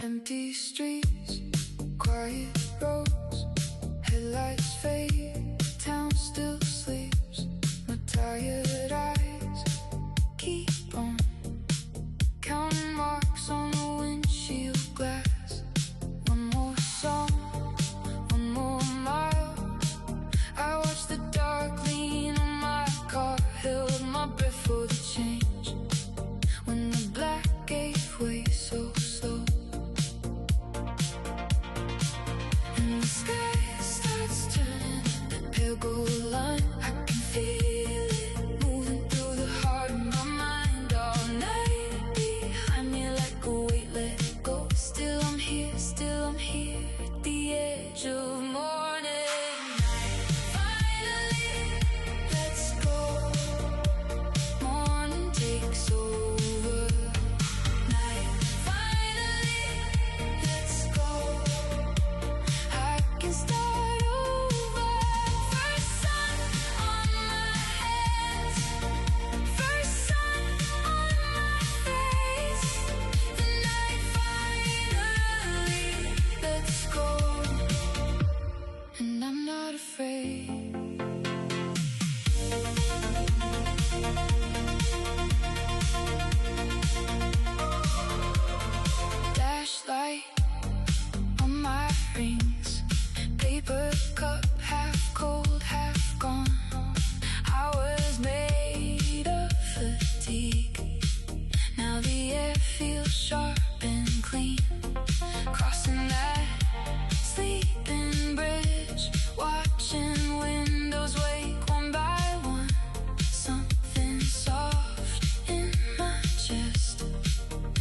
Empty streets, quiet roads, headlights fade, town still sleeps. My tired eyes keep on counting marks on the windshield glass. One more song, one more mile. I watch the dark lean on my car, held my breath for the change. When the black gave way so slow, and the sky starts turning a pale gold line. I can feel it moving through the heart of my mind. All night behind me like a weight let go. Still I'm here at the edge of morning. Finally, let's go. Morning takes over. Night, finally, let's go. I can start over. First sun on my hands, first sun on my face. The night finally, let's go. And I'm not afraid. Flashlight on my rings, paper cup half cold, half gone. I was made of fatigue. Now the air feels sharp and clean. Crossing that sleeping bridge, watching windows wake one by one. Something soft in my chest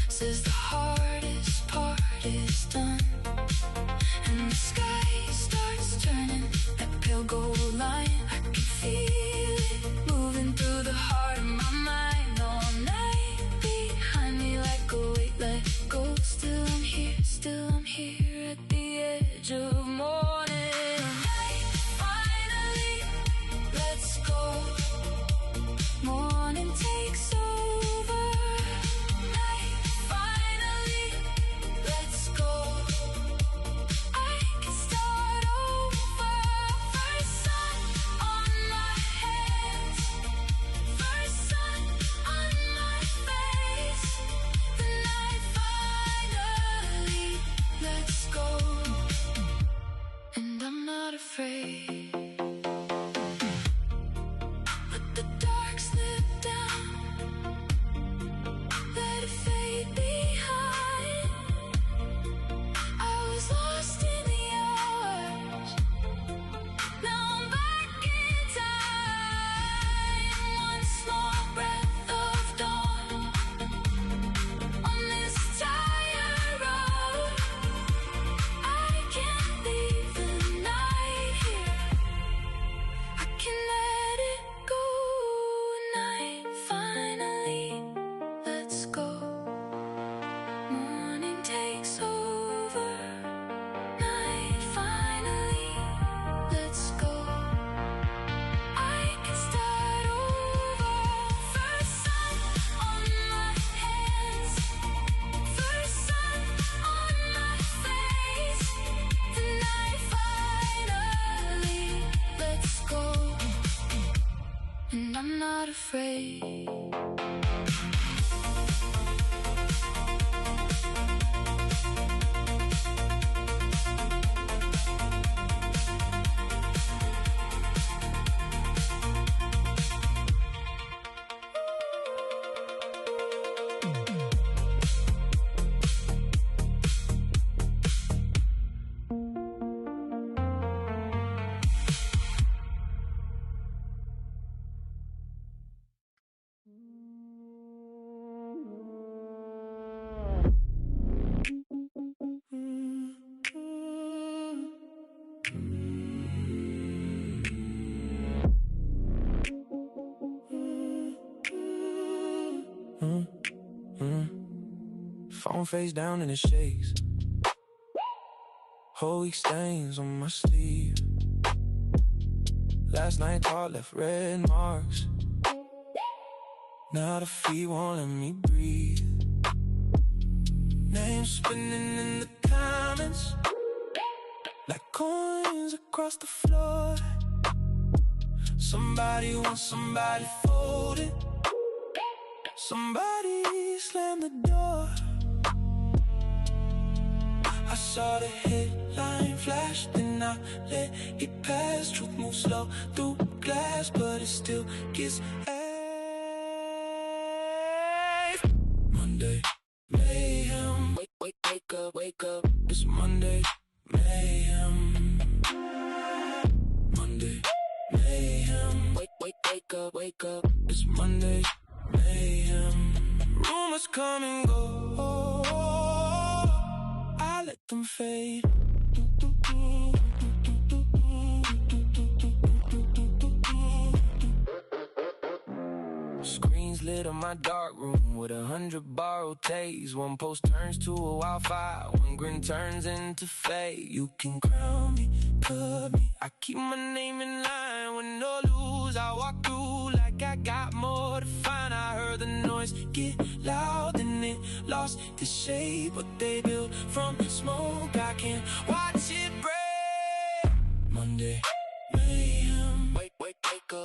says the hardest part is done. And the sky starts turning that pale gold line. I can feel it moving through the heart of my mind. All night behind me like a weight let go. Still I'm here at the edge of morning. Night, finally, let's go. Morning takes over. Night, finally, let's go. I can start over. First sun on my hands, first sun on my face. The night finally, let's go. And I'm not afraid. Let the dark slip down, let it fade behind. I was lost in the hours, now I'm back in time. One small breath of dawn on this tired road. I can't leave the night here, I can let it go. Night, finally, let's go. Morning takes over. Night, finally, let's go. I can start over. First sun on my hands, first sun on my face. The night finally, let's go. And I'm not afraid. Phone face down and it shakes. Whole week stains on my sleeve. Last night thought left red marks. Now the feet won't let me breathe. Names spinning in the comments like coins across the floor. Somebody wants somebody folded. Somebody slammed the door. I saw the headline flash, then I let it pass. Truth moves slow through glass, but it still gets Monday, mayhem. Wake up, it's Monday, mayhem. Monday, mayhem. Wake up, it's Monday, mayhem. Rumors come and go, I let them fade. Screens lit in my dark room with 100 borrowed takes. One post turns to a wildfire, one grin turns into fade. You can crown me, cut me, I keep my name in line. Win or lose, I walk through like I got more to find. I heard the noise get loud and it lost the shape. What they built from smoke, I can't watch it break. Monday, mayhem.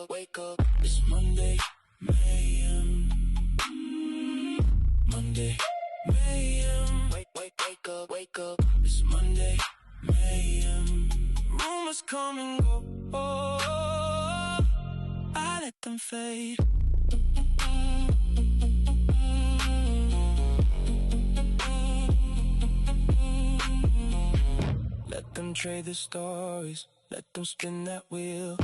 Wake up, it's Monday, mayhem. Monday, mayhem. Wake up, it's Monday, mayhem. Rumors come and go, I let them fade. Let them trade the stories, let them spin that wheel.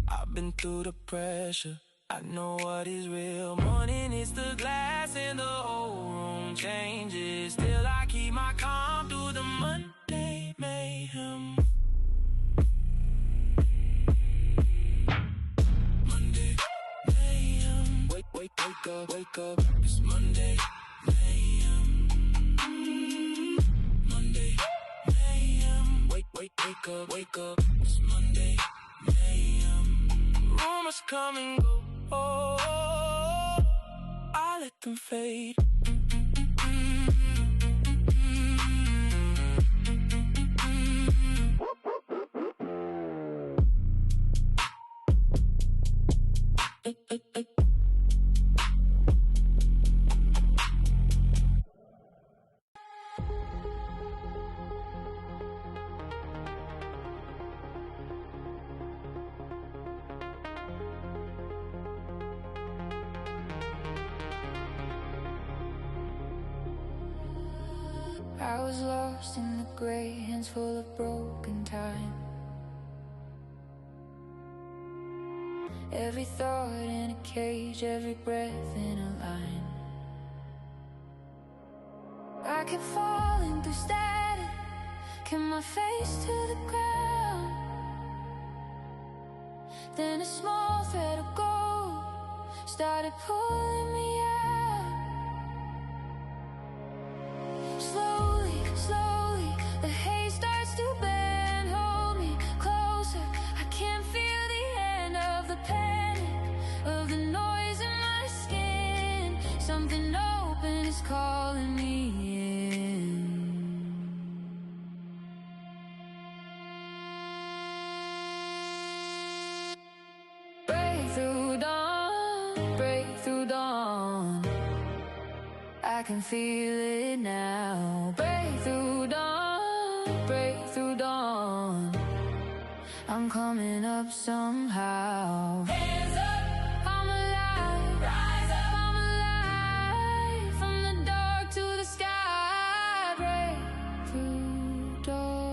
I've been through the pressure, I know what is real. Morning hits the glass and the whole room changes. Still I keep my calm through the Monday mayhem. Monday mayhem. Wake up, it's Monday mayhem. Monday mayhem. Wake up, it's Monday mayhem. Rumors come and go, I let them fade. I was lost in the gray, hands full of broken time. Every thought in a cage, every breath in a line. I kept falling through static, kept my face to the ground. Then a small thread of gold started pulling me out. Slowly, the haze starts to bend. Hold me closer, I can't feel the end of the panic, of the noise in my skin. Something open is calling me in. Break through dawn, I can feel it now. Break through dawn, I'm coming up somehow. Hands up, I'm alive. Rise up, I'm alive. From the dark to the sky. Break through dawn.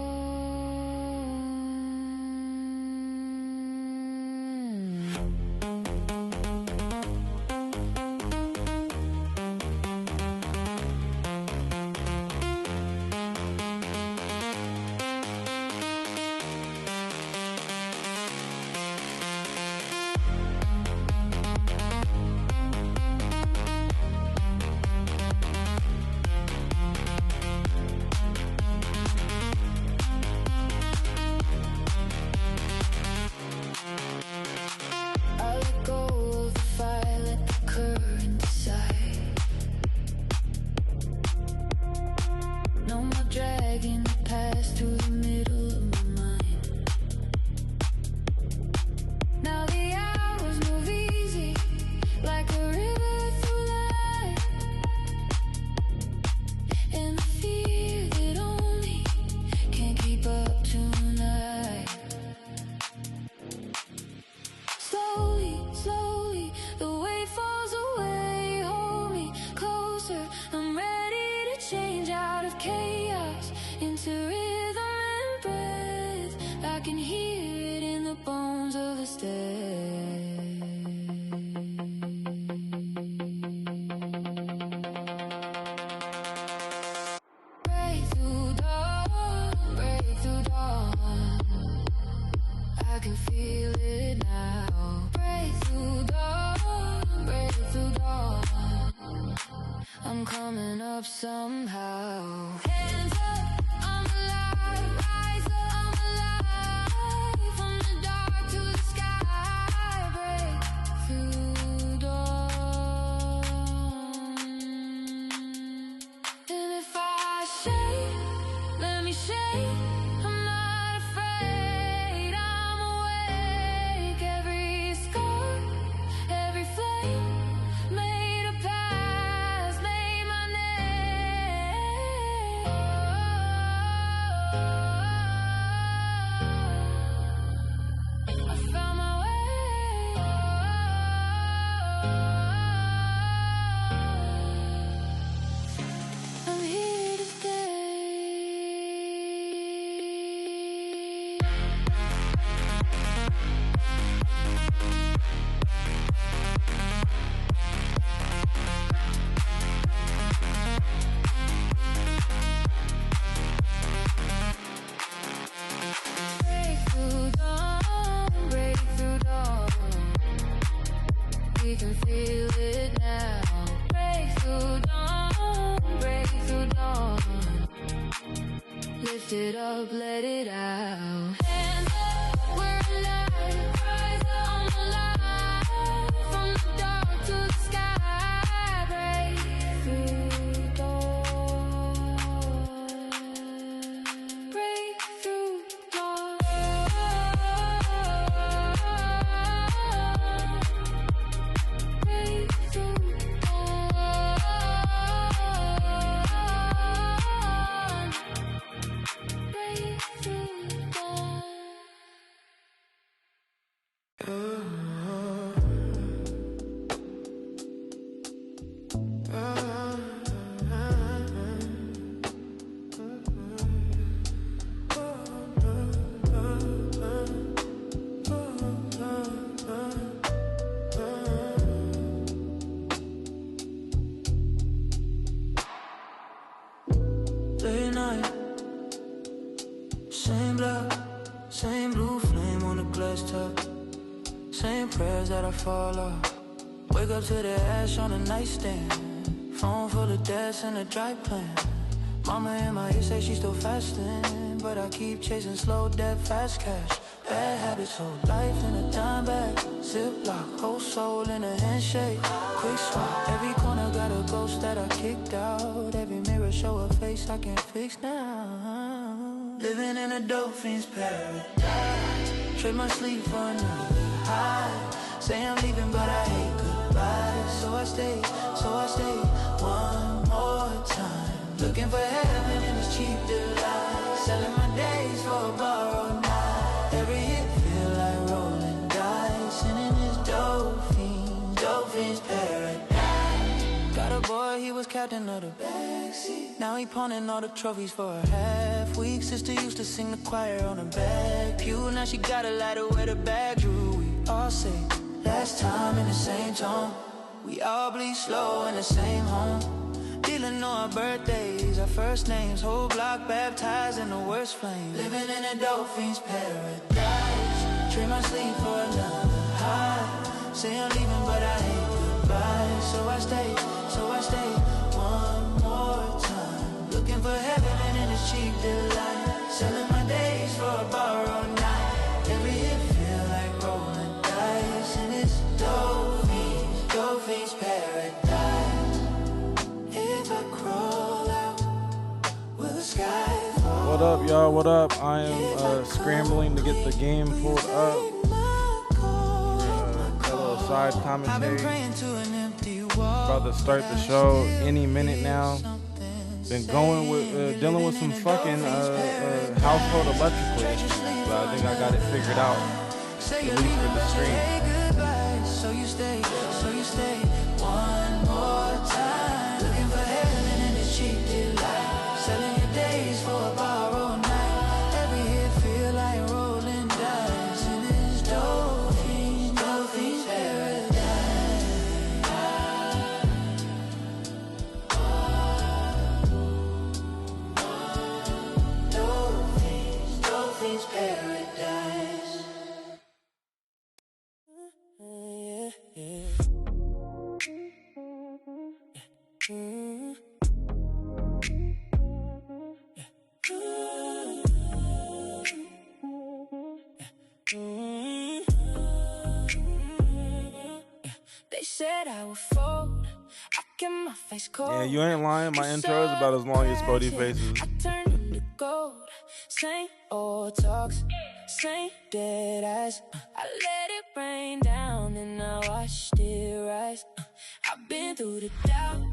up somehow. Hands up, I'm alive. Rise up, I'm alive. From the dark to the sky, break through dawn. And if I shake, let me shake. I'm not afraid, I'm awake. Every scar, every flame made a path, made my name. I found my way. I'm here to stay. Break through dawn, break through dawn. We can feel it now. Break through dawn, break through dawn. Lift it up, let it out. Hands up, we're alive. Rise up, I'm alive. From the dark to the sky, break through dawn. Break through dawn. Break through dawn. Break through dawn. Late night, same blood, same blue flame on the glass top. Same prayers that I fall off. Wake up to the ash on the nightstand. Phone full of deaths and a dry plan. Mama in my ear say she's still fasting, but I keep chasing slow death, fast cash. Bad habits, whole life in a dime bag. Ziploc, whole soul in a handshake. Quick swap, every corner got a ghost that I kicked out. Every mirror show a face I can't fix now. Living in a dope fiend's paradise. Trade my sleep for another high. Say I'm leaving but I hate goodbye. So I stay one more time. Looking for heaven in this cheap delight. Selling my days for a borrowed night. Every hit feel like rolling dice. And in this dope fiend's paradise. Got a boy, he was captain of the backseat. Now he pawning all the trophies for a half week. Sister used to sing the choir on her back pew. Now she got a lighter where the bag drew. We all say last time in the same tone. We all bleed slow in the same home. Dealing on our birthdays, our first names. Whole block baptized in the worst flames. Living in a dope fiend's paradise. Trade my sleep for another high. Say I'm leaving but I hate goodbye. So I stay one more time. Looking for heaven and in this cheap delight. Selling my days for a borrowed night. Every hit feel like rolling dice. And it's dope fiend's paradise. If I crawl out, will the sky fall? What up, y'all? What up? I am scrambling to get the game pulled up. A little side commentary. About to start the show any minute now. Been going with dealing with some fucking household electrical issues, but I think I got it figured out. At least for the stream. So you stay one more time. Looking for heaven in this cheap delight. Selling your days for a borrowed night. Every hit feel like rolling dice. And it's dope fiend's paradise. Dope fiend's paradise. They said I would fold. I kept my face cold. Yeah, you ain't lying. My intro is about as long as Spody Faces. I turned into gold. Same old talks, same dead eyes. I let it rain down and I watched it rise. I've been through the doubt,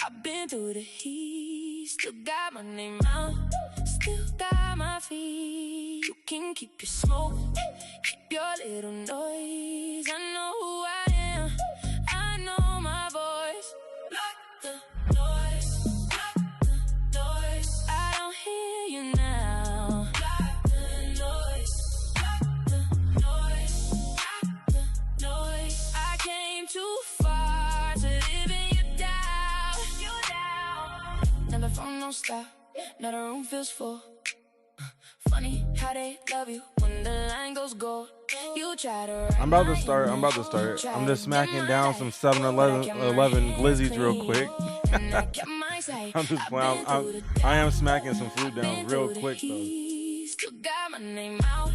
I've been through the heat. Still got my name out, still got my feet. You can keep your smoke, keep your little noise. I know who I am, I know my voice. Block the noise, block the noise. I don't hear you now. Block the noise, block the noise, block the noise. I came too far to live in your doubt. You down. Never phone, no stop. Now the room feels full. Funny how they love you when the line goes gold. You try to I'm about to start. I'm just smacking down some 7-Eleven glizzies real quick. I'm just playing. I am smacking some food down real quick though. Still got my name out,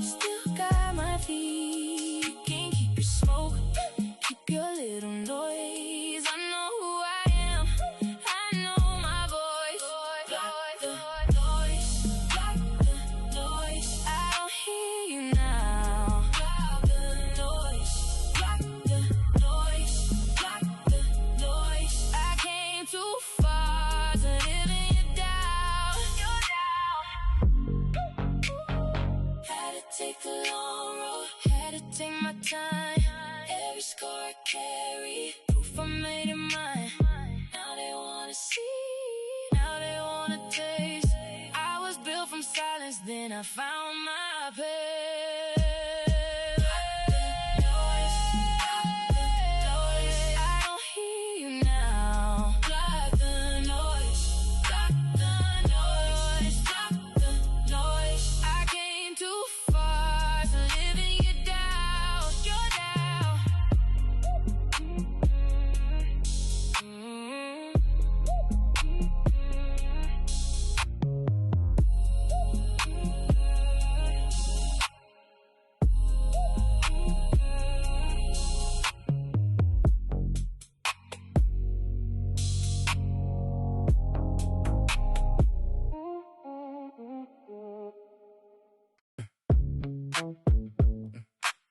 still got my feet. You can keep your smoke, keep your little noise. I know who I am, I know my voice. Block the noise, block the noise. I don't hear you now. Block the noise, block the noise, block the noise. I came too far to live in your doubt. Had to take the long road, had to take my time. Every score I carry, proof I made it mine. Now they wanna see, now they wanna taste. I was built from silence, then I found my pace. I don't hear you now. Block the noise, block the noise, block the noise. I came too far to live in your doubt. Your doubt.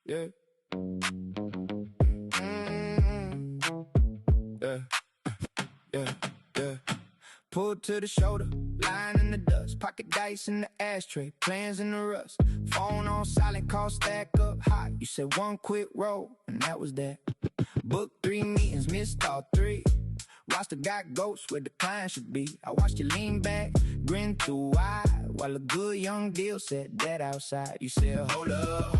Yeah. Yeah. Yeah. Yeah. Pulled to the shoulder, lying in the dust. Pocket dice in the ashtray, plans in the rust. Phone on silent, call stack up hot. You said one quick roll, and that was that. Booked 3 meetings, missed all 3. Roster got ghosts where the client should be. I watched you lean back, grin too wide, while a good young deal said that outside. You said, hold up.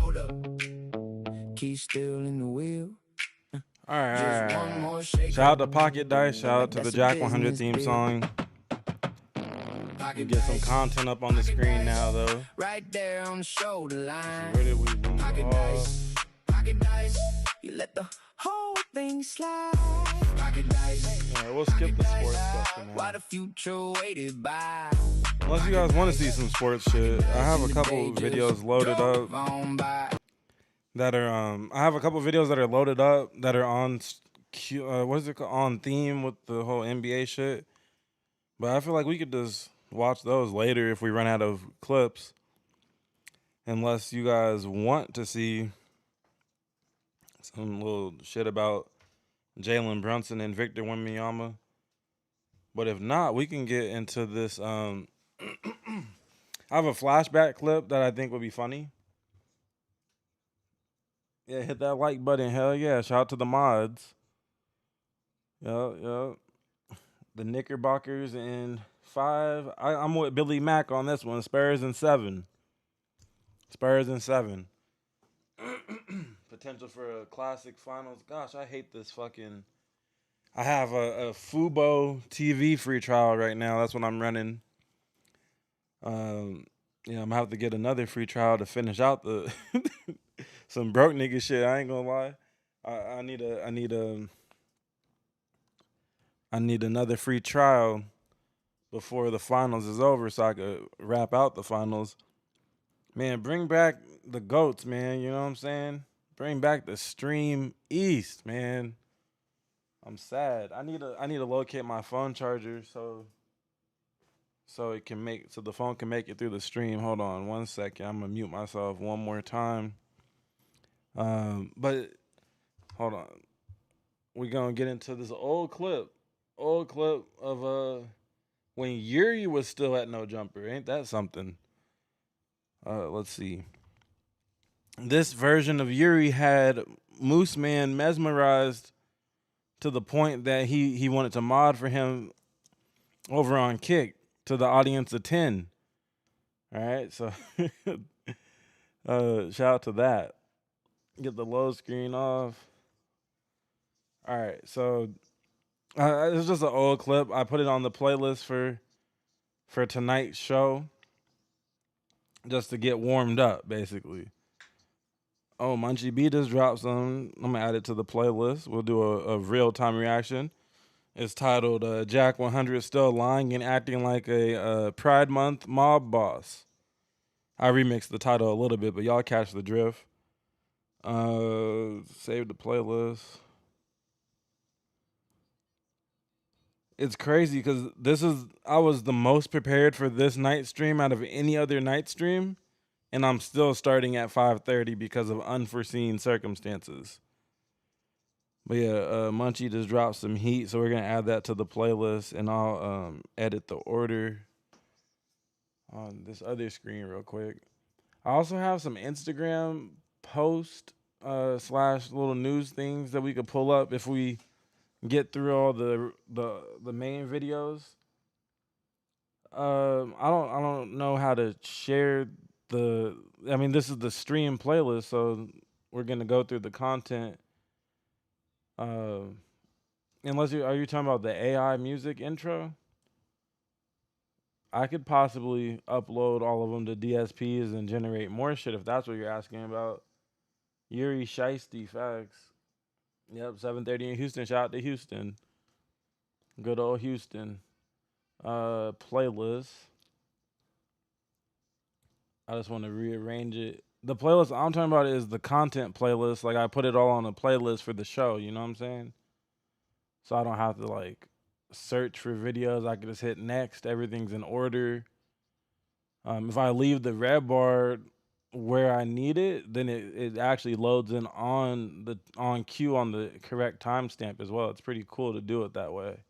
Key still in the wheel. All right. Shout out to Pocket Dice. Shout out to the Jack 100 theme song. You get some content up on the screen now, though. Right there on the shoulder line. Where did we move? Pocket dice. You let the whole thing slide. Pocket dice. Yeah, we'll skip the sports stuff for now. Why the future waited by. Unless you guys want to see some sports shit, I have a couple videos loaded up that are I have a couple videos that are loaded up that are on on theme with the whole NBA shit. But I feel like we could just watch those later if we run out of clips. Unless you guys want to see some little shit about Jalen Brunson and Victor Wembanyama. But if not, we can get into this. I have a flashback clip that I think would be funny. Yeah, hit that like button. Hell yeah. Shout out to the mods. Yup. The Knickerbockers in 5. I'm with Billy Mack on this one. Spurs in 7. Potential for a classic finals. Gosh, I hate this fucking. I have a Fubo TV free trial right now. That's what I'm running. I'm gonna have to get another free trial to finish out the some broke nigga shit. I ain't gonna lie. I need another free trial before the finals is over so I could wrap out the finals. Man, bring back the GOATs, man. You know what I'm saying? Bring back the Stream East, man. I'm sad. I need to locate my phone charger so it can make so the phone can make it through the stream. Hold on 1 second. I'm gonna mute myself one more time. But hold on. We're gonna get into this old clip of when Yuri was still at No Jumper. Ain't that something? Let's see. This version of Yuri had Moose Man mesmerized to the point that he wanted to mod for him over on Kick to the audience of 10. All right, so shout out to that. Get the low screen off. All right, so it's just an old clip. I put it on the playlist for tonight's show, just to get warmed up, basically. Oh, Munchie B just dropped some. I'm gonna add it to the playlist. We'll do a real time reaction. It's titled "Jack 100 Still Lying and Acting Like a Pride Month Mob Boss." I remixed the title a little bit, but y'all catch the drift. Save the playlist. It's crazy because I was the most prepared for this night stream out of any other night stream, and I'm still starting at 5:30 because of unforeseen circumstances. But yeah, Munchie just dropped some heat, so we're gonna add that to the playlist, and I'll edit the order on this other screen real quick. I also have some Instagram post slash little news things that we could pull up if we get through all the main videos. I don't know how to share the. I mean, this is the stream playlist, so we're gonna go through the content. Unless are you talking about the AI music intro? I could possibly upload all of them to DSPs and generate more shit if that's what you're asking about. Yuri Shiesty, facts. Yep, 7:30 in Houston. Shout out to Houston. Good old Houston. Playlist. I just want to rearrange it. The playlist I'm talking about is the content playlist. Like I put it all on a playlist for the show. You know what I'm saying? So I don't have to like search for videos. I can just hit next. Everything's in order. If I leave the red bar where I need it, then it actually loads in on cue on the correct timestamp as well. It's pretty cool to do it that way.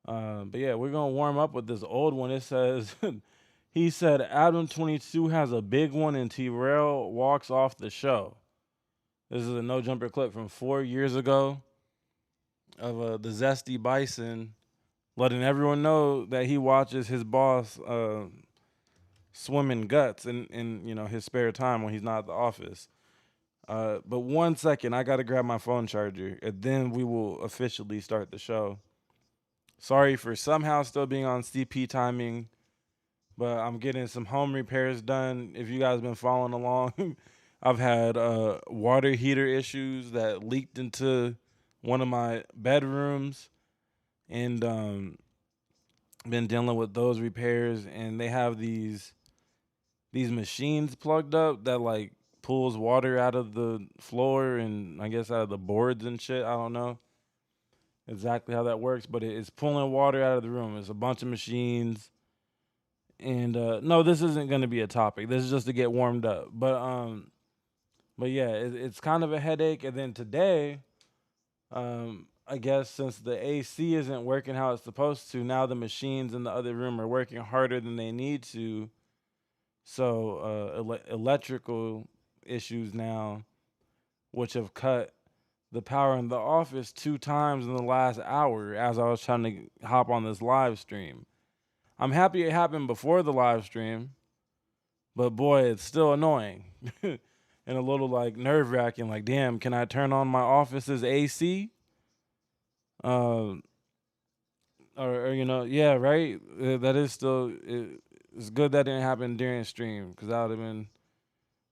But yeah, we're gonna warm up with this old one. It says he said Adam 22 has a big one and T-Rail walks off the show. This is a No Jumper clip from 4 years ago of the Zesty Bison letting everyone know that he watches his boss swimming guts in his spare time when he's not at the office. But 1 second, I gotta grab my phone charger, and then we will officially start the show. Sorry for somehow still being on CP timing, but I'm getting some home repairs done. If you guys been following along, I've had water heater issues that leaked into one of my bedrooms, and been dealing with those repairs. And they have these machines plugged up that like pulls water out of the floor and I guess out of the boards and shit. I don't know exactly how that works, but it's pulling water out of the room. It's a bunch of machines. And no, this isn't going to be a topic. This is just to get warmed up. But yeah, it's kind of a headache. And then today, I guess since the AC isn't working how it's supposed to, now the machines in the other room are working harder than they need to. So electrical issues now, which have cut the power in the office 2 times in the last hour as I was trying to hop on this live stream. I'm happy it happened before the live stream, but boy, it's still annoying and a little like nerve-wracking. Like, damn, can I turn on my office's AC? Or yeah, right. That is still. It's good that didn't happen during stream because that would have been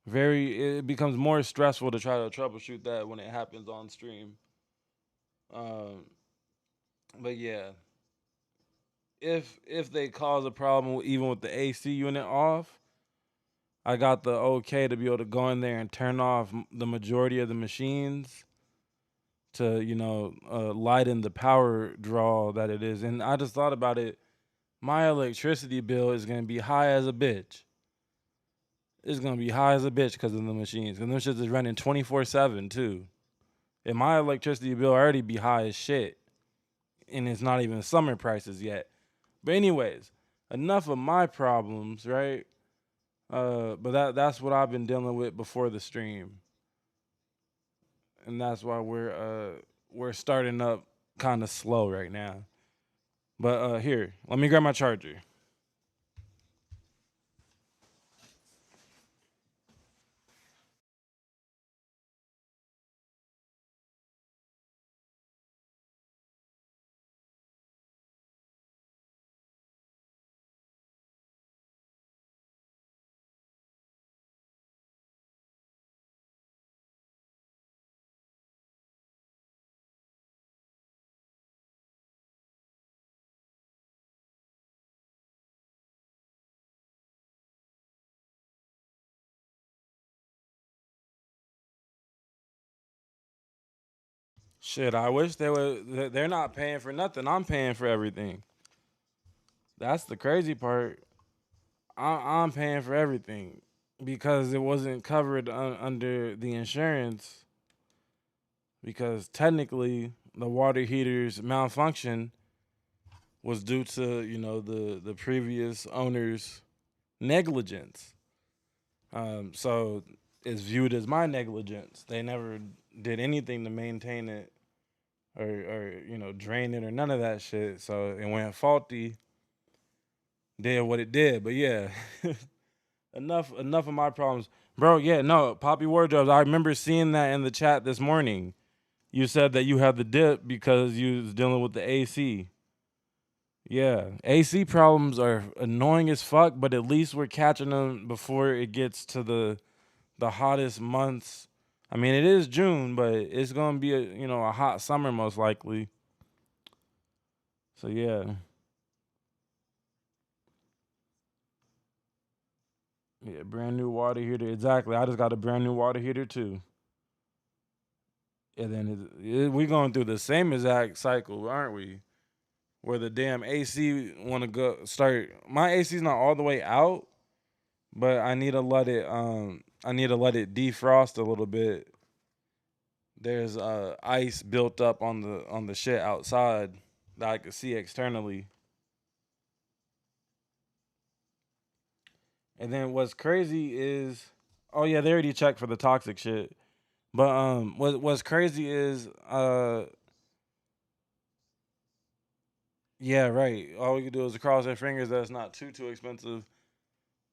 it becomes more stressful to try to troubleshoot that when it happens on stream. But yeah, if they cause a problem even with the AC unit off, I got the okay to be able to go in there and turn off the majority of the machines to, lighten the power draw that it is. And I just thought about it. My electricity bill is going to be high as a bitch. It's going to be high as a bitch because of the machines. And them shits is running 24/7 too. And my electricity bill already be high as shit. And it's not even summer prices yet. But anyways, enough of my problems, right? But that's what I've been dealing with before the stream. And that's why we're starting up kind of slow right now. But here, let me grab my charger. Shit, I wish they would. They're not paying for nothing. I'm paying for everything. That's the crazy part. I'm paying for everything because it wasn't covered under the insurance. Because technically, the water heater's malfunction was due to the previous owner's negligence. So it's viewed as my negligence. They never did anything to maintain it or drain it or none of that shit. So it went faulty. Did what it did. But yeah, enough of my problems, bro. Yeah, no, Poppy Wardrobes. I remember seeing that in the chat this morning. You said that you had the dip because you was dealing with the AC. Yeah, AC problems are annoying as fuck, but at least we're catching them before it gets to the hottest months. I mean, it is June, but it's gonna be a hot summer most likely. So yeah, brand new water heater. Exactly. I just got a brand new water heater too. And then we going through the same exact cycle, aren't we? Where the damn AC want to go start. My AC's not all the way out, but I need to let it. I need to let it defrost a little bit. There's ice built up on the shit outside that I could see externally. And then what's crazy is, oh yeah, they already checked for the toxic shit. But what's crazy is yeah, right. All we can do is cross our fingers that it's not too expensive.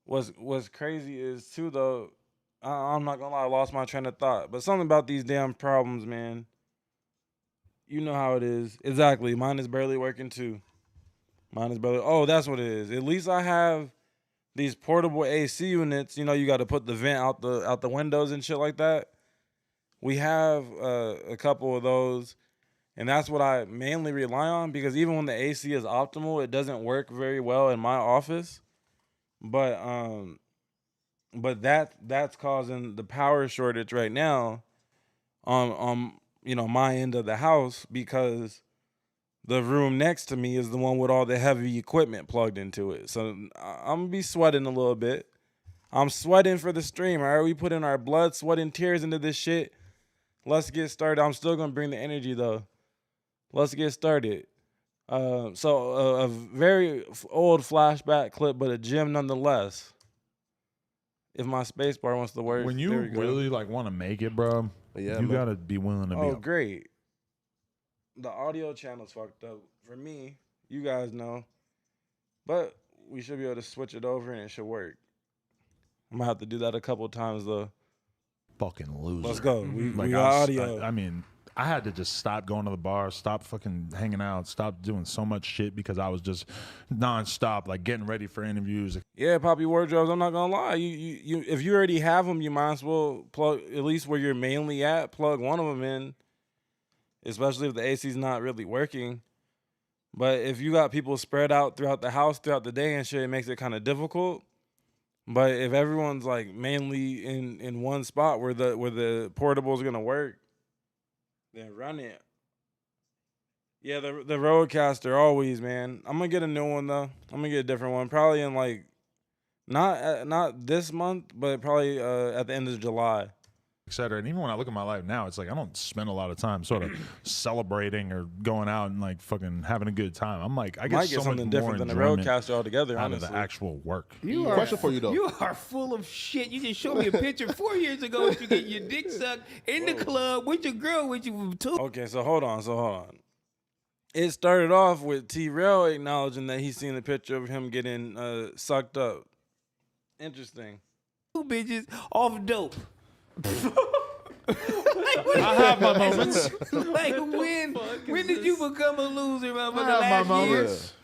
What's crazy is too though. I'm not gonna lie, I lost my train of thought. But something about these damn problems, man. You know how it is. Exactly. Mine is barely working too. Mine is barely. Oh, that's what it is. At least I have these portable AC units. You got to put the vent out the windows and shit like that. We have a couple of those, and that's what I mainly rely on because even when the AC is optimal, it doesn't work very well in my office. But that's causing the power shortage right now on my end of the house because the room next to me is the one with all the heavy equipment plugged into it. So I'm gonna be sweating a little bit. I'm sweating for the stream. All right, we put in our blood, sweat, and tears into this shit. Let's get started. I'm still gonna bring the energy though. Let's get started. So a very old flashback clip, but a gem nonetheless. If my space bar wants to work, when you really want to make it, bro, yeah, you gotta be willing to be. Oh, great. The audio channel's fucked up. For me, you guys know. But we should be able to switch it over and it should work. I'm gonna have to do that a couple of times though. Fucking loser. Let's go. We got audio. I mean, I had to just stop going to the bar, stop fucking hanging out, stop doing so much shit because I was just nonstop, getting ready for interviews. Yeah, Poppy Wardrobes, I'm not gonna lie. You if you already have them, you might as well plug, at least where you're mainly at, plug one of them in. Especially if the AC's not really working. But if you got people spread out throughout the house throughout the day and shit, it makes it kind of difficult. But if everyone's like mainly in one spot where the portable's gonna work, then run it. Yeah, the Rodecaster always, man. I'm gonna get a new one though. I'm gonna get a different one, probably in like not this month, but probably at the end of July. Etc. And even when I look at my life now, it's like I don't spend a lot of time sort of celebrating or going out and like fucking having a good time. I'm like, I get so something much different more than the enjoyment Rodecaster altogether. out Honestly, of the actual work. Question for you though. You are full of shit. You just showed me a picture 4 years ago of you getting your dick sucked in the club with your girl with you too. Okay, so hold on. It started off with T-Rail acknowledging that he's seen a picture of him getting sucked up. Interesting. Two bitches off dope. I have my moments. Like when did you become a loser, motherfucker? I have my Last year? moments.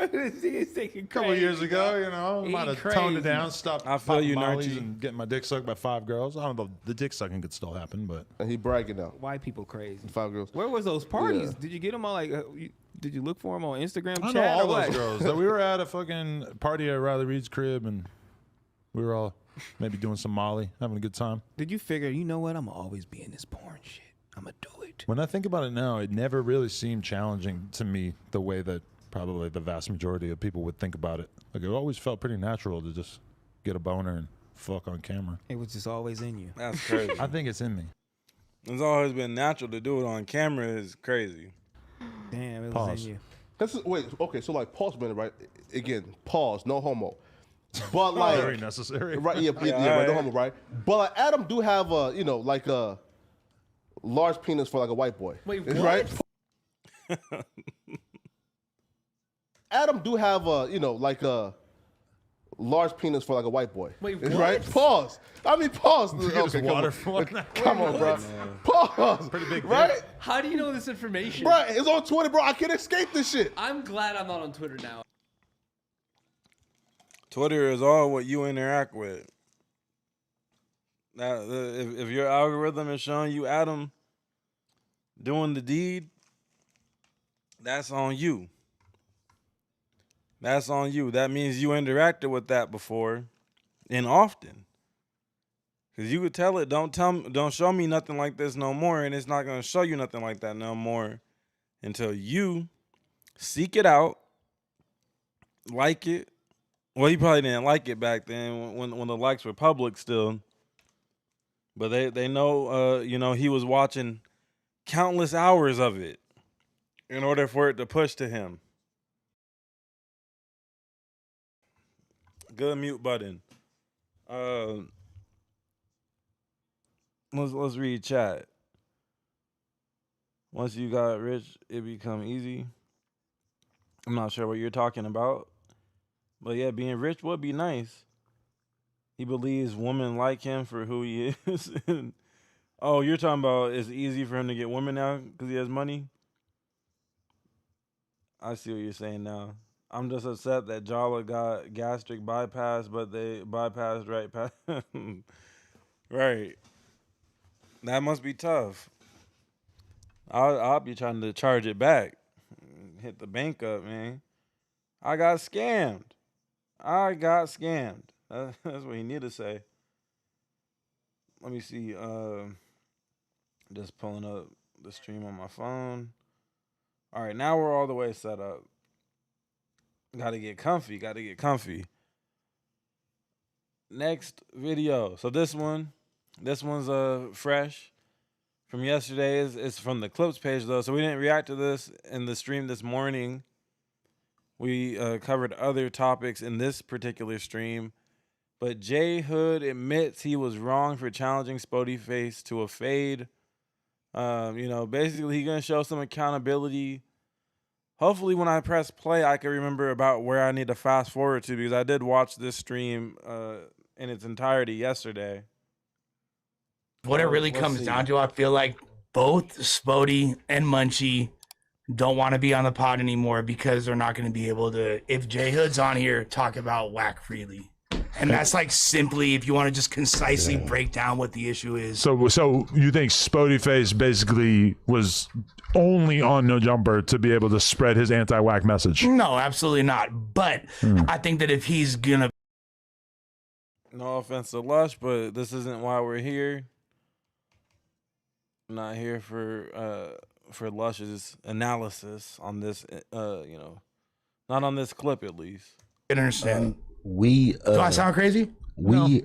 It's taking A couple crazy, years ago, dog. you know, I He might have toned it crazy. down, stopped I feel you, mollies Narchi. and getting my dick sucked by 5 girls. I don't know, the dick sucking could still happen, but And he bragging now. White people crazy. 5 girls. Where was those parties? Yeah. Did you get them on like? Did you look for them on Instagram I chat know or all what? those girls. That we were at a fucking party at Riley Reed's crib, and we were all maybe doing some Molly, having a good time. Did you figure? You know what? I'm gonna always be in this porn shit. I'm gonna do it. When I think about it now, it never really seemed challenging to me the way that probably the vast majority of people would think about it. Like it always felt pretty natural to just get a boner and fuck on camera. It was just always in you. That's crazy. I think it's in me. It's always been natural to do it on camera. Is crazy. Damn, it was Pause. in you. Wait, okay, so like pause a minute, right? Again, pause, no homo. But like Very necessary. right, yeah, right, no homo, right? But like Adam do have a, you know, like a large penis for like a white boy. Wait, right? Adam do have a, you know, like a large penis for like a white boy. Wait, right? Pause. I mean, pause. Get us Okay, water come on. for that. Come on, bro. Pause. Pretty big right? dick. How do you know this information? Bro, it's on Twitter, bro. I can't escape this shit. I'm glad I'm not on Twitter now. Twitter is all what you interact with. Now, if your algorithm is showing you Adam doing the deed, that's on you. That's on you. That means you interacted with that before and often. Cause you could tell it, don't show me nothing like this no more, and it's not gonna show you nothing like that no more until you seek it out, like it. Well, he probably didn't like it back then when the likes were public still. But they know you know, he was watching countless hours of it in order for it to push to him. Good mute button. Let's read chat. Once you got rich, it become easy. I'm not sure what you're talking about. But yeah, being rich would be nice. He believes women like him for who he is. Oh, you're talking about it's easy for him to get women now because he has money? I see what you're saying now. I'm just upset that Jala got gastric bypass, but they bypassed right past. Right. That must be tough. I'll be trying to charge it back. Hit the bank up, man. I got scammed. That's what he need to say. Let me see. Just pulling up the stream on my phone. All right, now we're all the way set up. Got to get comfy. Next video. So this one's fresh from yesterday. It's from the clips page though, so we didn't react to this in the stream this morning. We covered other topics in this particular stream, but J Hood admits he was wrong for challenging Spody Face to a fade. You know, basically he's gonna show some accountability. Hopefully when I press play, I can remember about where I need to fast forward to, because I did watch this stream in its entirety yesterday. What it really Let's comes see. down to, I feel like both Spody and Munchie don't want to be on the pod anymore because they're not going to be able to, if J Hood's on here, talk about whack freely. And that's like simply, if you want to just concisely break down what the issue is. So you think Spody Face basically was only on No Jumper to be able to spread his anti-whack message? No, absolutely not. But I think that if he's going to No offense to Lush, but this isn't why we're here. I'm not here for Lush's analysis on this. Not on this clip at least. I understand. Do I sound crazy? We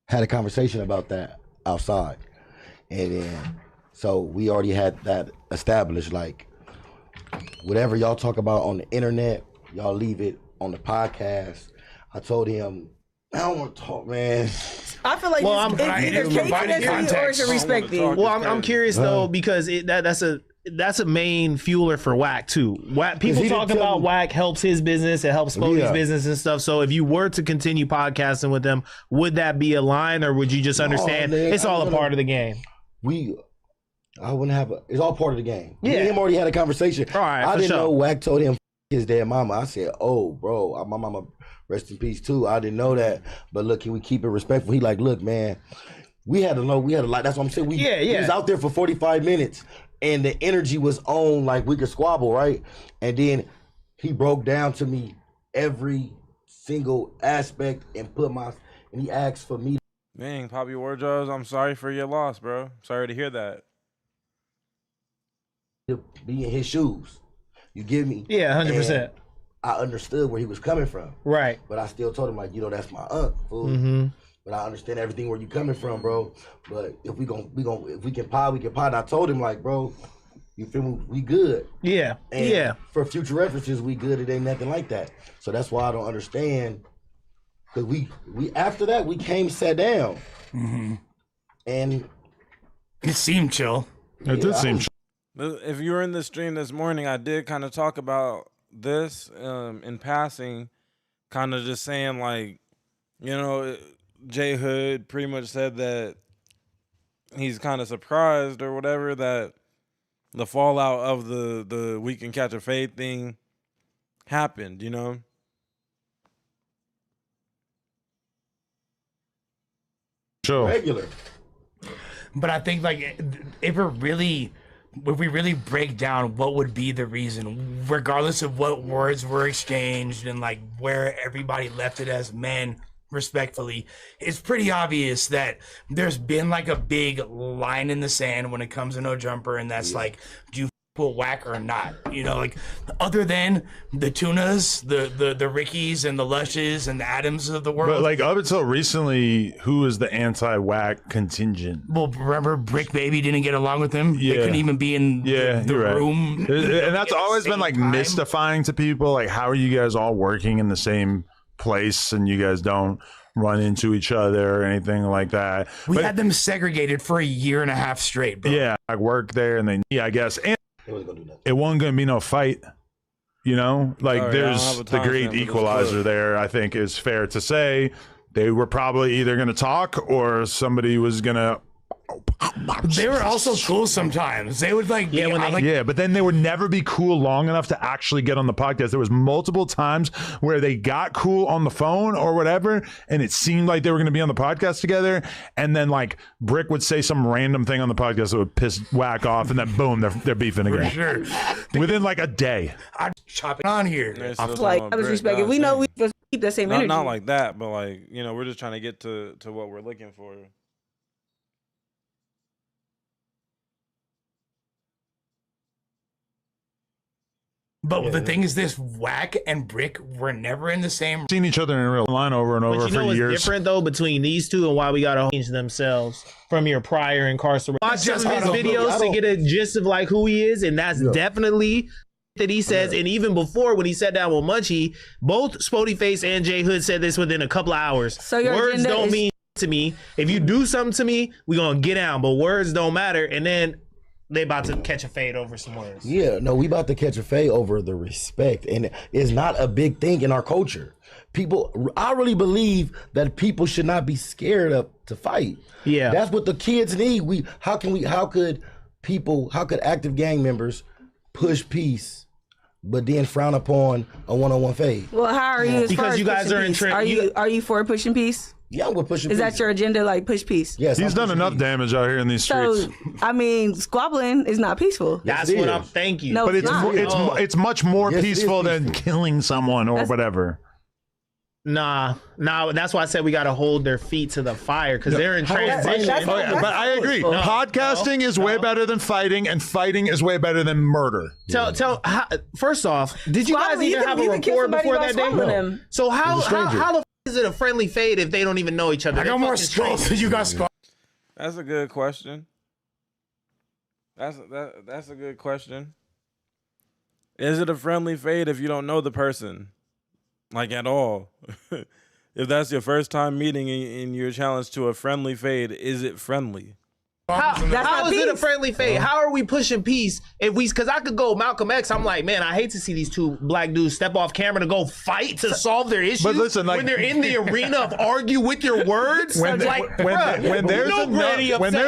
had a conversation about that outside, and then so we already had that established. Like whatever y'all talk about on the internet, y'all leave it on the podcast. I told him I don't want to talk, man. I feel like it's either KTSD or it's respected. Well, I'm curious though because that's a main fueler for Wack too. People talk about Wack helps his business, it helps Spody's business and stuff. So if you were to continue podcasting with them, would that be a line, or would you just understand it's all a part of the game? I wouldn't have it's all part of the game. Yeah, me and him already had a conversation. All right, I didn't know Wack told him his dead mama. I said, "Oh, bro, my mama rest in peace too." I didn't know that, but look, can we keep it respectful? He like, look, man, we had to know. We had a lot. That's what I'm saying. We was out there for 45 minutes. And the energy was on like we could squabble, right? And then he broke down to me every single aspect and he asked for me. Dang, Poppy Wardrobes, I'm sorry for your loss, bro. Sorry to hear that. To be in his shoes. You get me? Yeah, 100%. I understood where he was coming from. Right. But I still told him, like, that's my aunt, fool. Mm-hmm. But I understand everything where you coming from, bro. But if we can pod, we can pod. And I told him, like, bro, you feel me? We good. Yeah. And for future references, we good. It ain't nothing like that. So that's why I don't understand. Cause we after that we sat down, and it seemed chill. It did seem chill. If you were in the stream this morning, I did kind of talk about this in passing, kind of just saying like, J Hood pretty much said that he's kind of surprised or whatever that the fallout of the We Can Catch a Fade thing happened, Sure. Regular. But I think like if we really break down what would be the reason, regardless of what words were exchanged and like where everybody left it as men, respectfully, it's pretty obvious that there's been like a big line in the sand when it comes to No Jumper, and that's like, do you with Wack or not? Like other than the Tunas, the Rickies and the Lushes and the Adams of the world. But like up until recently, who was the anti-Wack contingent? Well, remember Brick Baby didn't get along with him. Yeah. They couldn't even be in the room. And that's always been like mystifying to people. Like, how are you guys all working in the same place and you guys don't run into each other or anything like that? We had them segregated for a year and a half straight, bro. Yeah, I work there and I guess. And it wasn't going to be no fight, there's the great equalizer there. I think is fair to say they were probably either going to talk or somebody was going to. They were also cool sometimes. They would but then they would never be cool long enough to actually get on the podcast. There was multiple times where they got cool on the phone or whatever, and it seemed like they were going to be on the podcast together, and then like Brick would say some random thing on the podcast that would piss Wack off, and then boom, they're beefing again. For sure. Within like a day. I'm chopping on here. Like I was respected. We know we just keep that same energy. Not like that, but like we're just trying to get to what we're looking for. But the thing is, this Wack and Brick were never in the same. Seen each other in real line over and over for years. What's different though between these two and why we gotta change themselves from your prior incarceration? Watch some of his videos to get a gist of like who he is, and that's definitely that he says. And even before when he sat down with Munchie, both Spody Face and J Hood said this within a couple of hours. So your words don't mean to me. If you do something to me, we gonna get down, but words don't matter. And then they about to catch a fade over some words. Yeah, no, we about to catch a fade over the respect. And it's not a big thing in our culture. I really believe that people should not be scared to fight. Yeah. That's what the kids need. How could active gang members push peace, but then frown upon a one-on-one fade? Well, how are you because you guys are in Are you for pushing peace? Yeah, I'm pushing peace. Is that your agenda, like push peace? Yes. He's done enough damage out here in these streets. So, I mean, squabbling is not peaceful. That's what I'm thinking. No, but it's much more peaceful than killing someone or whatever. Nah, that's why I said we got to hold their feet to the fire because they're in transition. But I agree. Podcasting is way better than fighting, and fighting is way better than murder. First off, did you guys even have a rapport before that day? No. So how the f- is it a friendly fade if they don't even know each other? I got more strength than you got scar. That's a good question. That's a good question. Is it a friendly fade if you don't know the person? Like at all. If that's your first time meeting and you're challenged to a friendly fade, is it friendly? How is it a friendly fade? How are we pushing peace if we? Because I could go Malcolm X. I'm like, man, I hate to see these two black dudes step off camera to go fight to solve their issues. But listen, like, when they're in the arena of argue with your words, when there's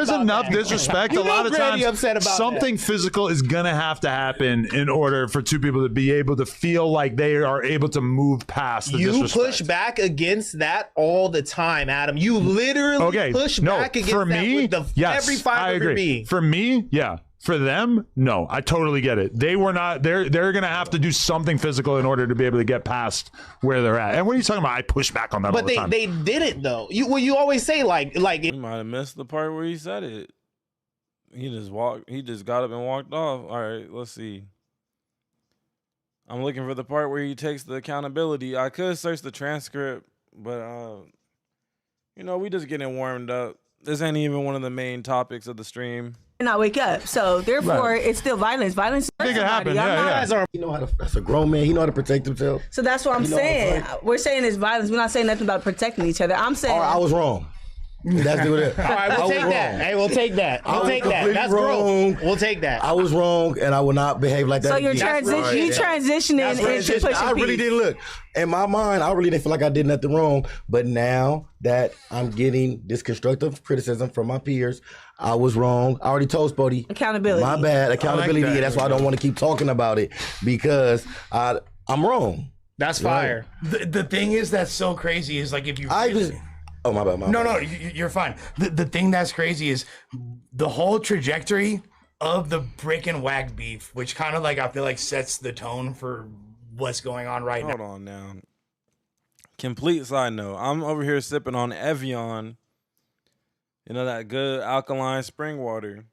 enough disrespect, a lot of times something physical is gonna have to happen in order for two people to be able to feel like they are able to move past the disrespect. You push back against that all the time, Adam. You literally push back against that with the every fiber I agree. of your being. For me, yeah. For them, no. I totally get it. They were not. They're gonna have to do something physical in order to be able to get past where they're at. And what are you talking about? I push back on that all the time. But they didn't though. You always say like you might have missed the part where he said it. He just got up and walked off. All right, let's see. I'm looking for the part where he takes the accountability. I could search the transcript, but we just getting warmed up. This ain't even one of the main topics of the stream. And I wake up, so therefore it's still violence. Violence. I think it happened. You know how to. That's a grown man. He know how to protect himself. So that's what I'm saying. We're saying it's violence. We're not saying nothing about protecting each other. I'm saying. I was wrong. That's it. All right, we'll take that. Hey, we'll take that. We'll take that. That's wrong. We'll take that. I was wrong, and I will not behave like that. So you're transitioning into pushing I really didn't look. In my mind, I really didn't feel like I did nothing wrong. But now that I'm getting this constructive criticism from my peers, I was wrong. I already told Spody. Accountability. My bad. Accountability. Like that. That's why I don't want to keep talking about it because I'm wrong. That's fire. The thing is that's so crazy is like if you. Oh, my bad. No, you're fine. The thing that's crazy is the whole trajectory of the Brick and Whack beef, which kind of like I feel like sets the tone for what's going on right now. Hold on now. Complete side note. I'm over here sipping on Evian. That good alkaline spring water.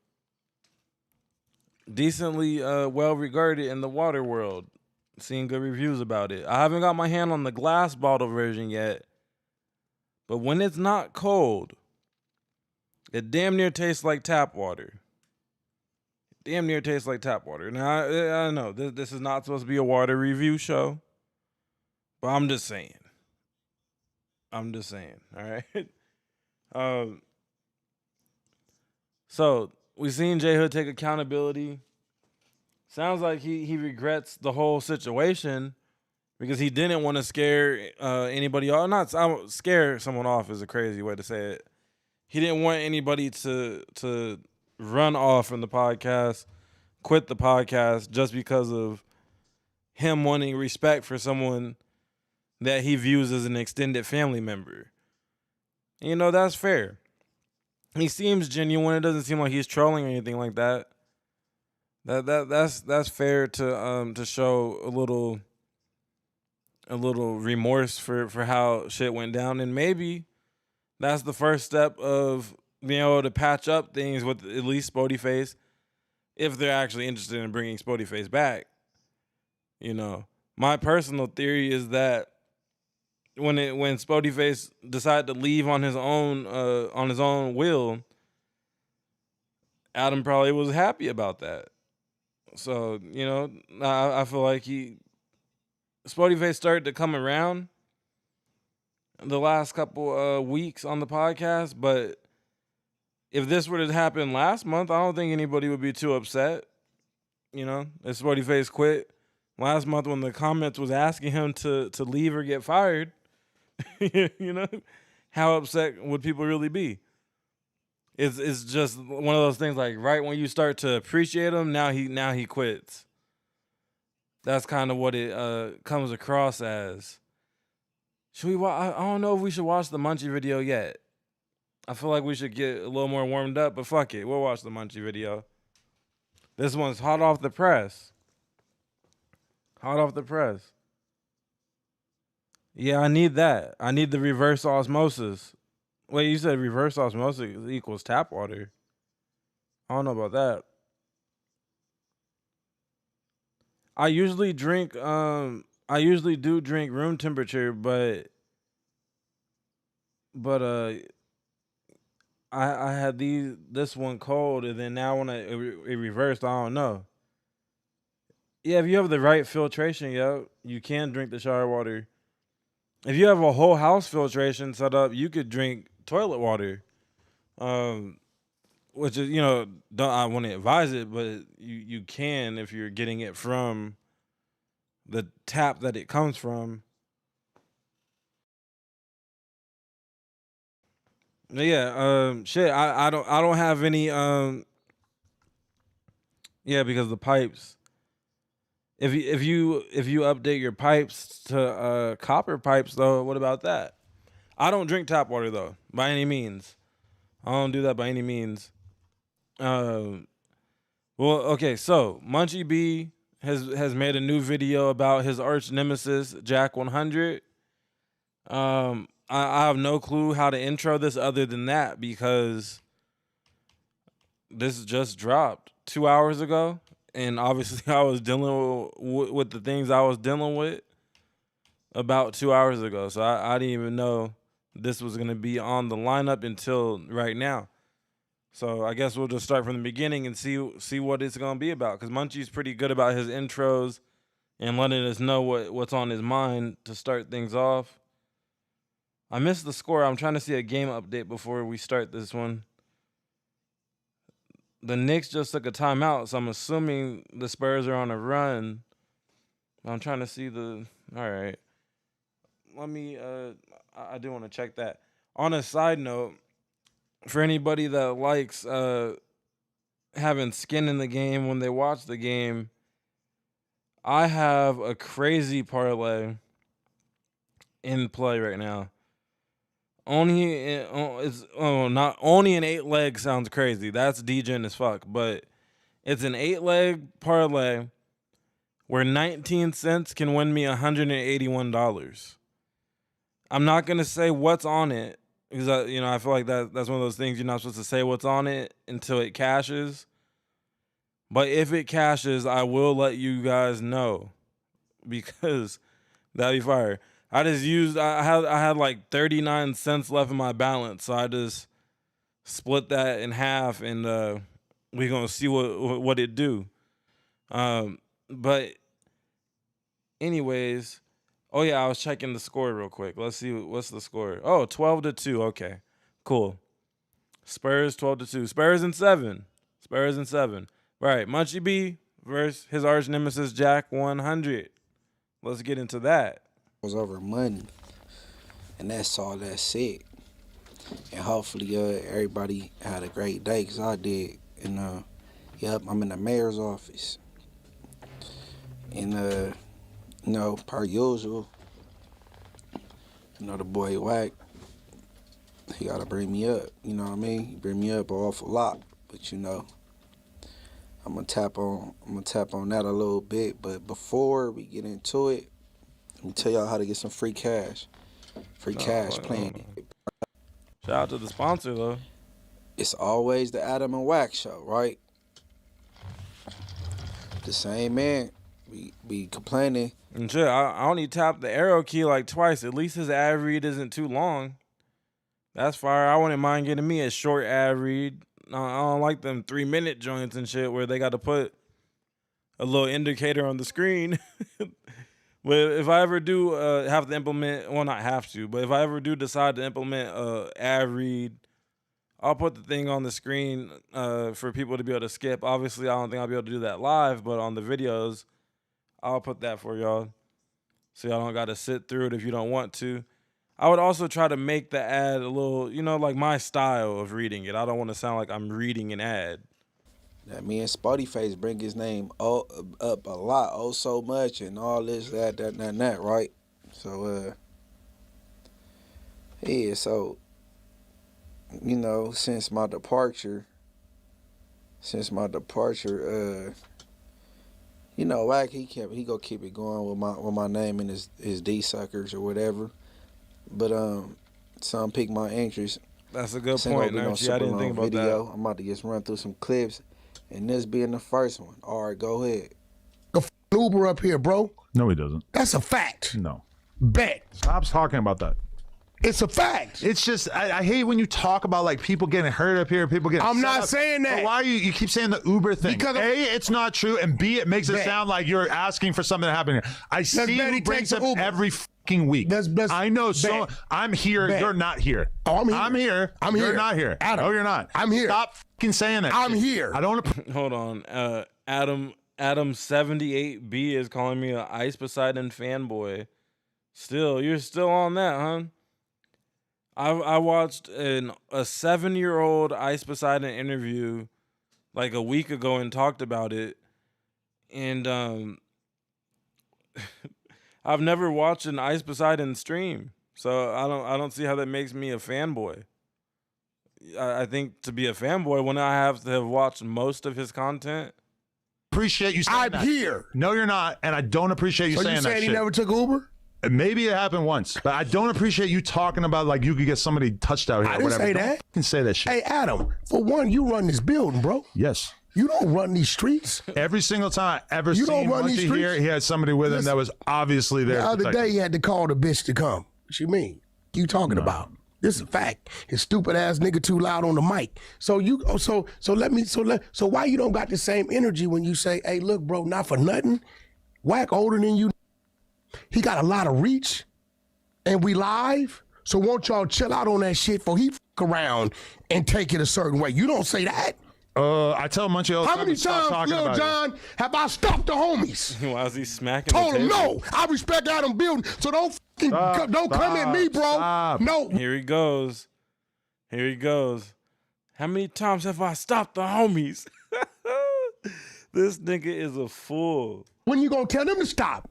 Decently well regarded in the water world. Seeing good reviews about it. I haven't got my hand on the glass bottle version yet. But when it's not cold, it damn near tastes like tap water. Now, I know this is not supposed to be a water review show, but I'm just saying. All right? So, we've seen J Hood take accountability. Sounds like he regrets the whole situation. Because he didn't want to scare anybody off. Scare someone off is a crazy way to say it. He didn't want anybody to run off from the podcast, quit the podcast just because of him wanting respect for someone that he views as an extended family member. That's fair. He seems genuine. It doesn't seem like he's trolling or anything like that. That's fair to show a little remorse for how shit went down, and maybe that's the first step of being able to patch up things with at least Spotify, if they're actually interested in bringing Spotify back. My personal theory is that when Spotify decided to leave on his own will, Adam probably was happy about that. So I feel like Spotify started to come around the last couple weeks on the podcast, but if this were to happen last month, I don't think anybody would be too upset. If Spotify quit last month when the comments was asking him to leave or get fired, how upset would people really be? It's just one of those things like right when you start to appreciate him, now he quits. That's kind of what it comes across as. Should we? I don't know if we should watch the Munchie video yet. I feel like we should get a little more warmed up, but fuck it, we'll watch the Munchie video. This one's hot off the press. Yeah, I need that. I need the reverse osmosis. Wait, you said reverse osmosis equals tap water. I don't know about that. I usually drink I usually do drink room temperature, but I had this one cold, and then now when it reversed, I don't know. Yeah, if you have the right filtration, yo, you can drink the shower water. If you have a whole house filtration set up, you could drink toilet water. Um, which is, don't I want to advise it, but you can if you're getting it from the tap that it comes from. Yeah, shit. I don't have any. Yeah, because the pipes. If you update your pipes to copper pipes though, what about that? I don't drink tap water though, by any means. I don't do that by any means. Um, well, okay, so Munchie B has made a new video about his arch nemesis Jack 100. I have no clue how to intro this other than that because this just dropped 2 hours ago, and obviously I was dealing with the things I was dealing with about 2 hours ago, so I didn't even know this was gonna be on the lineup until right now. So I guess we'll just start from the beginning and see what it's gonna be about. Because Munchie's pretty good about his intros and letting us know what's on his mind to start things off. I missed the score. I'm trying to see a game update before we start this one. The Knicks just took a timeout, so I'm assuming the Spurs are on a run. I'm trying to see the. All right. Let me. I do want to check that. On a side note, for anybody that likes having skin in the game when they watch the game, I have a crazy parlay in play right now. Not only an 8-leg sounds crazy. That's degen as fuck, but it's an 8-leg parlay where 19 cents can win me $181. I'm not gonna say what's on it because I feel like that's one of those things you're not supposed to say what's on it until it cashes. But if it cashes, I will let you guys know because that'd be fire. I had like 39 cents left in my balance, so I just split that in half, and we're gonna see what it do. But anyways, oh yeah, I was checking the score real quick. Let's see what's the score. Oh, 12-2. Okay, cool. Spurs 12-2. Spurs in 7. Spurs in 7. Right, Munchie B versus his arch nemesis Jack 100. Let's get into that. Was over money, and that's all that's it. And hopefully everybody had a great day, because I did. And yep, I'm in the mayor's office, and per usual, the boy Wack, he gotta bring me up, you know what I mean? He bring me up an awful lot, but I'm gonna tap on that a little bit. But before we get into it, let me tell y'all how to get some free cash. Free cash playing. Shout out to the sponsor though. It's always the Adam and Wax show, right? The same man be complaining. And shit, I only tapped the arrow key like twice. At least his ad read isn't too long. That's fire. I wouldn't mind getting me a short ad read. I don't like them 3-minute joints and shit where they got to put a little indicator on the screen. But if I ever do have to implement, well, not have to, but if I ever do decide to implement ad read, I'll put the thing on the screen for people to be able to skip. Obviously, I don't think I'll be able to do that live, but on the videos, I'll put that for y'all. So y'all don't got to sit through it if you don't want to. I would also try to make the ad a little, like my style of reading it. I don't want to sound like I'm reading an ad. That me and Spotty Face bring his name up a lot, so much, and all this, that, right? So, yeah, so, since my departure, You know, Wack, he go keep it going with my name and his D suckers or whatever. But some piqued my interest. That's a good point, Archie. I didn't think about video. that. I'm about to just run through some clips, and this being the first one. All right, go ahead. Uber up here, bro. No, he doesn't. That's a fact. No. Bet. Stop talking about that. It's a fact. It's just I hate when you talk about like people getting hurt up here, people getting. I'm not up. saying that. But why you keep saying the Uber thing? Because A, it's not true, and B, it makes it sound like you're asking for something to happen here. I see who brings up every fucking week. I know. So I'm here. You're not here. Oh, I'm here. I'm here. I'm here. You're not here. Adam, no, you're not. I'm here. Stop fucking saying that. I'm shit. here. I don't. Hold on. Adam 78B is calling me an Ice Poseidon fanboy. You're still on that, huh? I watched a 7-year-old Ice Poseidon interview like a week ago and talked about it, and I've never watched an Ice Poseidon stream, so I don't see how that makes me a fanboy. I think to be a fanboy, when I have to have watched most of his content. Appreciate you saying that. I'm here. No, you're not, and I don't appreciate you saying that. So you saying shit. he never took Uber? Maybe it happened once, but I don't appreciate you talking about like you could get somebody touched out here. I didn't say that. You can say that shit. Hey, Adam, for one, you run this building, bro. Yes. You don't run these streets. Every single time I ever You seen don't run these Munchie here, streets? he had somebody with him that was obviously there. The to other protect day, him. he had to call the bitch to come. What you mean? You talking about? This is a fact. His stupid ass nigga too loud on the mic. So why you don't got the same energy when you say, "Hey, look, bro, not for nothing. Wack older than you. He got a lot of reach, and we live. So won't y'all chill out on that shit before he fuck around and take it a certain way? You don't say that." I tell Munchie all the How time many to stop times, talking Lil about John, have I stopped the homies? Why is he smacking? Told the him table? no. I respect Adam building, so don't come at me, bro. Stop. No. Here he goes. How many times have I stopped the homies? This nigga is a fool. When you gonna tell them to stop?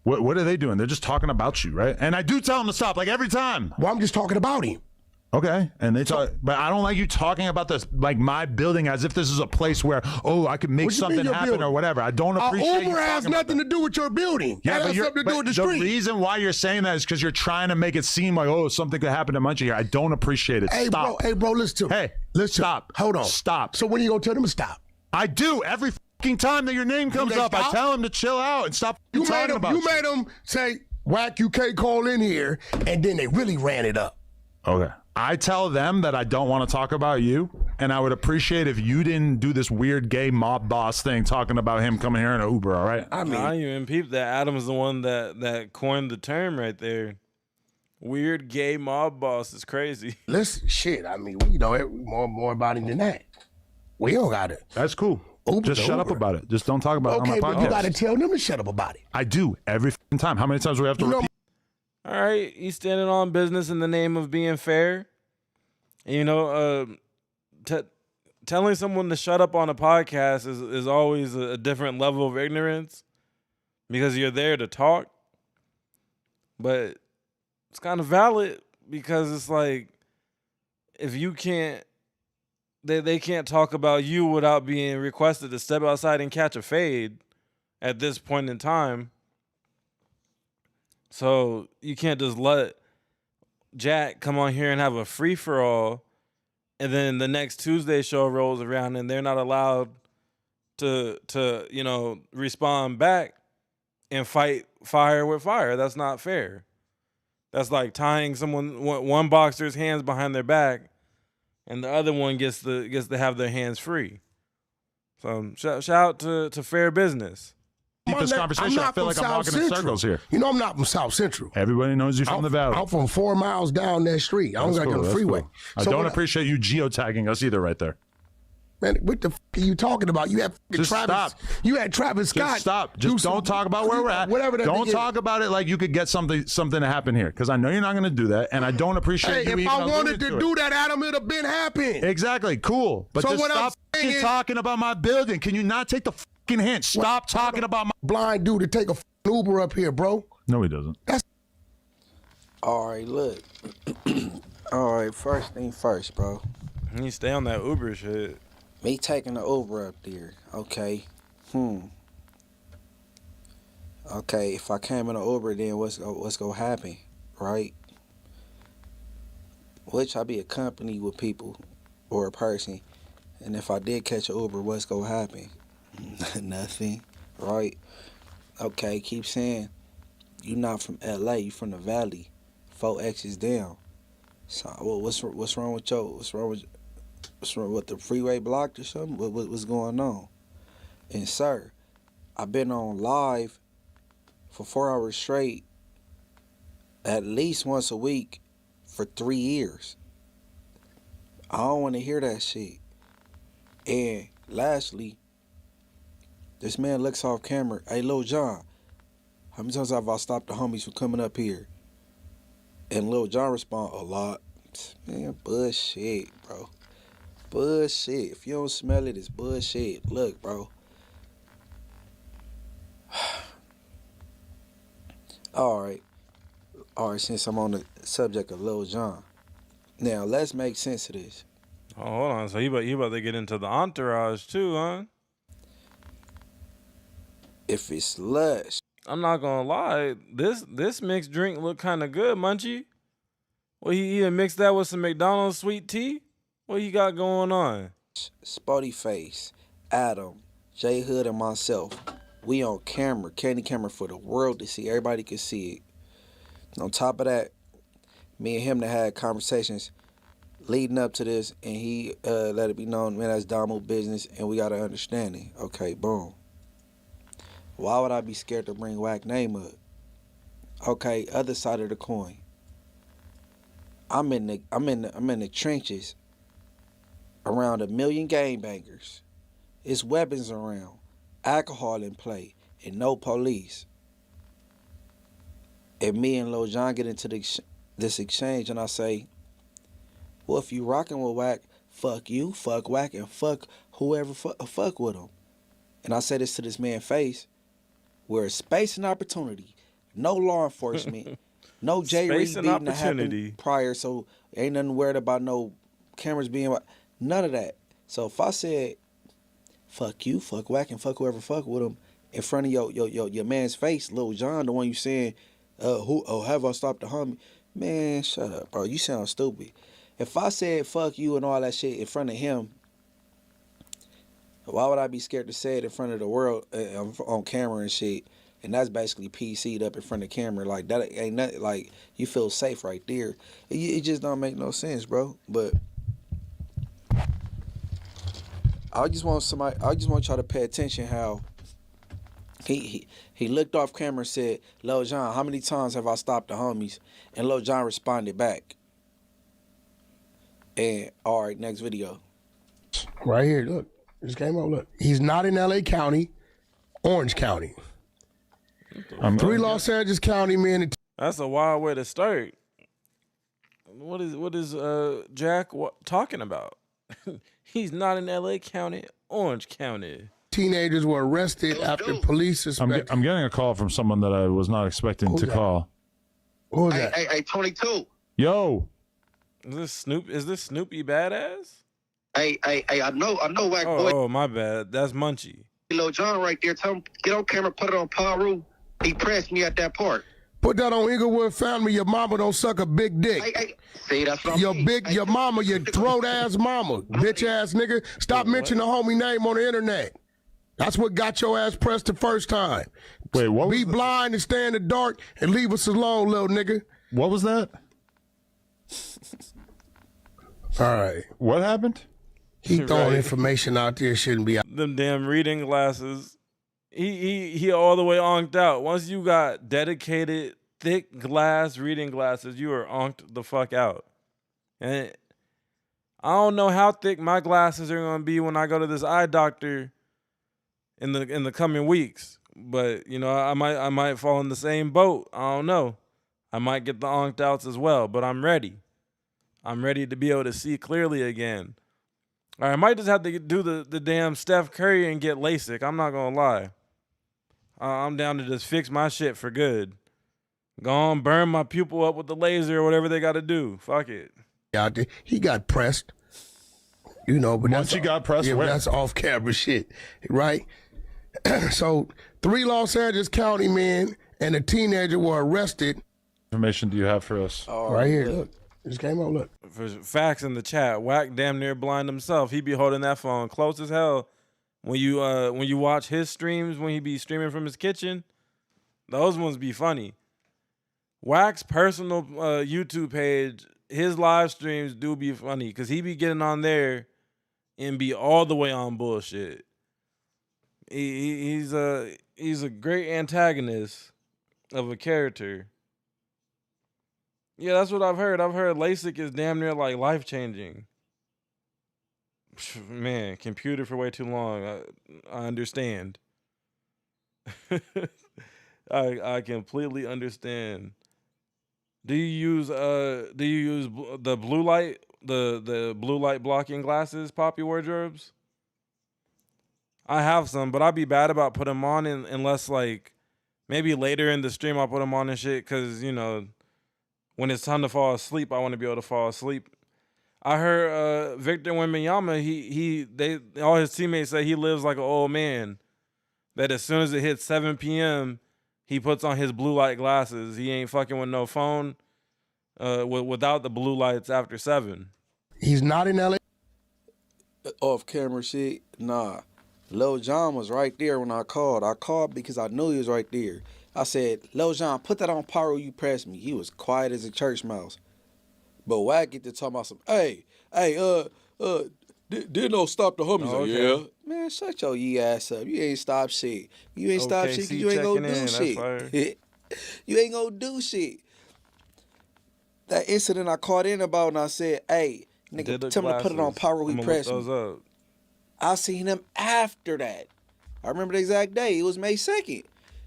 What are they doing? They're just talking about you, right? And I do tell them to stop, like every time. Well, I'm just talking about him. Okay, and they talk, but I don't like you talking about this, like my building, as if this is a place where I could make something happen or whatever. I don't appreciate. Uber has nothing to do with your building. Yeah, that but has something to do with the the street. reason why you're saying that is because you're trying to make it seem like something could happen to Munchie here. I don't appreciate it. Stop. Hey, bro, listen to me. Hey, listen. Stop. Hold on. Stop. So when you gonna tell them to stop? I do every fucking time that your name comes up. I tell them to chill out and stop talking about you. Made them say, "Wack, you can't call in here," and then they really ran it up. Okay. I tell them that I don't want to talk about you, and I would appreciate if you didn't do this weird gay mob boss thing talking about him coming here in an Uber, all right? I didn't even peep that Adam's the one that coined the term right there. Weird gay mob boss is crazy. Listen, shit, I mean, we know more about him than that. We don't got it. That's cool. Just shut up about it. Just don't talk about it on my podcast. Okay, but you got to tell them to shut up about it. I do every fucking time. How many times do we have to repeat? All right, he's standing on business in the name of being fair. You know, telling someone to shut up on a podcast is always a different level of ignorance because you're there to talk. But it's kind of valid because it's like if you can't, they can't talk about you without being requested to step outside and catch a fade at this point in time. So you can't just let Jack come on here and have a free-for-all, and then the next Tuesday show rolls around and they're not allowed to respond back and fight fire with fire. That's not fair. That's like tying one boxer's hands behind their back and the other one gets to have their hands free. So shout out to fair business. Keep this conversation. I feel like I'm walking in circles here. You know I'm not from South Central. Everybody knows you're from the Valley. I'm from 4 miles down that street. I don't got to get on the freeway. Cool. I don't appreciate you geotagging us either right there. Man, what the f*** are you talking about? You had Travis. You had Travis Scott. Just stop. Just don't talk about where we're at. Don't talk about it like you could get something to happen here, because I know you're not going to do that, and I don't appreciate you. If I wanted to do that, Adam, it'd have been happened. Exactly. Cool. But just stop talking about my building. Can you not take the fucking hint? Stop talking about my blind dude to take a Uber up here, bro. No, he doesn't. All right, look. All right, first thing first, bro. You stay on that Uber shit. Me taking the Uber up there, okay. Okay, if I came in an Uber, then what's gonna happen, right? Which I be accompanied with people or a person, and if I did catch an Uber, what's gonna happen? Nothing, right? Okay, keep saying you not from LA, you from the Valley, 4X's down. So what's wrong with the freeway blocked or something? What's going on? And sir, I've been on live for 4 hours straight, at least once a week, for 3 years. I don't want to hear that shit. And lastly, this man looks off camera. Hey, Lil John, how many times have I stopped the homies from coming up here? And Lil John respond, a lot. Man, bullshit, bro. Bullshit. If you don't smell it, it's bullshit. Look, bro. All right, since I'm on the subject of Lil Jon. Now, let's make sense of this. Oh, hold on. So he about to get into the entourage too, huh? If it's lush. I'm not gonna lie. This mixed drink look kind of good, Munchie. Well, he either mixed that with some McDonald's sweet tea. What you got going on? Spotty Face, Adam, J Hood, and myself. We on camera, candy camera for the world to see. Everybody can see it. On top of that, me and him that had conversations leading up to this, and he let it be known, man, that's Damo business, and we got an understanding. Okay, boom. Why would I be scared to bring Wack name up? Okay, other side of the coin. I'm in the trenches around 1 million gangbangers. It's weapons around, alcohol in play, and no police. And me and Lil Jon get into this exchange, and I say, well, if you rocking with Wack, fuck you, fuck Wack, and fuck whoever fuck with him. And I say this to this man's face, where it's space and opportunity, no law enforcement, no J Reed beating that happened prior, so ain't nothing worried about no cameras being, none of that. So if I said, fuck you, fuck Wack, and fuck whoever fuck with him in front of your man's face, Lil Jon, the one you saying, have I stopped the homie? Man, shut up, bro. You sound stupid. If I said fuck you and all that shit in front of him, why would I be scared to say it in front of the world on camera and shit? And that's basically PC'd up in front of the camera. Like, that ain't nothing. Like, you feel safe right there. It just don't make no sense, bro. But I just want y'all to pay attention how he looked off camera and said, Lil Jon, how many times have I stopped the homies? And Lil Jon responded back. And all right, next video. Right here, look. Just came up, look. He's not in LA County, Orange County. 3 Los Angeles County men. That's a wild way to start. What is Jack talking about? He's not in LA County, Orange County. Teenagers were arrested after police suspected. I'm getting a call from someone that I was not expecting to call. Who was that? Hey, 22. Yo. Is this Snoopy Badass? Hey, I know, Wack boy. Oh, my bad. That's Munchie. Lil Jon right there. Tell him, get on camera, put it on Paru. He pressed me at that part. Put that on Inglewood Family. Your mama don't suck a big dick. Hey, see, that's what I'm saying. Your mama, your throat ass mama, bitch ass nigga. Stop mentioning the homie name on the internet. That's what got your ass pressed the first time. Wait, what? Be blind and stay in the dark and leave us alone, little nigga. What was that? All right. What happened? He throwing information out there shouldn't be out. Them damn reading glasses. He all the way onked out. Once you got dedicated, thick glass reading glasses, you are onked the fuck out. And I don't know how thick my glasses are gonna be when I go to this eye doctor in the coming weeks. But you know, I might fall in the same boat. I don't know. I might get the onked outs as well, but I'm ready. I'm ready to be able to see clearly again. Or I might just have to do the damn Steph Curry and get LASIK. I'm not gonna lie. I'm down to just fix my shit for good. Go on, burn my pupil up with the laser or whatever they got to do. Fuck it. Out there, he got pressed. You know, but once he got pressed, yeah, that's off camera shit, right? So 3 Los Angeles County men and a teenager were arrested. Information do you have for us? Right here, look. It just came out, look. For facts in the chat, Wack damn near blind himself. He be holding that phone close as hell. When you watch his streams, when he be streaming from his kitchen, those ones be funny. Wack's personal YouTube page, his live streams do be funny because he be getting on there and be all the way on bullshit. He's a great antagonist of a character. Yeah, that's what I've heard. I've heard LASIK is damn near like life changing. Man, computer for way too long. I understand. I completely understand. Do you use the blue light, the blue light blocking glasses, Poppy Wardrobes? I have some, but I'd be bad about putting them on unless like maybe later in the stream I'll put them on and shit because, you know, when it's time to fall asleep, I want to be able to fall asleep. I heard Victor Wembanyama, all his teammates say he lives like an old man. That as soon as it hits 7 p.m., he puts on his blue light glasses. He ain't fucking with no phone without the blue lights after 7. He's not in LA. Off camera shit, nah. Lil Jon was right there when I called. I called because I knew he was right there. I said, Lil Jon, put that on pyro, you press me. He was quiet as a church mouse. But Wack get to talking about some, didn't no stop the homies. Oh, like, okay. yeah. Man, shut your yee ass up. You ain't stop shit. You ain't stop shit 'cause you ain't gonna do shit. You ain't gonna do shit. That incident I caught in about and I said, hey, nigga, tell me to put it on pyro, he pressed me. I seen him after that. I remember the exact day. It was May 2nd.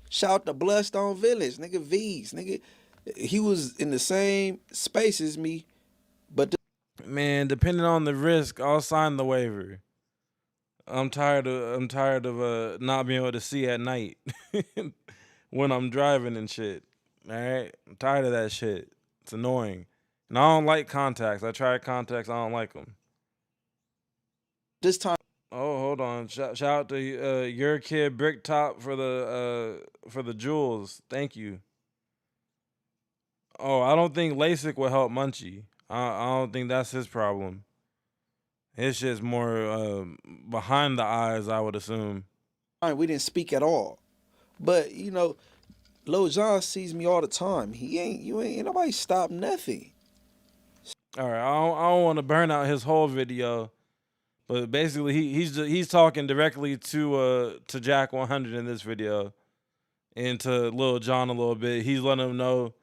Shout out to Bloodstone Village, nigga, V's, nigga. He was in the same space as me, but Man, depending on the risk, I'll sign the waiver. I'm tired of not being able to see at night when I'm driving and shit. All right, I'm tired of that shit. It's annoying, and I don't like contacts. I tried contacts. I don't like them. This time. Oh, hold on. Shout out to your kid Bricktop for the jewels. Thank you. Oh, I don't think LASIK will help Munchie. I don't think that's his problem. His shit's more behind the eyes, I would assume. We didn't speak at all. But, you know, Lil Jon sees me all the time. Ain't nobody stop nothing. All right, I don't want to burn out his whole video. But basically, he's talking directly to Jack 100 in this video, and to Lil Jon a little bit. He's letting him know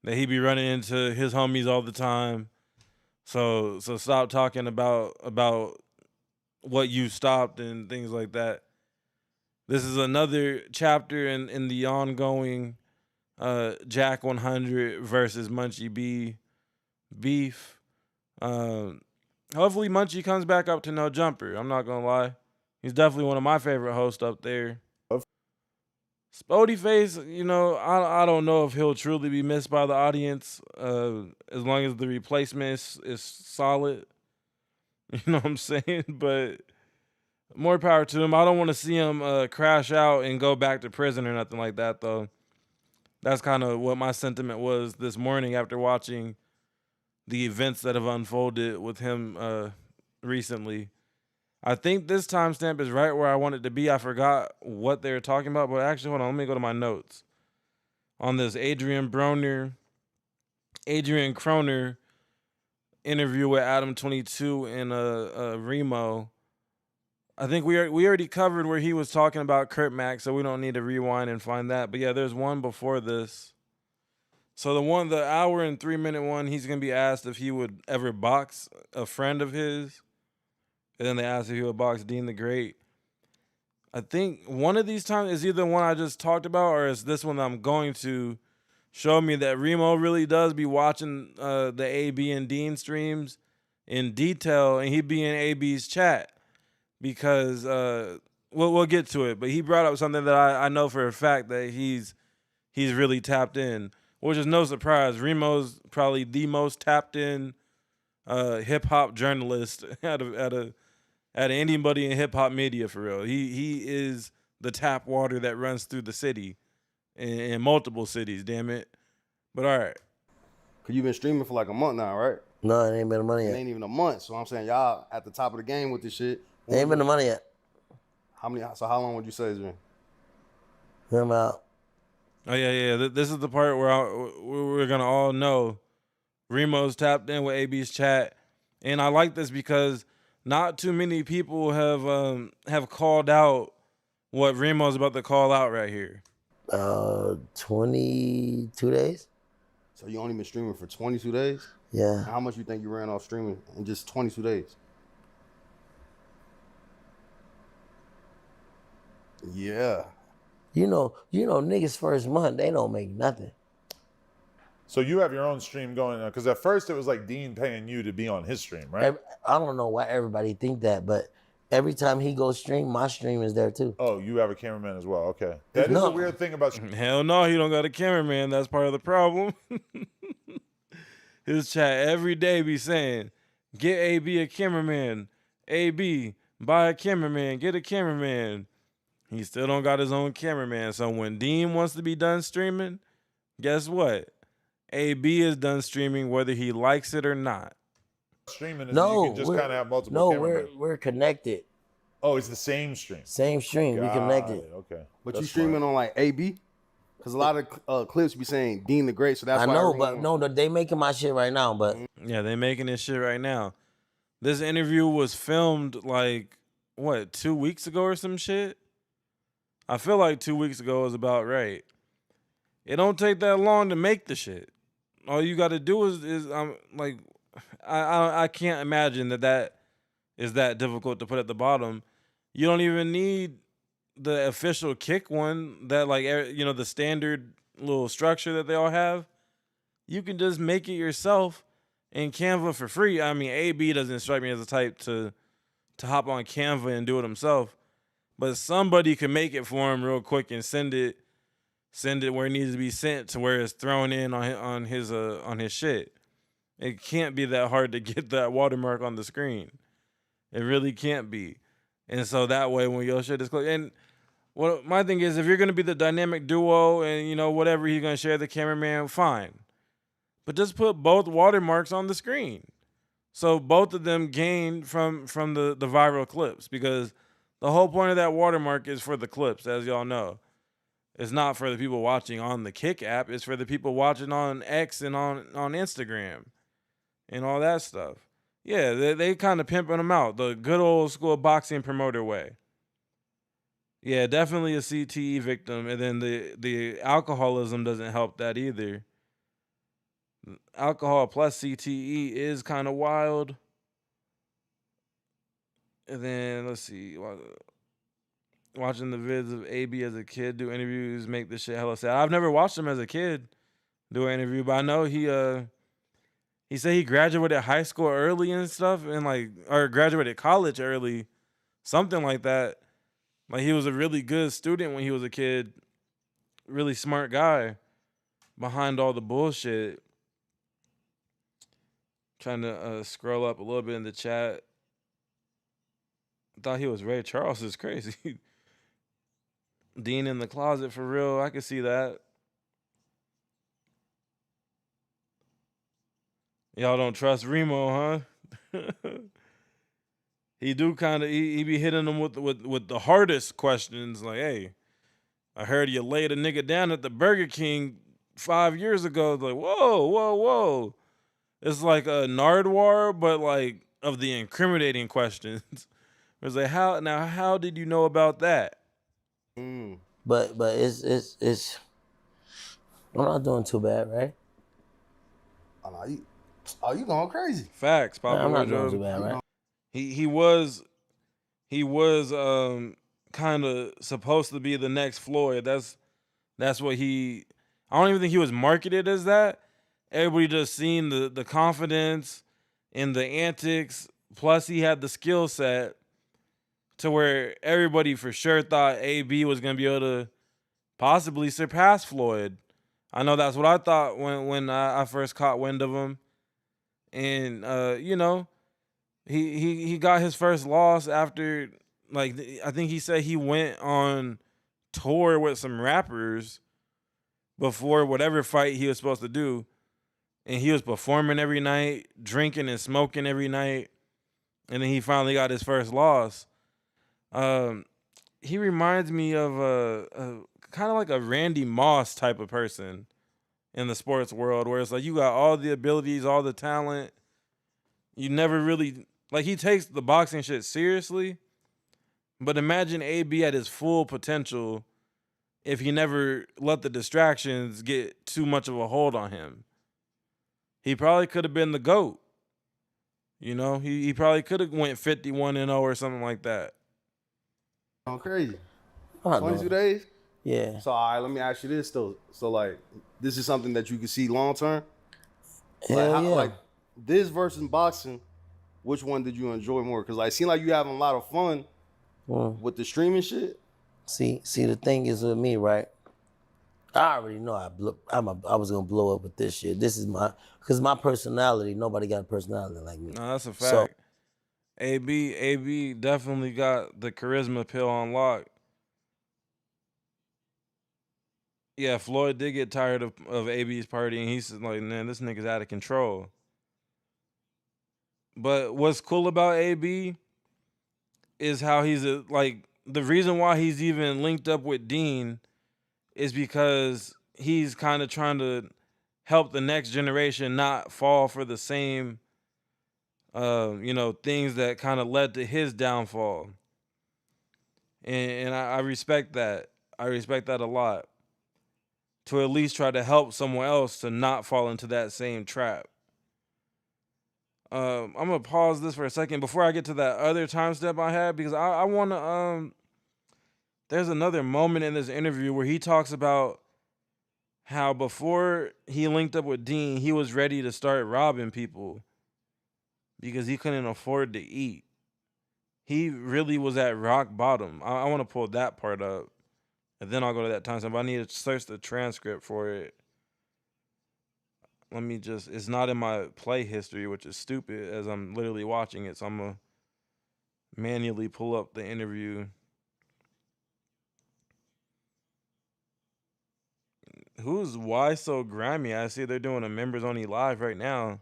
that he be running into his homies all the time. So stop talking about what you stopped and things like that. This is another chapter in the ongoing Jack 100 versus Munchie B beef. Hopefully Munchie comes back up to no jumper. I'm not gonna lie. He's definitely one of my favorite hosts up there. Spody Face, you know, I don't know if he'll truly be missed by the audience as long as the replacement is solid. You know what I'm saying? But more power to him. I don't want to see him crash out and go back to prison or nothing like that, though. That's kind of what my sentiment was this morning after watching the events that have unfolded with him recently. I think this timestamp is right where I wanted to be. I forgot what they were talking about, but actually, hold on, let me go to my notes. On this Adrian Croner interview with Adam 22 and Remo, I think we already covered where he was talking about Kurt Mack, so we don't need to rewind and find that. But yeah, there's one before this. So the hour and 3 minute one, he's gonna be asked if he would ever box a friend of his, and then they asked if he would box Dean the Great. I think one of these times is either one I just talked about, or is this one I'm going to show me that Remo really does be watching the AB and Dean streams in detail, and he be in AB's chat because we'll get to it. But he brought up something that I know for a fact that he's really tapped in. Which is no surprise. Remo's probably the most tapped in hip hop journalist out of anybody in hip hop media for real. He is the tap water that runs through the city in multiple cities, damn it. But all right. Cause you've been streaming for like a month now, right? No, it ain't been a month It yet. ain't even a month. So I'm saying y'all at the top of the game with this shit. It ain't been a month yet. So how long would you say it's been? I'm out. Oh yeah. This is the part where we're gonna all know Remo's tapped in with AB's chat, and I like this because not too many people have called out what Remo's about to call out right here. 22 days. So you only been streaming for 22 days? Yeah. And how much you think you ran off streaming in just 22 days? Yeah. You know, niggas first month, they don't make nothing. So you have your own stream going on, because at first it was like Dean paying you to be on his stream, right? I don't know why everybody think that, but every time he goes stream, my stream is there too. Oh, you have a cameraman as well. Okay. That is a weird thing about Hell no, he don't got a cameraman. That's part of the problem. His chat every day be saying, get AB a cameraman. AB, buy a cameraman. Get a cameraman. He still don't got his own cameraman. So when Dean wants to be done streaming, guess what? AB is done streaming whether he likes it or not. Streaming is you can just kind of have multiple cameramen. we're connected. Oh, it's the same stream. Same stream. We connected. Okay. But you streaming on like AB? Because a lot of clips be saying Dean the Great, so that's I why know, but no, they making my shit right now. But yeah, they making this shit right now. This interview was filmed like what 2 weeks ago or some shit. I feel like 2 weeks ago is about right. It don't take that long to make the shit. All you got to do is like I can't imagine that is that difficult to put at the bottom. You don't even need the official kick one that like the standard little structure that they all have. You can just make it yourself in Canva for free. I mean, AB doesn't strike me as the type to hop on Canva and do it himself, but somebody can make it for him real quick and send it where it needs to be sent to where it's thrown in on his shit. It can't be that hard to get that watermark on the screen. It really can't be. And so that way when your shit is close, and what my thing is, if you're gonna be the dynamic duo and whatever, he's gonna share the cameraman, fine. But just put both watermarks on the screen. So both of them gain from the viral clips, because the whole point of that watermark is for the clips, as y'all know. It's not for the people watching on the Kick app. It's for the people watching on X and on Instagram and all that stuff. Yeah, they kind of pimping them out the good old school boxing promoter way. Yeah, definitely a CTE victim. And then the alcoholism doesn't help that either. Alcohol plus CTE is kind of wild. And then, let's see. Watching the vids of AB as a kid do interviews make this shit hella sad. I've never watched him as a kid do an interview, but I know he said he graduated high school early and stuff, and or graduated college early, something like that. Like he was a really good student when he was a kid, really smart guy behind all the bullshit. Trying to scroll up a little bit in the chat. I thought he was Ray Charles. Is crazy. Dean in the closet for real. I can see that. Y'all don't trust Remo, huh? He do kind of he be hitting them with the hardest questions. Like, hey, I heard you laid a nigga down at the Burger King 5 years ago. It's like, whoa. It's like a Nardwar, but like of the incriminating questions. It's like, how did you know about that? But it's I'm not doing too bad, right? You going crazy? Facts, Papa. I'm not doing too bad, right? He was kind of supposed to be the next Floyd. That's what I don't even think he was marketed as that. Everybody just seen the confidence and the antics. Plus he had the skill set to where everybody for sure thought AB was going to be able to possibly surpass Floyd. I know that's what I thought when I first caught wind of him. And, he got his first loss after, I think he said he went on tour with some rappers before whatever fight he was supposed to do. And he was performing every night, drinking and smoking every night. And then he finally got his first loss. He reminds me of a kind of like a Randy Moss type of person in the sports world, where it's like you got all the abilities, all the talent. You never really, like, he takes the boxing shit seriously. But imagine AB at his full potential if he never let the distractions get too much of a hold on him. He probably could have been the GOAT. You know, he probably could have went 51-0 or something like that. Oh, crazy. I 22 know. days? Yeah. So, all right, let me ask you this, though. So, like, this is something that you can see long term? Hell yeah. Like, this versus boxing, which one did you enjoy more? Because, like, it seemed like you having a lot of fun with the streaming shit. See, the thing is with me, right? I already know I was gonna blow up with this shit. This is because my personality. Nobody got a personality like me. No, that's a fact. So, AB definitely got the charisma pill on lock. Yeah, Floyd did get tired of AB's party, and he's like, man, this nigga's out of control. But what's cool about AB is how he's like, the reason why he's even linked up with Dean is because he's kind of trying to help the next generation not fall for the same, things that kind of led to his downfall. And I respect that. I respect that a lot. To at least try to help someone else to not fall into that same trap. I'm gonna pause this for a second before I get to that other time step I had, because I want to. There's another moment in this interview where he talks about how before he linked up with Dean, he was ready to start robbing people because he couldn't afford to eat. He really was at rock bottom. I want to pull that part up, and then I'll go to that time step. I need to search the transcript for it. Let me just, it's not in my play history, which is stupid as I'm literally watching it. So I'm going to manually pull up the interview. Who's Why So Grammy? I see they're doing a members only live right now.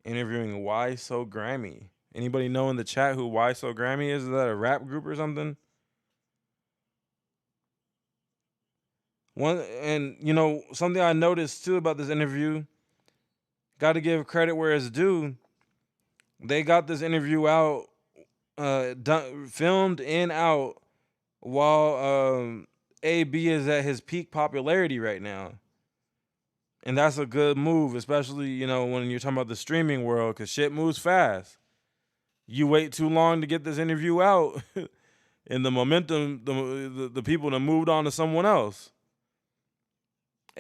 Interviewing Why So Grammy. Anybody know in the chat who Why So Grammy is? Is that a rap group or something? Something I noticed too about this interview, got to give credit where it's due. They got this interview out, filmed and out while AB is at his peak popularity right now. And that's a good move, especially, when you're talking about the streaming world, because shit moves fast. You wait too long to get this interview out, and the momentum, the people that moved on to someone else.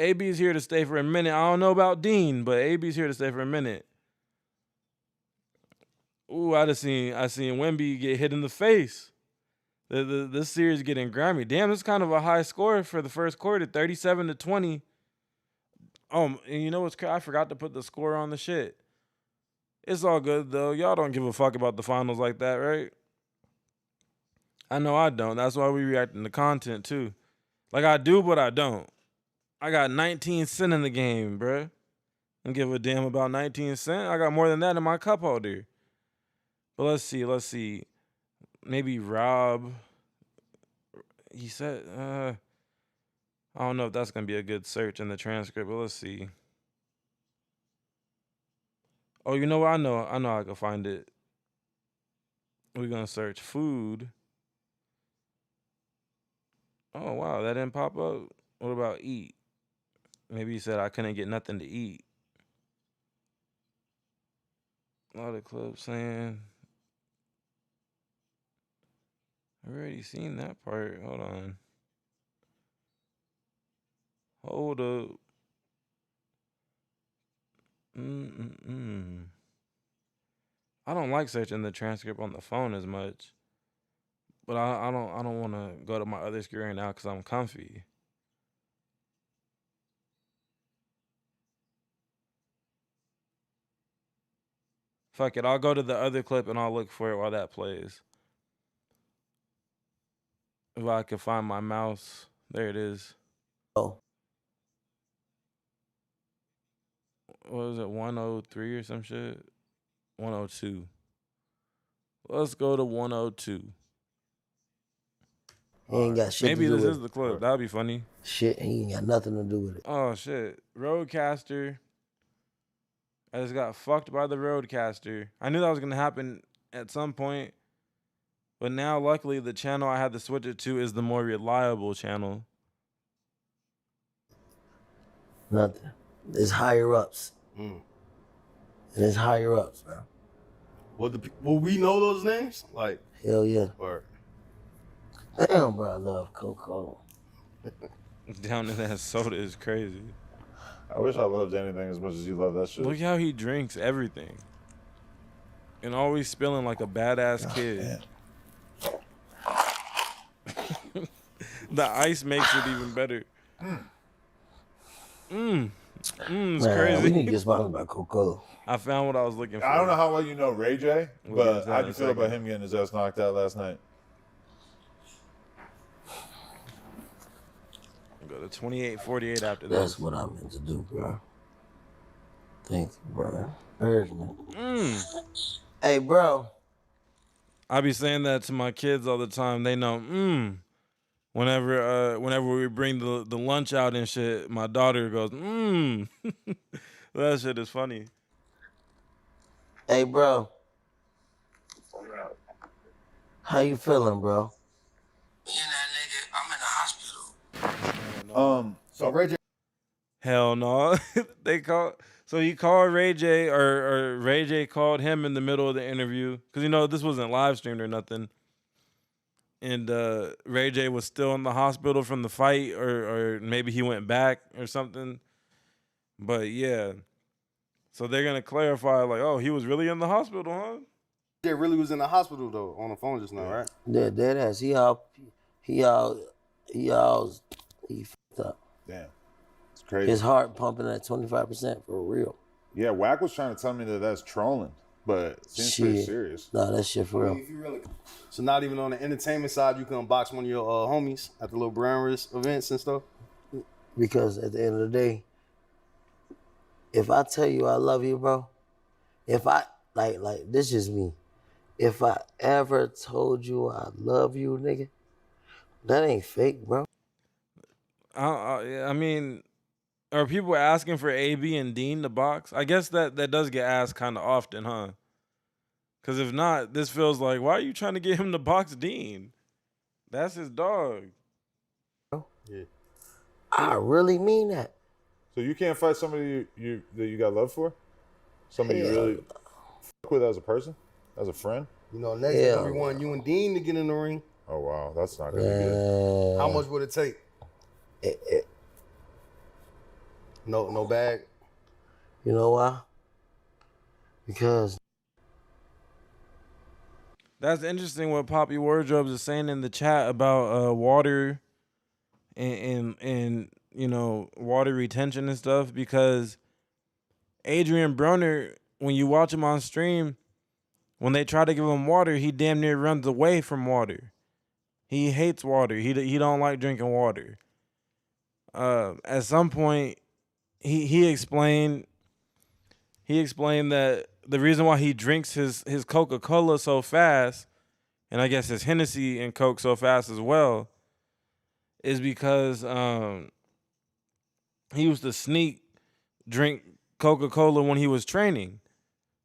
AB's here to stay for a minute. I don't know about Dean, but AB's here to stay for a minute. Ooh, I seen Wemby get hit in the face. This series getting Grammy. Damn, it's kind of a high score for the first quarter, 37-20. And you know what's crazy? I forgot to put the score on the shit. It's all good though. Y'all don't give a fuck about the finals like that, right? I know I don't. That's why we reacting to content too. Like I do, but I don't. I got 19 cents in the game, bruh. I don't give a damn about 19 cents. I got more than that in my cup holder. But let's see. Maybe Rob. He said, I don't know if that's going to be a good search in the transcript, but let's see. Oh, you know what? I know I can find it. We're going to search food. Oh, wow, that didn't pop up. What about eat? Maybe he said I couldn't get nothing to eat. A lot of clips saying. I've already seen that part. Hold on. Hold up. I don't like searching the transcript on the phone as much. But I don't want to go to my other screen now because I'm comfy. Fuck it, I'll go to the other clip and I'll look for it while that plays. If I could find my mouse. There it is. Oh. What was it, 103 or some shit? 102. Let's go to 102. He ain't got shit Maybe to do this with is the clip. That'd be funny. Shit, he ain't got nothing to do with it. Oh, shit. Roadcaster. I just got fucked by the Roadcaster. I knew that was going to happen at some point. But now, luckily, the channel I had to switch it to is the more reliable channel. Nothing. There's higher ups. And there's higher ups, man. Will we know those names? Like, hell yeah. Or damn, bro, I love Coca-Cola. Down in that soda is crazy. I wish I loved anything as much as you love that shit. Look how he drinks everything. And always spilling like a badass kid. The ice makes it even better. It's Man, crazy. we need to get smarter about Coca-Cola. I found what I was looking for. I don't know how well you know Ray J, We'll get but into that how'd in you a feel about second. him getting his ass knocked out last night? Go to 28-48 after That's this. what I meant to do, bro. Thank you, bro. Urgent. Hey, bro. I be saying that to my kids all the time. They know, whenever we bring the lunch out and shit, my daughter goes, That shit is funny. Hey, bro. How you feeling, bro? So Ray J. Hell no. He called Ray J, or Ray J called him in the middle of the interview. Because, this wasn't live streamed or nothing. And Ray J was still in the hospital from the fight, or maybe he went back or something. But yeah. So they're going to clarify, like, oh, he was really in the hospital, huh? Ray J really was in the hospital, though, on the phone just now, right? Yeah, dead ass. He fucked up. Damn. It's crazy. His heart pumping at 25% for real. Yeah, Wack was trying to tell me that that's trolling, but it seems pretty serious. Nah, that shit for real. If you really, so not even on the entertainment side, you can unbox one of your homies at the little Brown Wrist events and stuff? Because at the end of the day, if I tell you I love you, bro, if I, like, this is me. If I ever told you I love you, nigga, that ain't fake, bro. I mean, are people asking for AB and Dean to box? I guess that does get asked kind of often, huh? Because if not, this feels like, why are you trying to get him to box Dean? That's his dog. Yeah. I really mean that. So you can't fight somebody that you got love for? Somebody you really fuck with as a person? As a friend? Next time we want you and Dean to get in the ring. Oh, wow. That's not going to be good. How much would it take? No bag? You know why? Because That's interesting what Poppy Wardrobes is saying in the chat about water and water retention and stuff, because Adrian Broner, when you watch him on stream, when they try to give him water, he damn near runs away from water. He hates water. He don't like drinking water. At some point, he explained that the reason why he drinks his Coca-Cola so fast, and I guess his Hennessy and Coke so fast as well, is because he used to sneak drink Coca-Cola when he was training.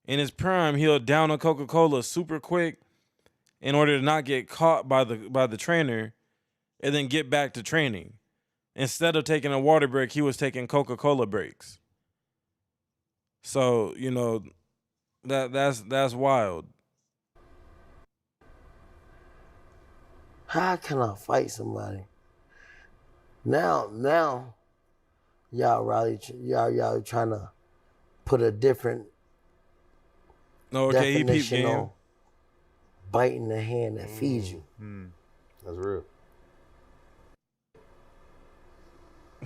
In his prime, he'll down a Coca-Cola super quick in order to not get caught by the trainer, and then get back to training. Instead of taking a water break, he was taking Coca-Cola breaks. So, that's wild. how can I fight somebody? Now, y'all trying to put a different definition on biting the hand that feeds you. That's real.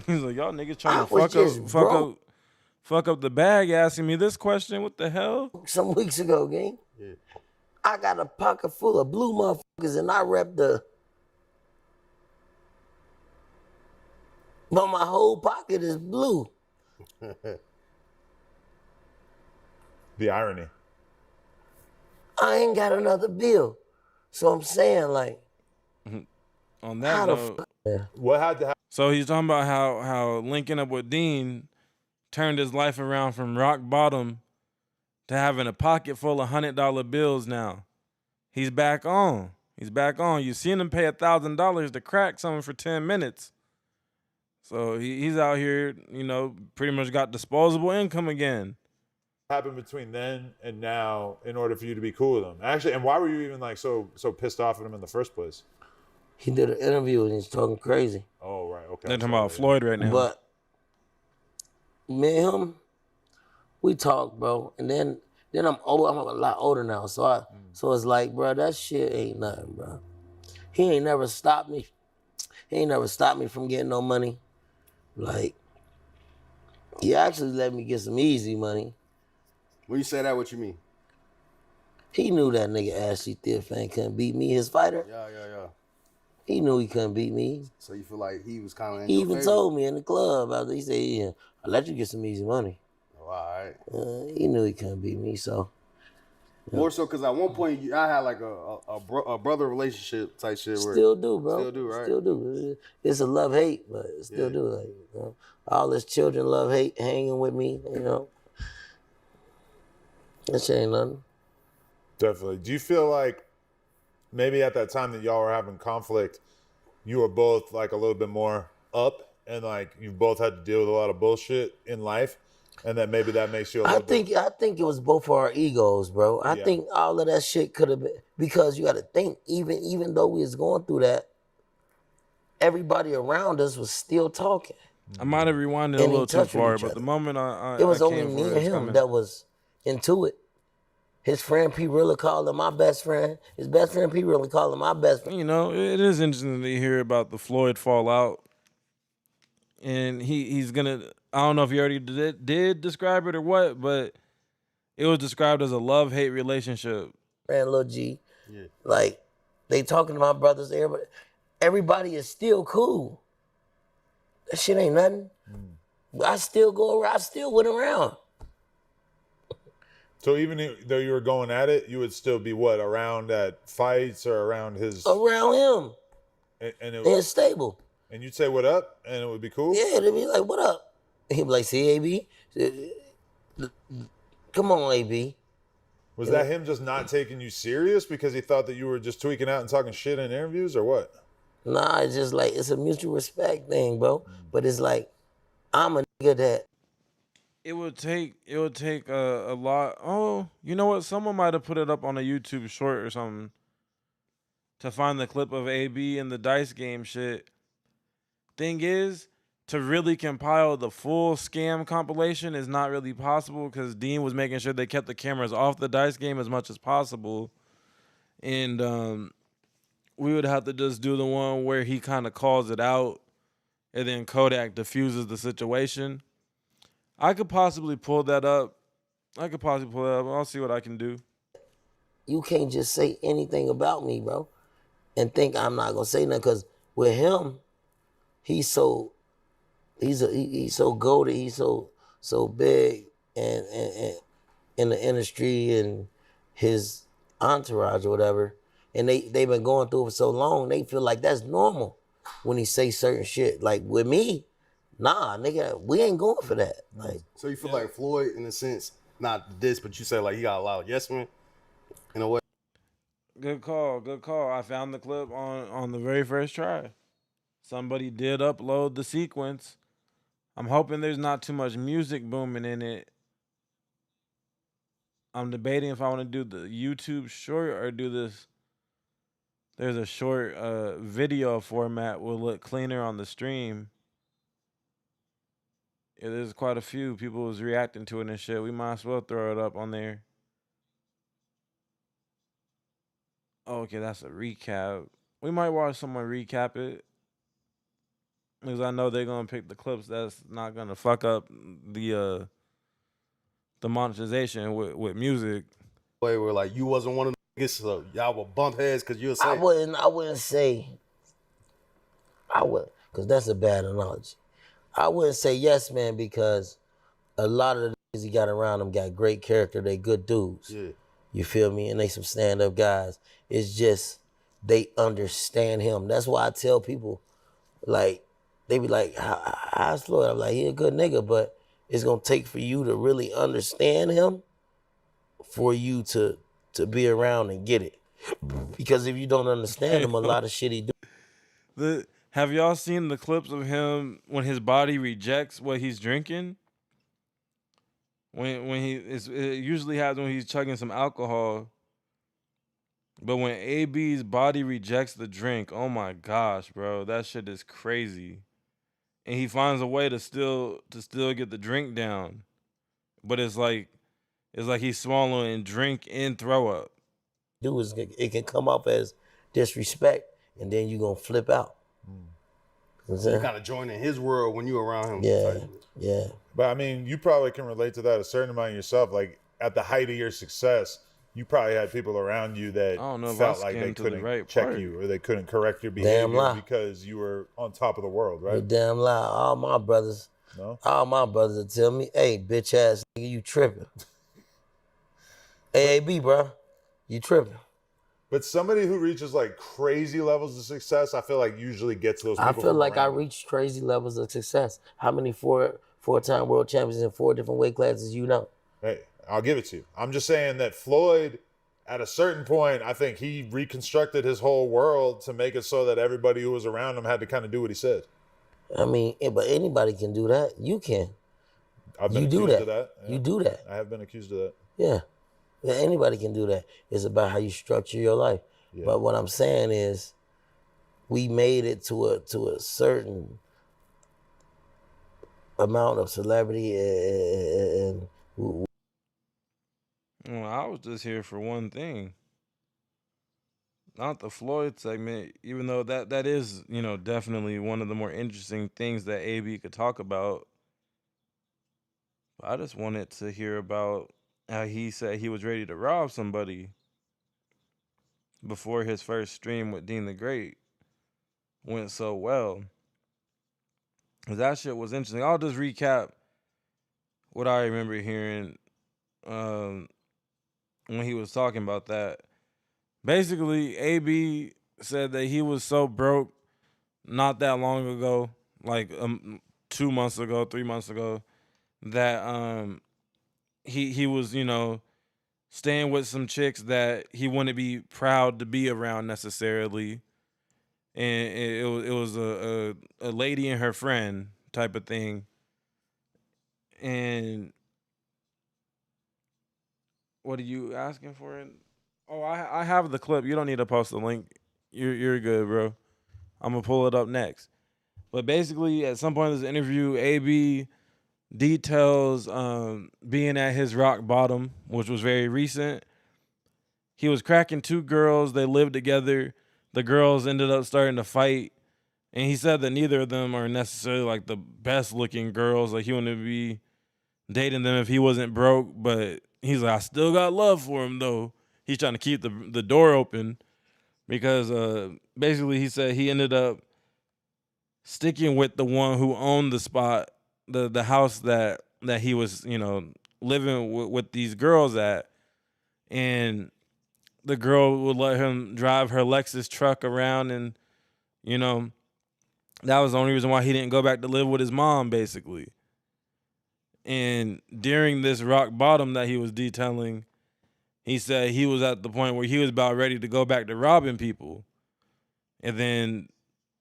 He's like, y'all niggas trying to fuck up the bag, asking me this question. What the hell? Some weeks ago, gang. Yeah. I got a pocket full of blue motherfuckers, and I rep the But my whole pocket is blue. The irony. I ain't got another bill. So I'm saying, like, On how that the note, fuck? What had to happen? so he's talking about how linking up with Dean turned his life around from rock bottom to having a pocket full of $100 bills now. He's back on. He's back on. You seen him pay $1,000 to crack someone for 10 minutes. So he's out here, you know, pretty much got disposable income again. Happened between then and now in order for you to be cool with him? Actually, and why were you even like so pissed off at him in the first place? He did an interview and he's talking crazy. Oh, right. Okay. They're talking about Floyd right now. But me and him, we talk, bro. And then I'm old. I'm a lot older now. So it's like, bro, that shit ain't nothing, bro. He ain't never stopped me. He ain't never stopped me from getting no money. Like, he actually let me get some easy money. When you say that, what you mean? He knew that nigga Ashley Thiefang couldn't beat me, his fighter. Yeah. He knew he couldn't beat me. So you feel like he was kind of in He your even favor? told me in the club after he said, "Yeah, I let you get some easy money." Oh, all right. He knew he couldn't beat me, so. More so because at one point I had like a brother relationship type shit. Where Still do, bro. Still do, right? Still do. It's a love-hate, but still do. Like, you know, all his children love-hate hanging with me, you know. That shit ain't nothing. Definitely. Do you feel like maybe at that time that y'all were having conflict, you were both like a little bit more up and like you both had to deal with a lot of bullshit in life? And that maybe that makes you a little bit... I think it was both of our egos, bro. I think all of that shit could have been, because you got to think, even though we was going through that, everybody around us was still talking. I might have rewinded a little too far, but the moment it was I only came me for and him coming. that was into it. His friend P. Rilla called him my best friend. His best friend P. Rilla called him my best friend. You know, it is interesting to hear about the Floyd fallout. And he's gonna, I don't know if he already did describe it or what, but it was described as a love-hate relationship. And Lil G, like, they talking to my brothers, everybody is still cool. That shit ain't nothing. I still go around, I still went around. So even though you were going at it, you would still be what, around at fights or around his... Around him. And it's stable. And you'd say, what up? And it would be cool? Yeah, they'd be like, what up? He'd be like, see, AB? Come on, AB. Was that him just not taking you serious because he thought that you were just tweaking out and talking shit in interviews or what? Nah, it's just like, it's a mutual respect thing, bro. But it's like, I'm a nigga that... It would take a lot. Oh, you know what? Someone might have put it up on a YouTube short or something to find the clip of AB in the dice game shit. Thing is, to really compile the full scam compilation is not really possible because Dean was making sure they kept the cameras off the dice game as much as possible. And we would have to just do the one where he kind of calls it out and then Kodak diffuses the situation. I could possibly pull that up. I'll see what I can do. You can't just say anything about me, bro, and think I'm not gonna say nothing. Because with him, he's so goated, he's so big and in the industry and his entourage or whatever, and they've been going through it for so long, they feel like that's normal when he say certain shit. Like with me, nah, nigga, we ain't going for that. Like, so you feel like Floyd, in a sense, not this, but you say like he got a lot of yes men in a way. Good call. I found the clip on the very first try. Somebody did upload the sequence. I'm hoping there's not too much music booming in it. I'm debating if I want to do the YouTube short or do this. There's a short video format will look cleaner on the stream. Yeah, there's quite a few people was reacting to it and shit. We might as well throw it up on there. Oh, okay, that's a recap. We might watch someone recap it. Because I know they're gonna pick the clips that's not gonna fuck up the monetization with music. Where like you wasn't one of the niggas, so y'all would bump heads because you'll say I wouldn't say. I would, because that's a bad analogy. I wouldn't say yes, man, because a lot of the niggas he got around him got great character. They good dudes. Yeah. You feel me? And they some stand-up guys. It's just they understand him. That's why I tell people, like, they be like, how's Floyd? I'm like, he a good nigga, but it's gonna take for you to really understand him for you to be around and get it. Because if you don't understand him, a lot of shit he do. Have y'all seen the clips of him when his body rejects what he's drinking? When it usually happens when he's chugging some alcohol. But when AB's body rejects the drink, oh my gosh, bro, that shit is crazy. And he finds a way to still get the drink down. But it's like he's swallowing drink and throw up. Do is it can come off as disrespect, and then you gonna flip out. So you kind of join in his world when you around him. Yeah, yeah. But I mean, you probably can relate to that a certain amount yourself. Like at the height of your success, you probably had people around you that felt like they couldn't check you or they couldn't correct your behavior because you were on top of the world, right? You're damn lie. All my brothers would tell me, "Hey, bitch ass nigga, you tripping." AAB, bro, you tripping. But somebody who reaches like crazy levels of success, I feel like usually gets those people. I feel like I reached crazy levels of success. How many four-time world champions in 4 different weight classes you know? Hey, I'll give it to you. I'm just saying that Floyd, at a certain point, I think he reconstructed his whole world to make it so that everybody who was around him had to kind of do what he said. I mean, but anybody can do that. You can. I've been accused of that. Yeah. You do that. I have been accused of that. Yeah. Yeah, anybody can do that. It's about how you structure your life. Yeah. But what I'm saying is, we made it to a certain amount of celebrity, and well, I was just here for one thing, not the Floyd segment. Even though that is, definitely one of the more interesting things that AB could talk about. But I just wanted to hear about how he said he was ready to rob somebody before his first stream with Dean the Great went so well. That shit was interesting. I'll just recap what I remember hearing when he was talking about that. Basically, AB said that he was so broke not that long ago, like 2 months ago, 3 months ago, that he was, staying with some chicks that he wouldn't be proud to be around necessarily. And it was a lady and her friend type of thing. And what are you asking for? Oh, I have the clip. You don't need to post the link. You're good, bro. I'm gonna pull it up next. But basically, at some point in this interview, AB details being at his rock bottom, which was very recent. He was cracking 2 girls. They lived together. The girls ended up starting to fight. And he said that neither of them are necessarily like the best looking girls. Like he wouldn't be dating them if he wasn't broke. But he's like, I still got love for him though. He's trying to keep the door open because basically he said he ended up sticking with the one who owned the spot, the house that he was, living with these girls at. And the girl would let him drive her Lexus truck around, and that was the only reason why he didn't go back to live with his mom, basically. And during this rock bottom that he was detailing, he said he was at the point where he was about ready to go back to robbing people. And then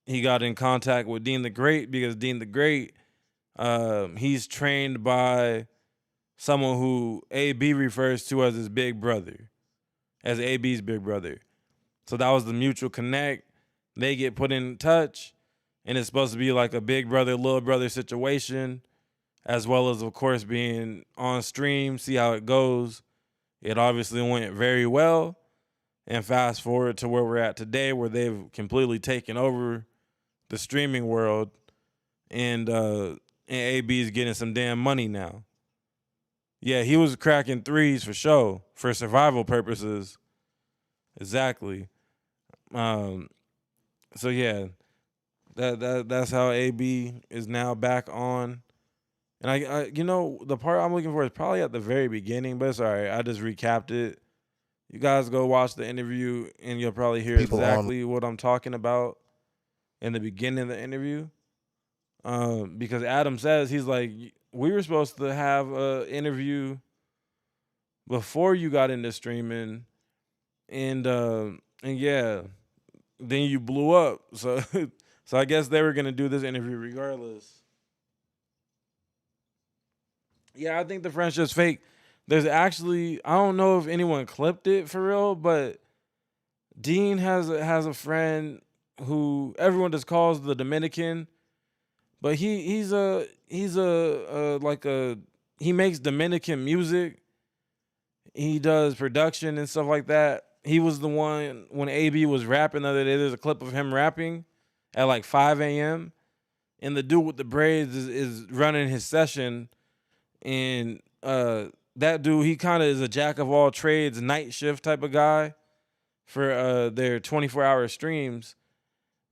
he got in contact with Dean the Great because Dean the Great, he's trained by someone who AB refers to as his big brother, as AB's big brother. So that was the mutual connect. They get put in touch, and it's supposed to be like a big brother, little brother situation, as well as, of course, being on stream, see how it goes. It obviously went very well. And fast forward to where we're at today, where they've completely taken over the streaming world, and AB is getting some damn money now. Yeah, he was cracking 3s for show, for survival purposes. Exactly. So yeah, That's how AB is now back on. And I you know, the part I'm looking for is probably at the very beginning, but it's all right. I just recapped it. You guys go watch the interview and you'll probably hear exactly what I'm talking about in the beginning of the interview. Because Adam says, he's like, we were supposed to have an interview before you got into streaming, and yeah, then you blew up. So I guess they were gonna do this interview regardless. Yeah, I think the friendship's fake. There's actually, I don't know if anyone clipped it for real, but Dean has a friend who everyone just calls the Dominican, but he makes Dominican music. He does production and stuff like that. He was the one when AB was rapping the other day. There's a clip of him rapping at like 5 a.m. and the dude with the braids is running his session. And that dude, he kind of is a jack of all trades, night shift type of guy for their 24-hour streams.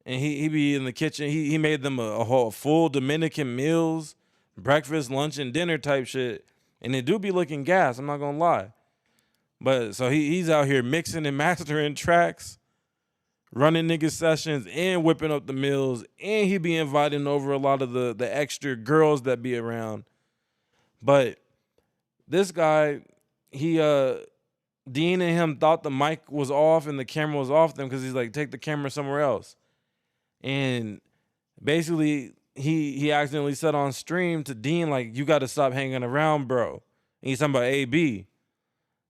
And he be in the kitchen. He made them a whole full Dominican meals, breakfast, lunch, and dinner type shit. And they do be looking gas, I'm not gonna lie. But so he's out here mixing and mastering tracks, running niggas sessions, and whipping up the meals. And he be inviting over a lot of the extra girls that be around. But this guy, Dean and him thought the mic was off and the camera was off them because he's like, take the camera somewhere else. And basically, he accidentally said on stream to Dean, like, you got to stop hanging around, bro. And he's talking about AB.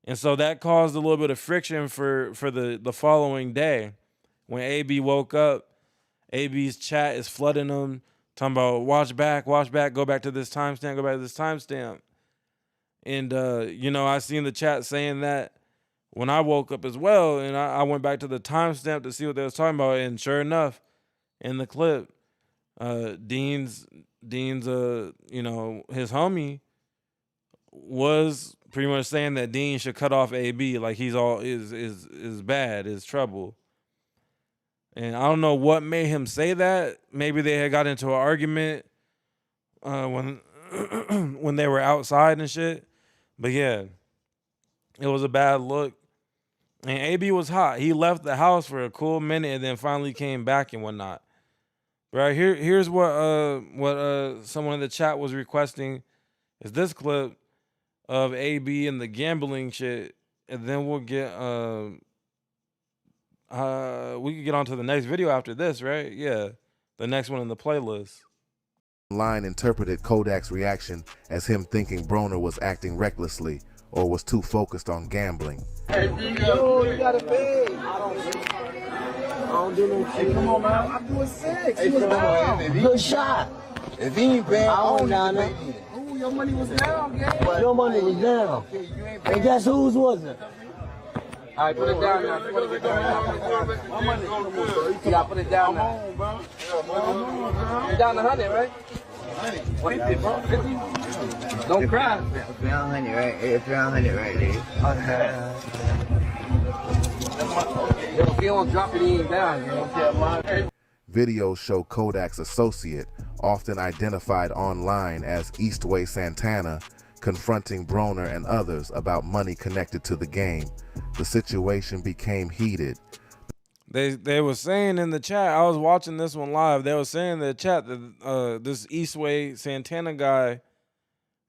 And so that caused a little bit of friction for the following day. When AB woke up, AB's chat is flooding him, talking about watch back, go back to this timestamp, go back to this timestamp. And, I seen the chat saying that when I woke up as well, and I went back to the timestamp to see what they was talking about, and sure enough, in the clip, Dean's his homie was pretty much saying that Dean should cut off AB, like he's all is bad, is trouble. And I don't know what made him say that. Maybe they had got into an argument when when they were outside and shit. But yeah, it was a bad look. And AB was hot. He left the house for a cool minute and then finally came back and whatnot. Right here's what someone in the chat was requesting is this clip of AB and the gambling shit, and then we'll get we can get on to the next video after this, right? Yeah, the next one in the playlist. Line interpreted Kodak's reaction as him thinking Broner was acting recklessly or was too focused on gambling. Hey, yo, you gotta pay. I don't do no shit. Hey, come on, man. I'm doing 6. Hey, come on. Good shot. If he ain't paying, I don't down there. Ooh, your money was down, gang. Your money was down. And guess whose was it? All right, put it down now. You gotta put it down now. You're down 100, right? 50, bro. 50. Don't cry. It's around 100, right? It's around 100, right, dude. If you don't drop it, he ain't down, you know? Videos show Kodak's associate, often identified online as Eastway Santana, confronting Broner and others about money connected to the game. The situation became heated. They were saying in the chat, I was watching this one live, they were saying in the chat that this Eastway Santana guy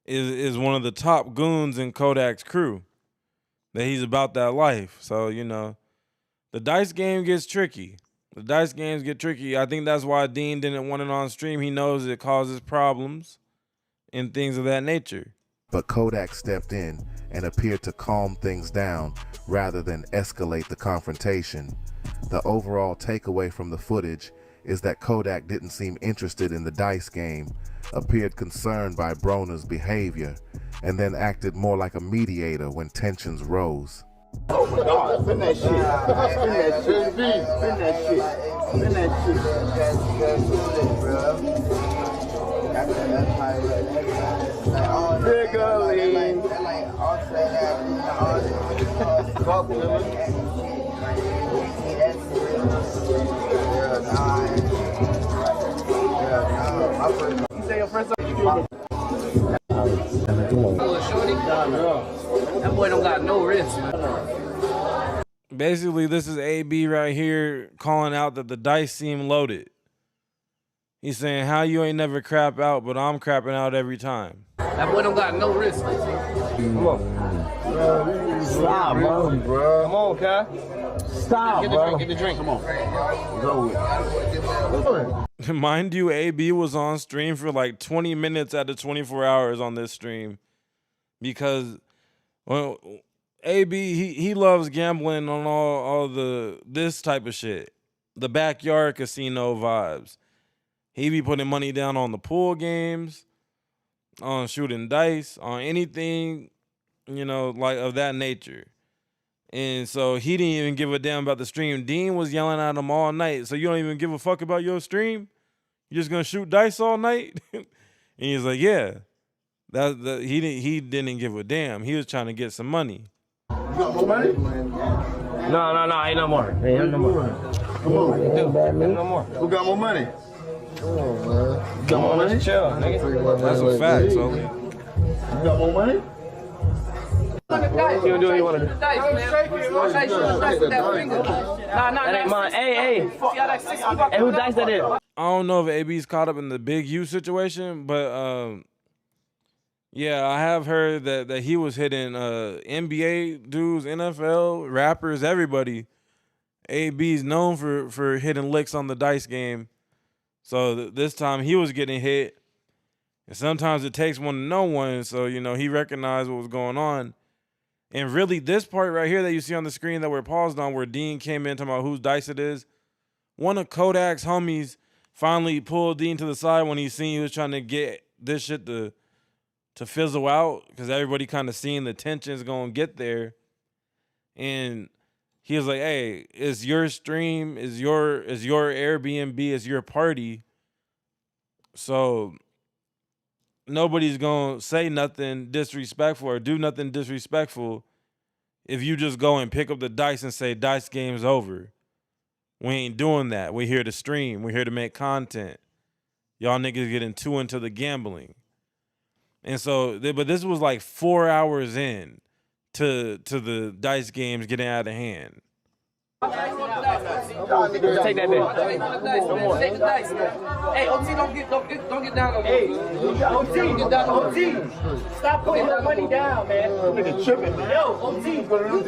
is one of the top goons in Kodak's crew. That he's about that life. So, the dice game gets tricky. The dice games get tricky. I think that's why Dean didn't want it on stream. He knows it causes problems and things of that nature. But Kodak stepped in and appeared to calm things down rather than escalate the confrontation. The overall takeaway from the footage is that Kodak didn't seem interested in the dice game, appeared concerned by Broner's behavior, and then acted more like a mediator when tensions rose. Oh my God, spin that shit. Spin that shit. Spin that shit. Spin that shit. You say your first time? That boy don't got no wrist, man. Basically, this is AB right here calling out that the dice seem loaded. He's saying, how you ain't never crap out, but I'm crapping out every time. That boy don't got no wrist. Come on. Stop, bro. Come on, Kai. Stop, bro. Get the drink. Come on. Go. Mind you, AB was on stream for like 20 minutes out of 24 hours on this stream because, well, AB, he loves gambling on all this type of shit. The backyard casino vibes. He be putting money down on the pool games, on shooting dice, on anything, like of that nature. And so he didn't even give a damn about the stream. Dean was yelling at him all night. So you don't even give a fuck about your stream? You're just gonna shoot dice all night? And he's like, yeah. He didn't give a damn. He was trying to get some money. You got more money? No, ain't no more. Ain't no more. Come on. Ain't no more. Who got more money? Come on, man. You got more money? Chill, nigga. That's a fact, Sully. You got more money? You do what you want to do. That ain't mine. Hey, who dice that is? I don't know if AB's caught up in the Big U situation, but yeah, I have heard that he was hitting NBA dudes, NFL, rappers, everybody. AB's known for hitting licks on the dice game. So this time he was getting hit. And sometimes it takes one to know one. So, he recognized what was going on. And really, this part right here that you see on the screen that we're paused on, where Dean came in talking about whose dice it is, one of Kodak's homies finally pulled Dean to the side when he seen he was trying to get this shit to fizzle out because everybody kind of seeing the tensions going to get there. And he was like, hey, it's your stream, is your Airbnb, is your party. So nobody's going to say nothing disrespectful or do nothing disrespectful if you just go and pick up the dice and say, dice game's over. We ain't doing that. We're here to stream. We're here to make content. Y'all niggas getting too into the gambling. And so, but this was like 4 hours in to the dice games getting out of hand. Take that back. Take the dice. Hey, OT, don't get down no more. Hey, OT, get down. OT, stop putting your money down, man. Nigga tripping, man. Yo, OT, you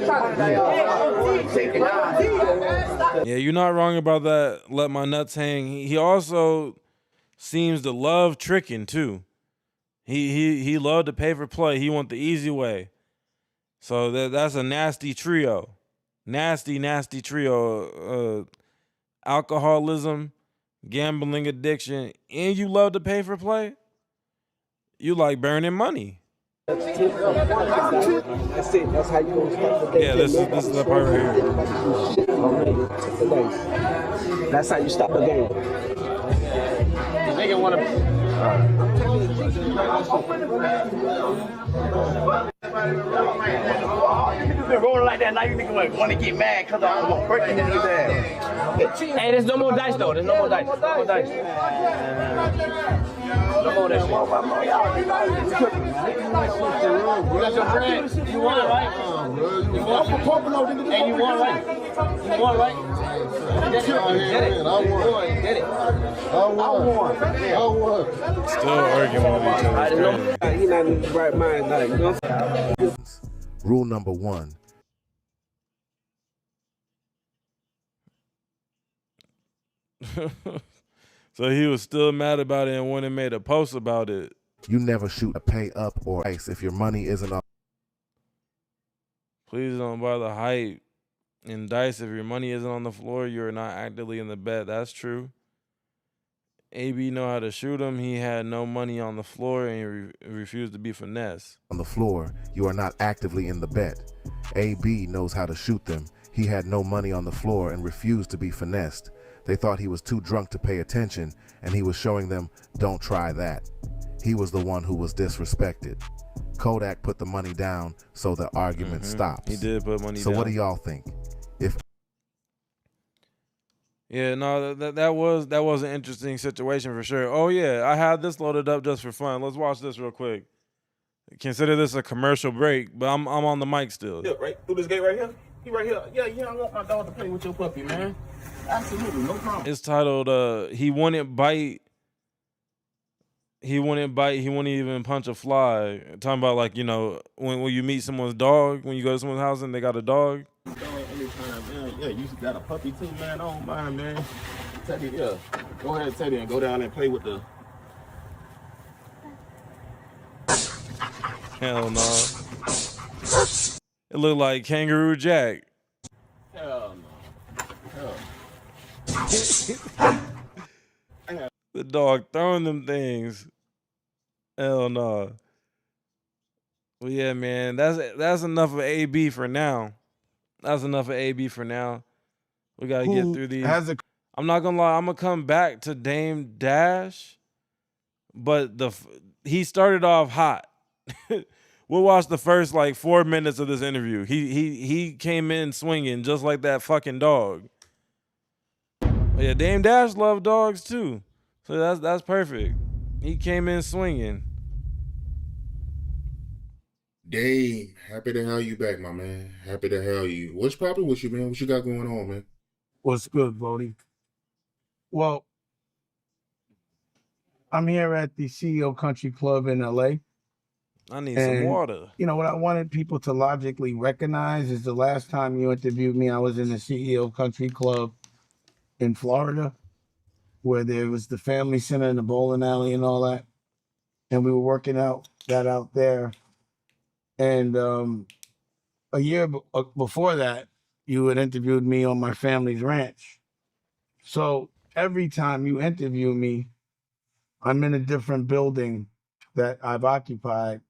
trying to OT, take it down. Yeah, you're not wrong about that. Let my nuts hang. He also seems to love tricking too. He loved to pay for play. He want the easy way. So that's a nasty trio. Nasty trio. Alcoholism, gambling addiction, and you love to pay for play? You like burning money. That's it. That's how you gonna start the Yeah, this is the part right here. That's how you stop the game. Nigga wanna. You been rolling like that, now you nigga want to get mad because I'm gonna break the nigga's ass. Hey, there's no more dice though. There's no more dice. No more dice. No more that shit. You got your friend. You won, right? You won. Hey, you won, right? You won, right? Get it. I won. Get it. I won. Still arguing with each other. He's not in the right mind, like, you know what I'm saying? Rule number 1. So he was still mad about it and went and made a post about it. You never shoot a pay up or ice if your money isn't up. Please don't buy the hype and dice. If your money isn't on the floor, you're not actively in the bet. That's true. AB know how to shoot him. He had no money on the floor and he refused to be finessed. On the floor, you are not actively in the bet. AB knows how to shoot them. He had no money on the floor and refused to be finessed. They thought he was too drunk to pay attention, and he was showing them, don't try that. He was the one who was disrespected. Kodak put the money down, so the argument stops. He did put money down. So what do y'all think? Yeah, no, that was an interesting situation for sure. Oh yeah, I had this loaded up just for fun. Let's watch this real quick. Consider this a commercial break, but I'm on the mic still. Yeah, right through this gate right here. He right here. Yeah, I want my dog to play with your puppy, man. Absolutely, no problem. It's titled He Wouldn't Bite. He wouldn't bite. He wouldn't even punch a fly. Talking about like, you know, when you meet someone's dog, when you go to someone's house and they got a dog. Anytime, man. Yeah, you got a puppy too, man. I don't mind, man. Teddy, yeah. Go ahead, Teddy, and go down and play with the. Hell no. It looked like Kangaroo Jack. Hell no. Hell. The dog throwing them things. Hell no. Well, yeah, man. That's enough of AB for now. That's enough of AB for now. We gotta get through these. I'm not gonna lie. I'm gonna come back to Dame Dash, but he started off hot. We'll watch the first like 4 minutes of this interview. He came in swinging just like that fucking dog. But yeah, Dame Dash loved dogs too, so that's perfect. He came in swinging. Dame, happy to have you back, my man. Happy to have you. What's poppin' with you, man? What you got going on, man? What's good, Brody? Well, I'm here at the CEO Country Club in LA. I need some water. You know, what I wanted people to logically recognize is the last time you interviewed me, I was in the CEO Country Club in Florida, where there was the family center and the bowling alley and all that. And we were working out there. And a year before that, you had interviewed me on my family's ranch. So every time you interview me, I'm in a different building that I've occupied.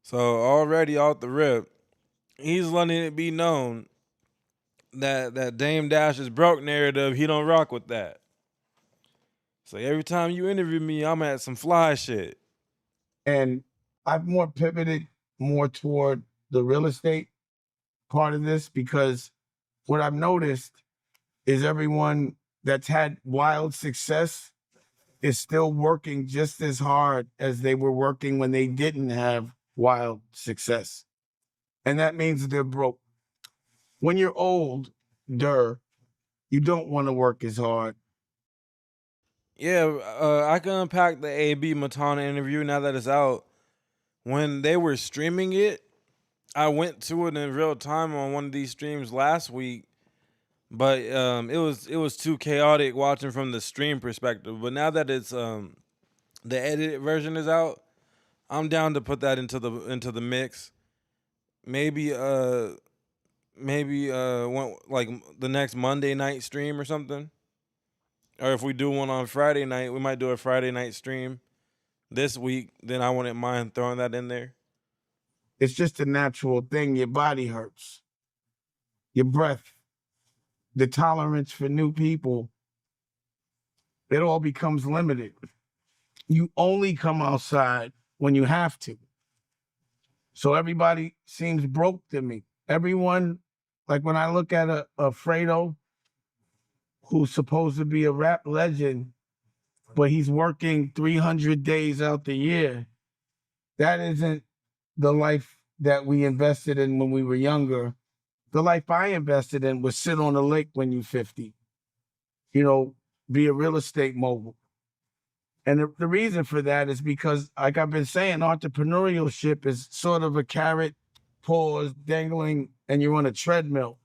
So already off the rip, he's letting it be known that Dame Dash's broke narrative, he don't rock with that. So every time you interview me, I'm at some fly shit. And I've pivoted more toward the real estate part of this, because what I've noticed is everyone that's had wild success is still working just as hard as they were working when they didn't have wild success. And that means they're broke. When you're older, you don't want to work as hard. Yeah, I can unpack the AB Matana interview now that it's out. When they were streaming it, I went to it in real time on one of these streams last week, but it was too chaotic watching from the stream perspective. But now that it's the edited version is out, I'm down to put that into the mix. Maybe one, like the next Monday night stream or something. Or if we do one on Friday night, we might do a Friday night stream this week. Then I wouldn't mind throwing that in there. It's just a natural thing. Your body hurts. Your breath, the tolerance for new people, it all becomes limited. You only come outside when you have to. So everybody seems broke to me. Everyone, like when I look at a Fredo, who's supposed to be a rap legend, but he's working 300 days out the year, that isn't the life that we invested in when we were younger. The life I invested in was sit on a lake when you're 50, you know, be a real estate mogul. And the reason for that is because, like I've been saying, entrepreneurship is sort of a carrot, pause, dangling, and you're on a treadmill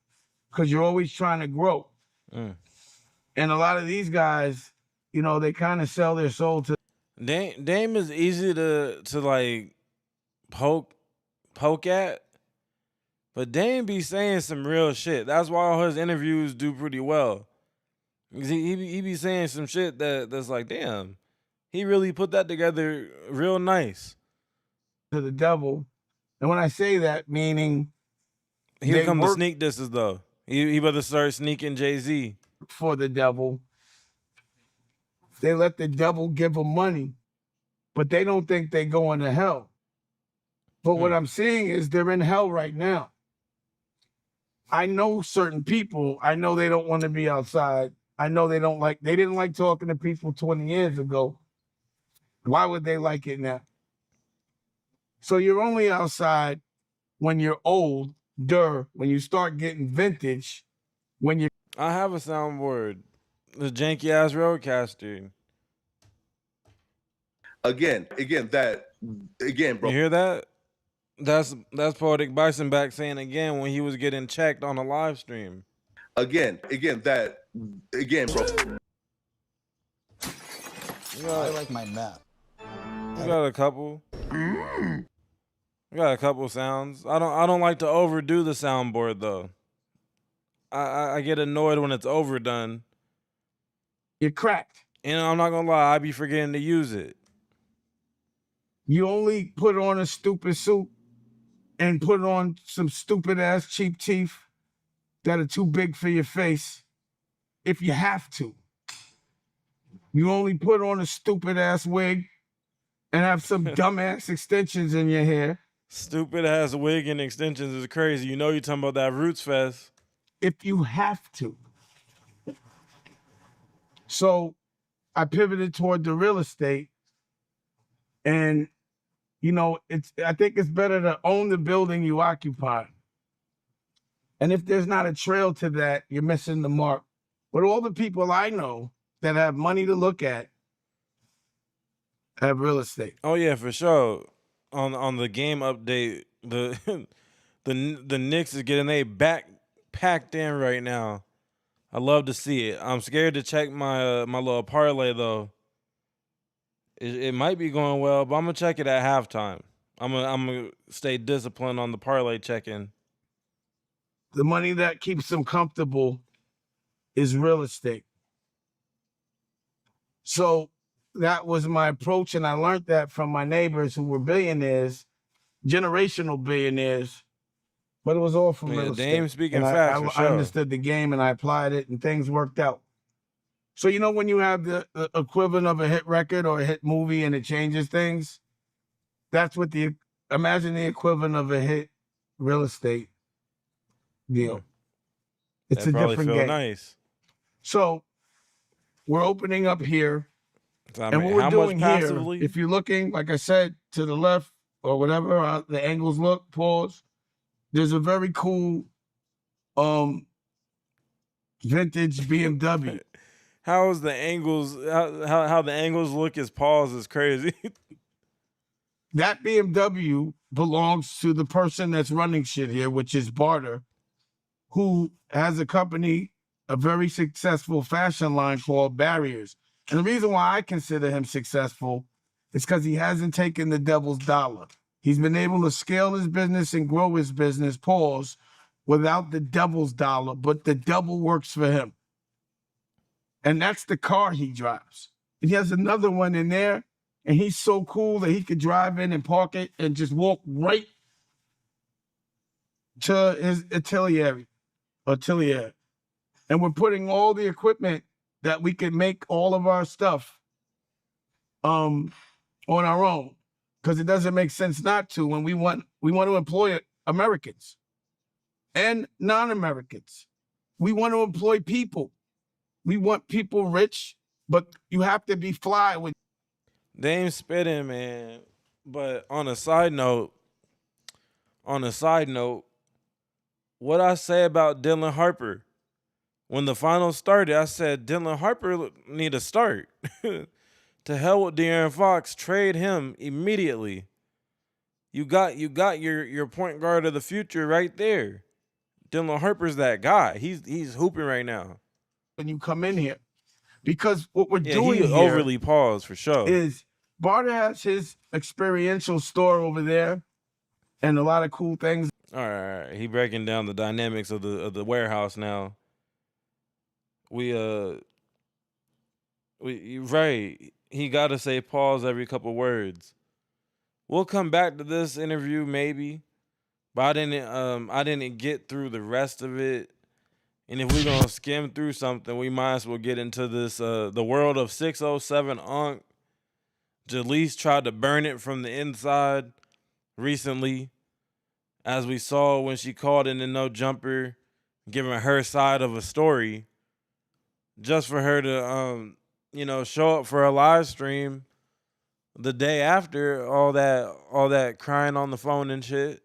because you're always trying to grow. And a lot of these guys, you know, they kind of sell their soul to. Dame is easy to like poke at, but Dame be saying some real shit. That's why all his interviews do pretty well. He be saying some shit that's like, damn, he really put that together real nice. To the devil. And when I say that, meaning Here come the sneak disses though. He better start sneaking Jay-Z. For the devil. They let the devil give them money, but they don't think they're going to hell. But what I'm seeing is they're in hell right now. I know certain people. I know they don't want to be outside. I know they didn't like talking to people 20 years ago. Why would they like it now? So you're only outside when you're older, when you start getting vintage, when you I have a soundboard. The janky ass roadcaster. Again, bro. You hear that? That's Poetic Bison back saying again when he was getting checked on a live stream. Again, bro. I like my map. We got a couple. We got a couple sounds. I don't like to overdo the soundboard though. I get annoyed when it's overdone. You're cracked. And I'm not gonna lie, I be forgetting to use it. You only put on a stupid suit and put on some stupid ass cheap teeth that are too big for your face if you have to. You only put on a stupid ass wig and have some dumbass extensions in your hair. Stupid ass wig and extensions is crazy. You know you're talking about that Roots Fest. If you have to. So I pivoted toward the real estate, and I think it's better to own the building you occupy. And if there's not a trail to that, you're missing the mark. But all the people I know that have money to look at have real estate. Oh yeah, for sure. On the game update, the the Knicks is getting they back packed in right now. I love to see it. I'm scared to check my my little parlay though. It might be going well, but I'm gonna check it at halftime. I'm gonna stay disciplined on the parlay checking. The money that keeps them comfortable is real estate. So that was my approach, and I learned that from my neighbors who were billionaires, generational billionaires, but it was all from real estate. Dame speaking And facts, for I sure. understood the game, and I applied it, and things worked out. So when you have the equivalent of a hit record or a hit movie and it changes things, that's what imagine the equivalent of a hit real estate deal. It's That a probably different feel game. nice. So we're opening up here. I And mean, what we're how doing much here, passively? if you're looking, like I said, to the left or whatever, the angles look, pause, there's a very cool vintage BMW. How is the angles? How the angles look as pause is crazy. That BMW belongs to the person that's running shit here, which is Barter, who has a company, a very successful fashion line called Barriers. And the reason why I consider him successful is because he hasn't taken the devil's dollar. He's been able to scale his business and grow his business, pause, without the devil's dollar, but the devil works for him. And that's the car he drives. And he has another one in there, and he's so cool that he could drive in and park it and just walk right to his atelier. And we're putting all the equipment that we can make all of our stuff on our own, because it doesn't make sense not to when we want to employ Americans and non-Americans. We want to employ people. We want people rich, but you have to be fly with. Dame spitting, man. But on a side note, what I say about Dylan Harper? When the finals started, I said Dylan Harper need a start. To hell with De'Aaron Fox, trade him immediately. You got your point guard of the future right there. Dylan Harper's that guy. He's hooping right now. When you come in here, because what we're doing he here overly paused for sure. is Barter has his experiential store over there and a lot of cool things. All right. He breaking down the dynamics of the warehouse now. Right. He got to say pause every couple words. We'll come back to this interview maybe, but I didn't get through the rest of it. And if we're gonna skim through something, we might as well get into this the world of 607 Unk. Jaleec tried to burn it from the inside recently, as we saw when she called in the no jumper. giving her side of a story, just for her to show up for a live stream the day after all that crying on the phone and shit.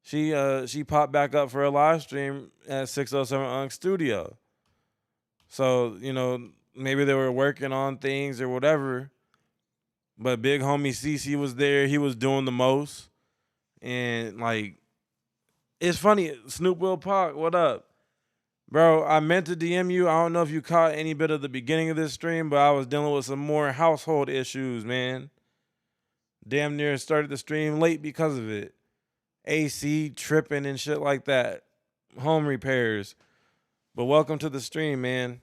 She popped back up for a live stream at 607 Unc Studio. So, maybe they were working on things or whatever. But big homie CC was there. He was doing the most. And like, it's funny. Snoop Will Pac, what up? Bro, I meant to DM you. I don't know if you caught any bit of the beginning of this stream, but I was dealing with some more household issues, man. Damn near started the stream late because of it. AC tripping and shit like that. Home repairs. But welcome to the stream, man.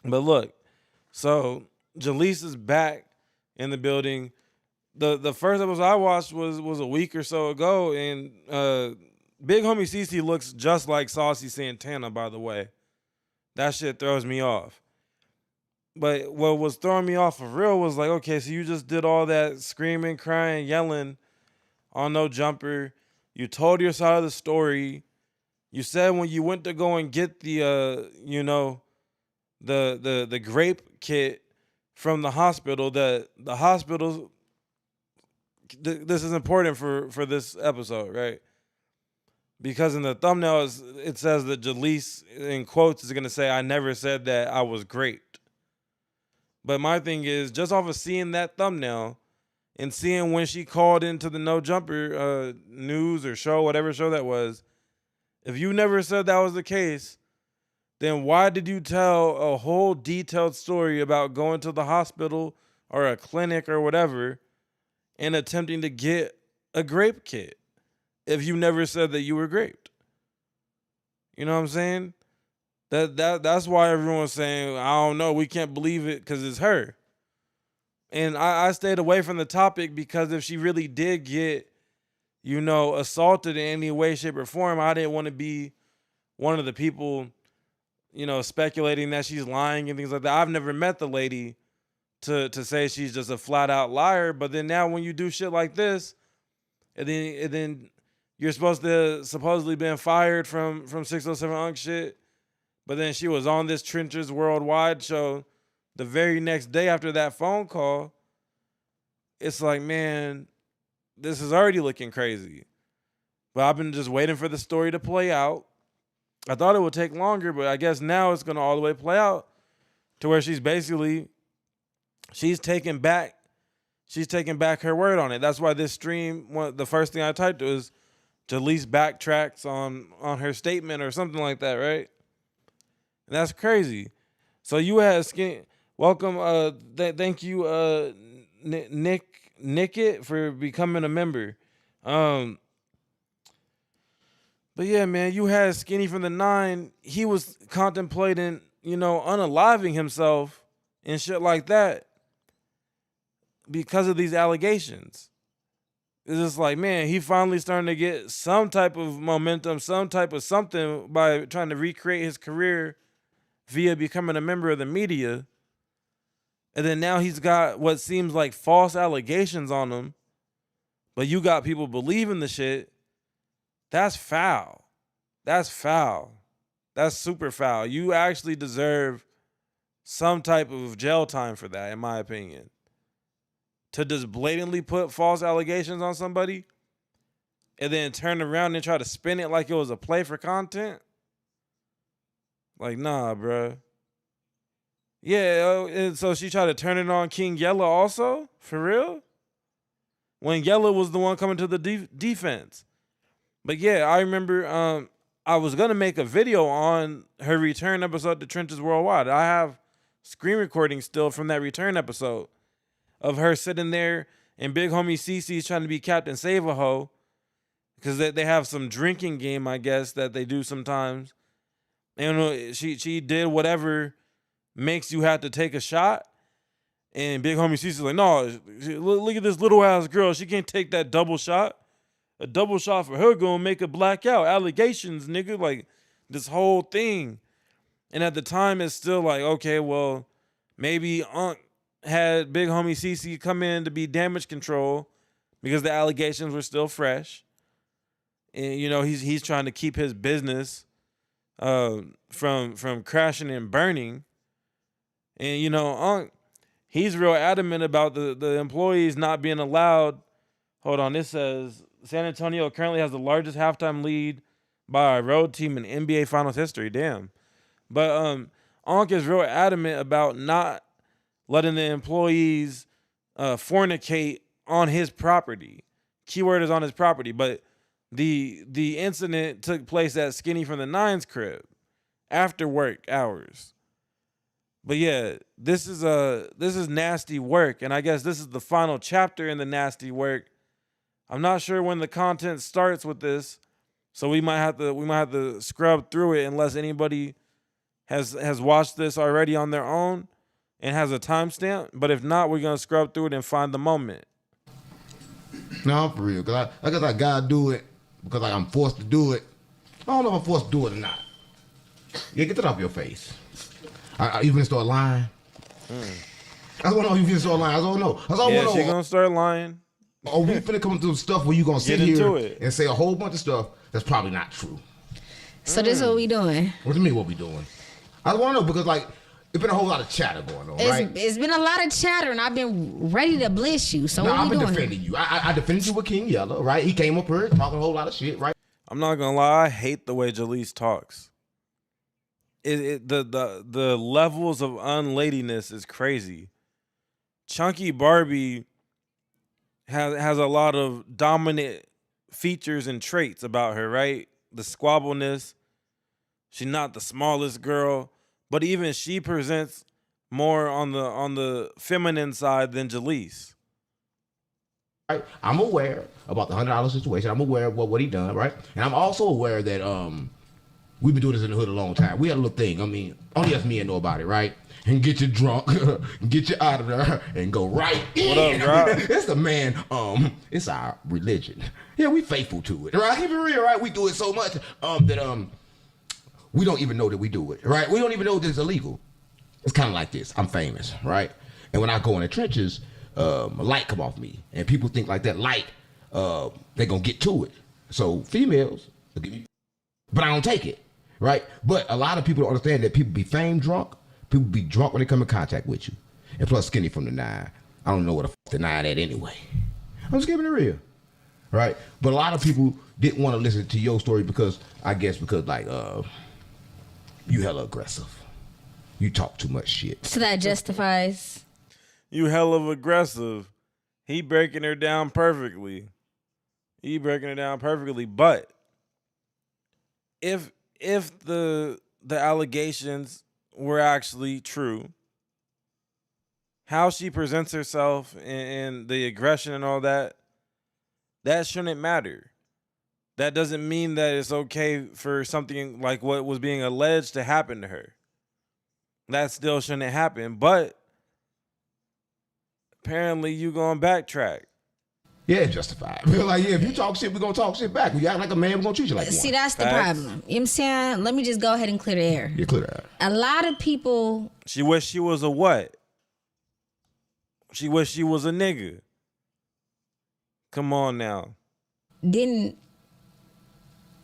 But look, so Jaleec is back in the building. The first episode I watched was a week or so ago, and big homie CC looks just like Saucy Santana, by the way. That shit throws me off. But what was throwing me off for real was like, okay, so you just did all that screaming, crying, yelling on No Jumper. You told your side of the story. You said when you went to go and get the the grape kit from the hospital, that the hospital, this is important for this episode, right? Because in the thumbnail it says that Jaleec, in quotes, is going to say, I never said that I was great. But my thing is, just off of seeing that thumbnail and seeing when she called into the No Jumper news or show, whatever show that was, if you never said that was the case, then why did you tell a whole detailed story about going to the hospital or a clinic or whatever and attempting to get a grape kit if you never said that you were graped? You know what I'm saying? That's why everyone's saying, I don't know, we can't believe it because it's her. And I stayed away from the topic because if she really did get, assaulted in any way, shape, or form, I didn't want to be one of the people, speculating that she's lying and things like that. I've never met the lady to say she's just a flat out liar. But then now when you do shit like this, and then you're supposed to supposedly been fired from 607 Unc shit, but then she was on this Trenches Worldwide show the very next day after that phone call. It's like, man, this is already looking crazy. But I've been just waiting for the story to play out. I thought it would take longer, but I guess now it's going to all the way play out to where she's taking back her word on it. That's why this stream, the first thing I typed was Jaleec backtracks on her statement or something like that, right? And that's crazy. So you had skin. Welcome. Thank you, Nick, for becoming a member. But yeah, man, you had Skinny from the 9. He was contemplating, unaliving himself and shit like that because of these allegations. It's just like, man, he finally starting to get some type of momentum, some type of something by trying to recreate his career via becoming a member of the media. And then now he's got what seems like false allegations on him, but you got people believing the shit. That's foul. That's foul. That's super foul. You actually deserve some type of jail time for that, in my opinion. To just blatantly put false allegations on somebody and then turn around and try to spin it like it was a play for content. Like, nah, bruh. Yeah, and so she tried to turn it on King Yella also? For real? When Yella was the one coming to the defense. But yeah, I remember I was going to make a video on her return episode to Trenches Worldwide. I have screen recordings still from that return episode of her sitting there and big homie CC's trying to be Captain Save-A-Ho because they have some drinking game, I guess, that they do sometimes. And she did whatever makes you have to take a shot. And big homie CC's like, no, look at this little ass girl. She can't take that double shot. A double shot for her gonna make her black out. Allegations, nigga. Like, this whole thing. And at the time, it's still like, okay, well, maybe Unc had big homie CC come in to be damage control because the allegations were still fresh. and you know he's trying to keep his business from crashing and burning. And you know, Unc, he's real adamant about the employees not being allowed. Hold on, this says San Antonio currently has the largest halftime lead by a road team in NBA Finals history. Damn. But Unc is real adamant about not letting the employees fornicate on his property. Keyword is on his property. But the incident took place at Skinny from the Nine's crib after work hours. But yeah, this is nasty work, and I guess this is the final chapter in the nasty work. I'm not sure when the content starts with this, so we might have to scrub through it unless anybody has watched this already on their own and has a timestamp. But if not, we're gonna scrub through it and find the moment. No, for real, cause I guess I gotta do it because like I'm forced to do it. I don't know if I'm forced to do it or not. Yeah, get that off your face. You finna start lying? I don't know if you finna start lying. I don't know. Yeah, she gonna start lying. Oh, we finna come through stuff where you gonna sit here and say a whole bunch of stuff that's probably not true. So this is what we doing. What do you mean what we doing? I want to know because like it's been a whole lot of chatter going on, right? It's been a lot of chatter, and I've been ready to blitz you. So what I've we been doing? defending you. I defended you with King Yellow, right? He came up here talking a whole lot of shit, right? I'm not gonna lie, I hate the way Jaleec talks. The levels of unladiness is crazy. Chunky Barbie has a lot of dominant features and traits about her, right? The squabbleness. She's not the smallest girl, but even she presents more on the feminine side than Jaleec. Right? I'm aware about the $100 situation. I'm aware of what he done, right? And I'm also aware that we've been doing this in the hood a long time. We had a little thing. I mean, only us men know about it, right? And get you drunk, get you out of there, and go right in. What up, bro? It's the man. It's our religion. Yeah, we faithful to it, right? Keep it real, right? We do it so much that we don't even know that we do it, right? We don't even know that it's illegal. It's kind of like this. I'm famous, right? And when I go in the trenches, a light come off me, and people think like that light, they're gonna get to it. So females, but I don't take it, right? But a lot of people don't understand that people be fame drunk. People be drunk when they come in contact with you. And plus Skinny from the Nine. I don't know what the fuck the Nine at anyway. I'm just keeping it real, right? But a lot of people didn't want to listen to your story because like you hella aggressive. You talk too much shit. So that justifies. You hella aggressive. He breaking her down perfectly. But if the allegations were actually true, how she presents herself and the aggression and all that shouldn't matter. That doesn't mean that it's okay for something like what was being alleged to happen to her. That still shouldn't happen, but apparently you gonna backtrack. Yeah, justified. We're like, yeah, if you talk shit, we're gonna talk shit back. You act like a man, we're gonna treat you like one. See, that's the problem. You know what I'm saying? Let me just go ahead and clear the air. Yeah, clear the air. A lot of people. She wish she was a what? She wish she was a nigga. Come on now. Didn't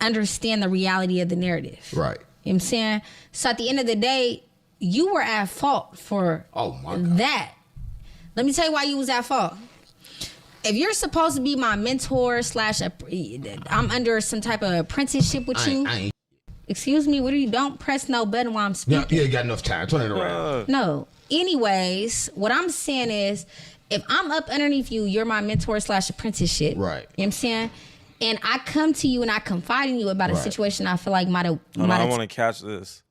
understand the reality of the narrative. Right. You know what I'm saying? So at the end of the day, you were at fault for that. Let me tell you why you was at fault. If you're supposed to be my mentor / I'm under some type of apprenticeship with you. Excuse me, what are you? Don't press no button while I'm speaking. Yeah, you got enough time. Turn it around. No. Anyways, what I'm saying is, if I'm up underneath you, you're my mentor / apprenticeship. Right. You know what I'm saying? And I come to you and I confide in you about a situation I feel like might have. I want to catch this.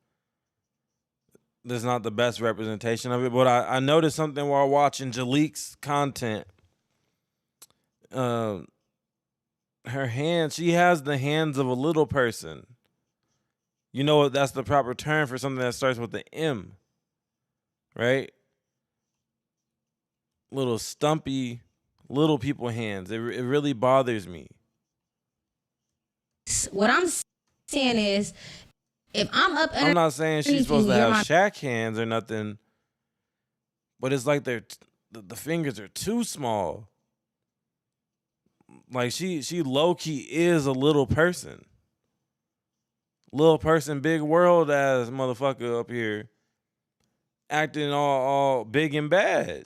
This is not the best representation of it, but I noticed something while watching Jaleec's content. Her hands, she has the hands of a little person. You know what? That's the proper term for something that starts with the M, right? Little stumpy, little people hands. It really bothers me. What I'm saying is, if I'm up, I'm not saying she's supposed to have Shaq hands or nothing, but it's like the fingers are too small. Like she low key is a little person. Little person, big world ass motherfucker up here. Acting all big and bad.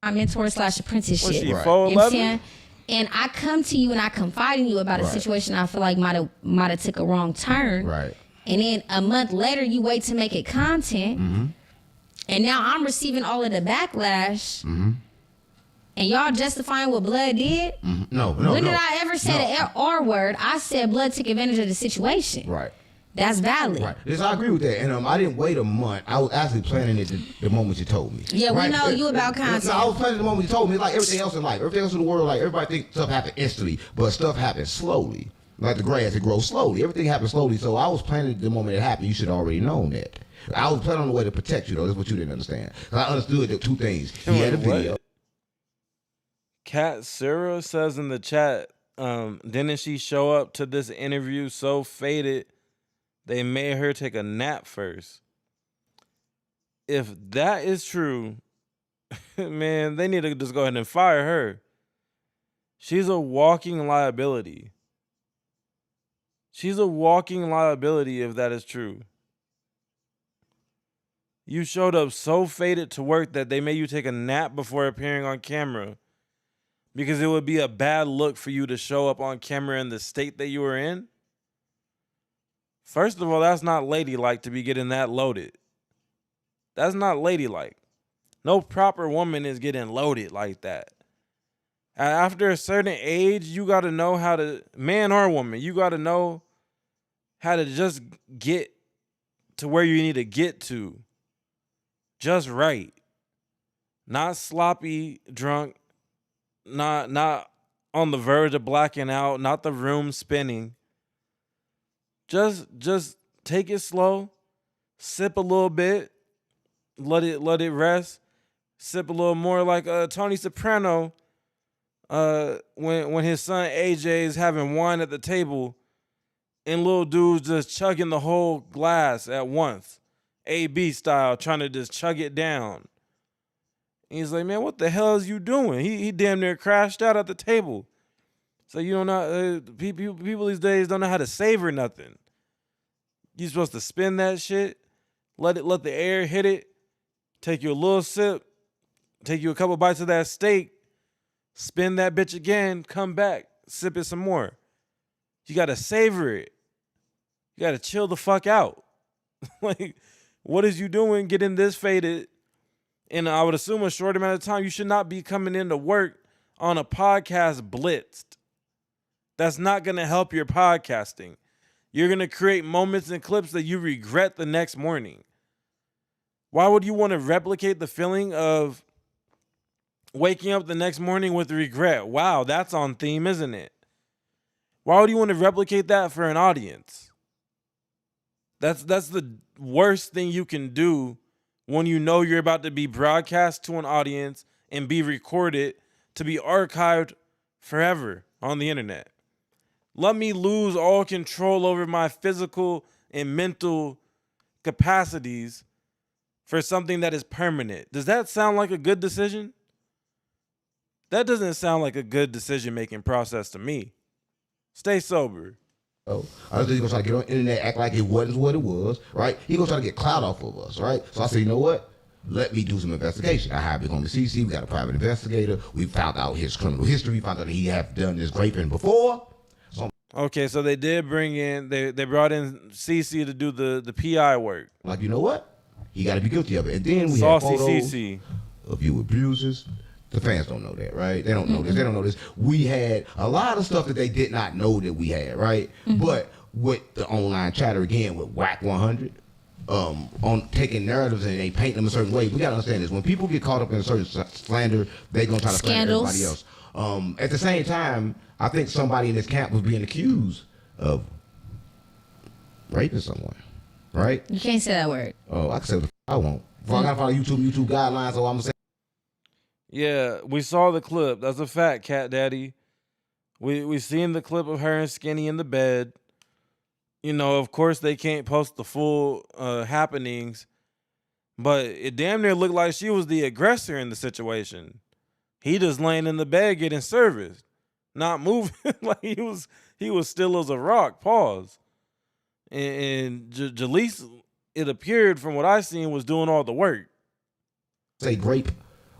My mentor / apprenticeship. Was she You know 4'11"? what I'm saying? And I come to you and I confide in you about a Right. situation I feel like might have took a wrong turn. Right. And then a month later, you wait to make it content. Mm-hmm. And now I'm receiving all of the backlash. Mm-hmm. And y'all justifying what Blood did? No. When did I ever say the R word? I said Blood took advantage of the situation. Right. That's valid. Right. Yes, I agree with that. And I didn't wait a month. I was actually planning it the moment you told me. Yeah, we know you about content. No, I was planning the moment you told me. It's like everything else in life. Everything else in the world, like everybody thinks stuff happens instantly, but stuff happens slowly. Like the grass, it grows slowly. Everything happens slowly. So I was planning the moment it happened. You should have already known that. I was planning on the way to protect you, though. That's what you didn't understand. 'Cause I understood the two things. He had a video. Kat Sarah says in the chat, didn't she show up to this interview so faded they made her take a nap first? If that is true, man, they need to just go ahead and fire her. She's a walking liability. She's a walking liability if that is true. You showed up so faded to work that they made you take a nap before appearing on camera because it would be a bad look for you to show up on camera in the state that you were in. First of all, that's not ladylike to be getting that loaded. That's not ladylike. No proper woman is getting loaded like that. After a certain age, you got to know how to, man or woman, you got to know how to just get to where you need to get to. Just right. Not sloppy drunk, not on the verge of blacking out, not the room spinning. Just take it slow, sip a little bit, let it rest, sip a little more like Tony Soprano when his son AJ is having wine at the table and little dude's just chugging the whole glass at once, AB style, trying to just chug it down. And he's like, man, what the hell is you doing? He damn near crashed out at the table. So you don't know, people these days don't know how to savor nothing. You're supposed to spin that shit, let the air hit it, take you a little sip, take you a couple bites of that steak, spin that bitch again, come back, sip it some more. You gotta savor it. You gotta chill the fuck out. Like, what is you doing getting this faded in, I would assume, a short amount of time? You should not be coming into work on a podcast blitzed. That's not gonna help your podcasting. You're going to create moments and clips that you regret the next morning. Why would you want to replicate the feeling of waking up the next morning with regret? Wow, that's on theme, isn't it? Why would you want to replicate that for an audience? That's the worst thing you can do when you know you're about to be broadcast to an audience and be recorded to be archived forever on the internet. Let me lose all control over my physical and mental capacities for something that is permanent. Does that sound like a good decision? That doesn't sound like a good decision-making process to me. Stay sober. Oh, I was just gonna try to get on the internet, act like it wasn't what it was, right? He gonna try to get clout off of us, right? So I said, you know what? Let me do some investigation. I hired on the CC. We got a private investigator. We found out his criminal history. We found out that he had done this raping before. Okay, so they did bring in, they brought in CC to do the PI work. Like, you know what? He got to be guilty of it. And then we Saucy had photos CC of you abusers. The fans don't know that, right? They don't know this. They don't know this. We had a lot of stuff that they did not know that we had, right? But with the online chatter again, with Whack 100, on taking narratives and they paint them a certain way. We got to understand this. When people get caught up in a certain slander, they're going to try to slander everybody else. At the same time, I think somebody in this camp was being accused of raping someone, right? You can't say that word. Oh, I can say what I won't. If I got to follow YouTube guidelines, so I'm going to say. Yeah, we saw the clip. That's a fact, Cat Daddy. We seen the clip of her and Skinny in the bed. You know, of course, they can't post the full happenings, but it damn near looked like she was the aggressor in the situation. He just laying in the bed getting serviced. not moving. Like he was still as a rock. Pause. And Jaleec, it appeared from what I seen, was doing all the work. Say grape.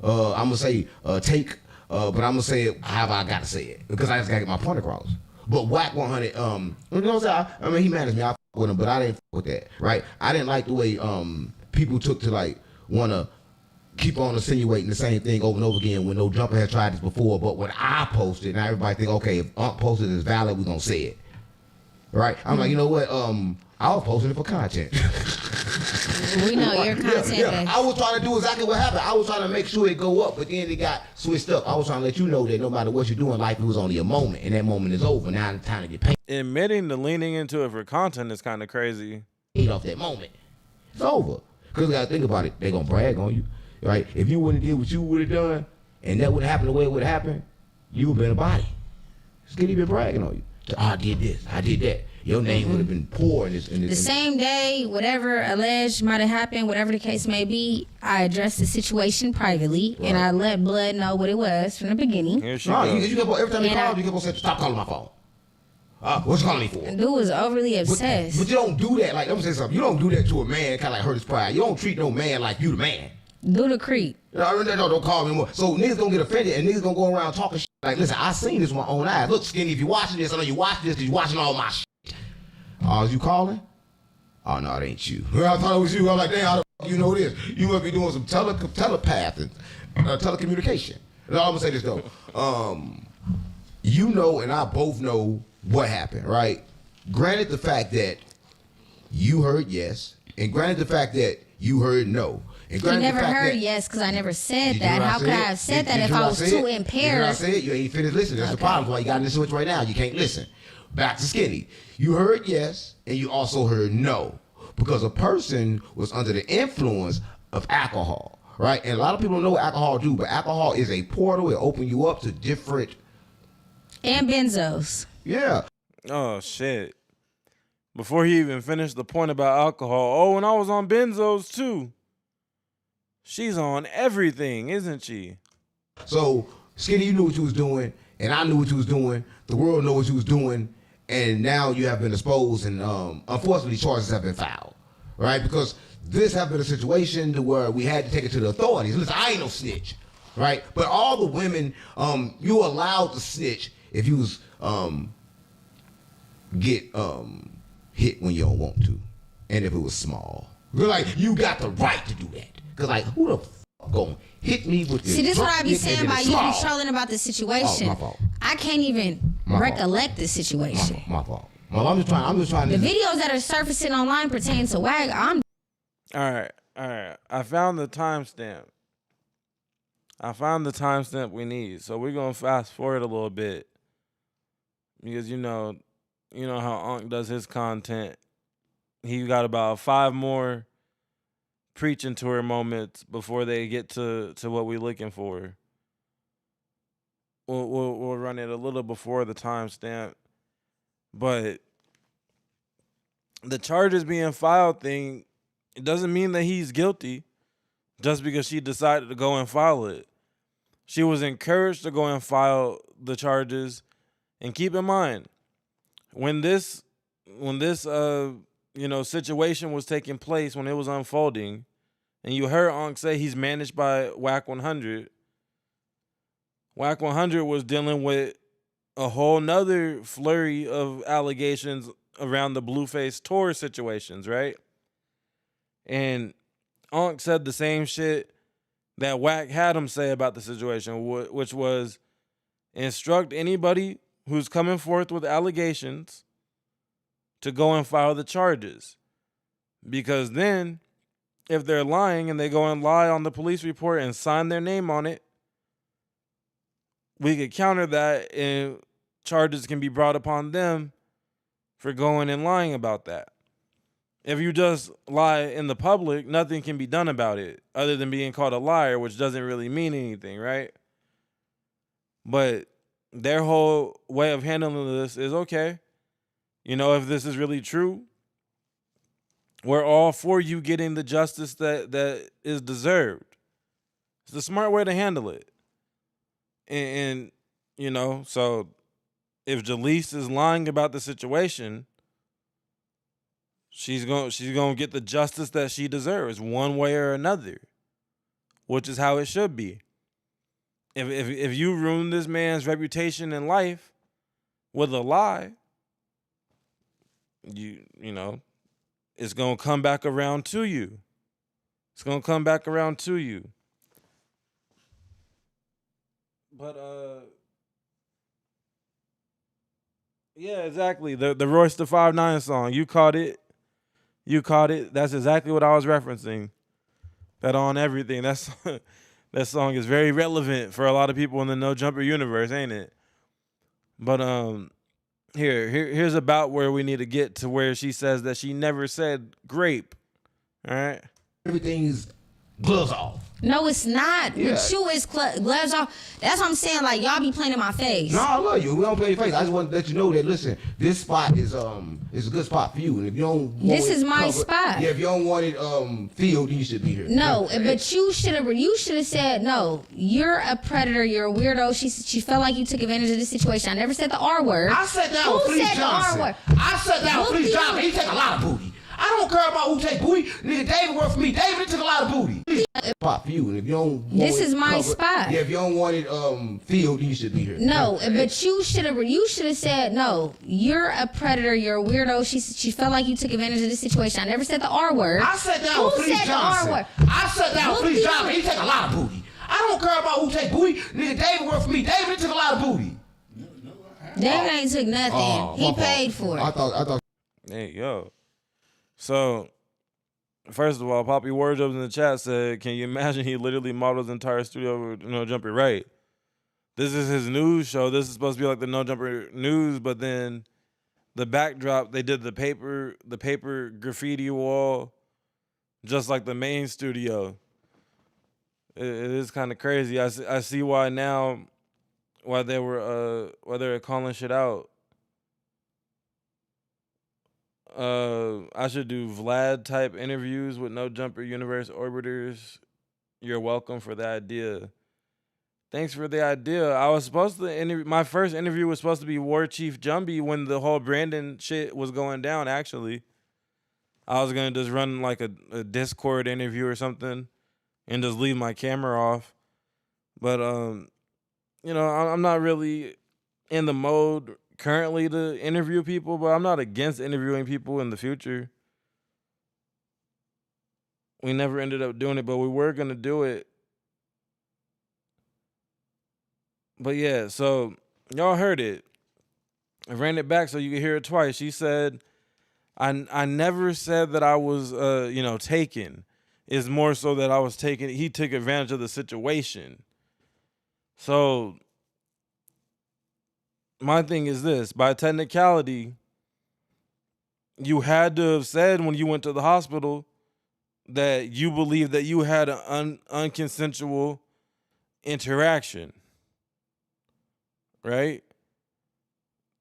I'm gonna say take. But I'm gonna say it however I gotta say it because I just gotta get my point across. But Whack 100, you know what I'm saying? I mean, he managed me. I with him, but I didn't with that, right? I didn't like the way people took to like wanna keep on insinuating the same thing over and over again when no jumper had tried this before. But when I posted, now everybody think, okay, if Unc posted is valid, we gonna say it, right? I'm like, you know what? I was posting it for content. We know your content. Yeah. I was trying to do exactly what happened. I was trying to make sure it go up, but then it got switched up. I was trying to let you know that no matter what you do in life, it was only a moment, and that moment is over. Now it's time to get paid. Admitting to leaning into it for content is kind of crazy. Off that moment, it's over. Because you gotta think about it. They're gonna brag on you, right? If you wouldn't have did what you would have done, and that would have happened the way it would have happened, you would have been a body. Skinny been bragging on you. I did this, I did that. Your name would have been poor in this. The same day, whatever alleged might have happened, whatever the case may be, I addressed the situation privately, and I let Blood know what it was from the beginning. Here she goes. You kept on, every time you called, you kept on saying, "Stop calling my phone." What you calling me for? Dude was overly obsessed. But you don't do that. Like, let me say something. You don't do that to a man. Kind of like hurt his pride. You don't treat no man like you the man. Do the creep. No, don't call me more. So niggas gonna get offended and niggas gonna go around talking shit. Like, listen, I seen this with my own eyes. Look, Skinny, if you watching this, I know you watching this because you watching all my shit. Oh, is you calling? Oh, no, it ain't you. I thought it was you. I was like, damn, how the fuck you know this? You must be doing some telepath and telecommunication. And I'm gonna say this though. You know and I both know what happened, right? Granted the fact that you heard yes, and granted the fact that you heard no. And You never heard yes because I never said that. How could I have said that if I was too impaired? I said you ain't finished listening. That's the problem. Why you got in this switch right now? You can't listen. Back to Skinny. You heard yes, and you also heard no, because a person was under the influence of alcohol, right? And a lot of people don't know what alcohol do, but alcohol is a portal. It opens you up to different and benzos. Yeah. Oh shit. Before he even finished the point about alcohol, oh, and I was on benzos too. She's on everything, isn't she? So, Skinny, you knew what you was doing, and I knew what you was doing. The world knew what you was doing, and now you have been exposed, and unfortunately, charges have been filed, right? Because this have been a situation to where we had to take it to the authorities. Listen, I ain't no snitch, right? But all the women, you allowed to snitch if you was get hit when you don't want to, and if it was small. You're like, you got the right to do that. Cause like, who the fuck gonna hit me with this? See, this is what I be saying about you small? be trolling about the situation. Oh, my fault. I can't even recollect the situation. My fault. Well, I'm just trying The to. videos that are surfacing online pertain to WAG. All right. I found the timestamp. I found the timestamp we need. So we're gonna fast forward a little bit. Because you know how Unc does his content. He got about 5 more preaching tour moments before they get to what we're looking for. We'll run it a little before the timestamp, but the charges being filed thing, it doesn't mean that he's guilty just because she decided to go and file it. She was encouraged to go and file the charges, and keep in mind when this situation was taking place, when it was unfolding, and you heard Unc say he's managed by Whack 100. Whack 100 was dealing with a whole nother flurry of allegations around the Blueface tour situations, right? And Unc said the same shit that Whack had him say about the situation, which was instruct anybody who's coming forth with allegations to go and file the charges. Because then, if they're lying and they go and lie on the police report and sign their name on it, we could counter that and charges can be brought upon them for going and lying about that. If you just lie in the public, nothing can be done about it other than being called a liar, which doesn't really mean anything, right? But their whole way of handling this is, okay, if this is really true, we're all for you getting the justice that is deserved. It's the smart way to handle it. And so if Jaleec is lying about the situation, she's going to get the justice that she deserves one way or another, which is how it should be. If you ruin this man's reputation in life with a lie, you know, it's going to come back around to you. It's going to come back around to you. But yeah, exactly. The Royce the 5'9" song, you caught it. You caught it. That's exactly what I was referencing. That on everything. That song is very relevant for a lot of people in the No Jumper universe, ain't it? But here's about where we need to get to where she says that she never said grape. All right. Everything's gloves off. No, it's not. Yeah. With you, it's gloves off. That's what I'm saying. Like, y'all be playing in my face. No, I love you. We don't play your face. I just want to let you know that, listen, this spot is a good spot for you. And if you don't want This is my covered, spot. Yeah, if you don't want it filled, then you should be here. No, but you should have said, no, you're a predator, you're a weirdo. She felt like you took advantage of this situation. I never said the R word. I sat down Who with Fleece said the Johnson. R word? I sat down with Fleece Johnson. He take a lot of booty. I don't care about who take booty. Nigga, David worked for me. David took a lot of booty. Spot for you. And if you don't want This is it my covered, spot. Yeah, if you don't want it filled, then you should be here. No, but you should have said, no, you're a predator, you're a weirdo. She felt like you took advantage of this situation. I never said the R word. I sat down with Who Fleece said Johnson. the R word? I sat down with Fleece Johnson. He take a lot of booty. I don't care about who take booty. Nigga, David worked for me. David took a lot of booty. David ain't took nothing. Oh, He my fault. paid for it. I thought. Hey, yo. So, first of all, Poppy Wardrobes in the chat said, can you imagine he literally modeled his entire studio with No Jumper? Right. This is his news show. This is supposed to be like the No Jumper news, but then the backdrop, they did the paper graffiti wall, just like the main studio. It is kind of crazy. I see why now, why they were calling shit out. I should do Vlad type interviews with No Jumper Universe Orbiters. You're welcome for the idea. Thanks for the idea. I was supposed to my first interview was supposed to be War Chief Jumbie when the whole Brandon shit was going down, actually. I was gonna just run like a Discord interview or something and just leave my camera off. But you know, I'm not really in the mode currently to interview people, but I'm not against interviewing people in the future. We never ended up doing it, but we were gonna do it. But yeah, so y'all heard it. I ran it back so you could hear it twice. She said, I never said that I was taken. It's more so that I was taken. He took advantage of the situation. So my thing is this, by technicality, you had to have said when you went to the hospital that you believe that you had an unconsensual interaction. Right?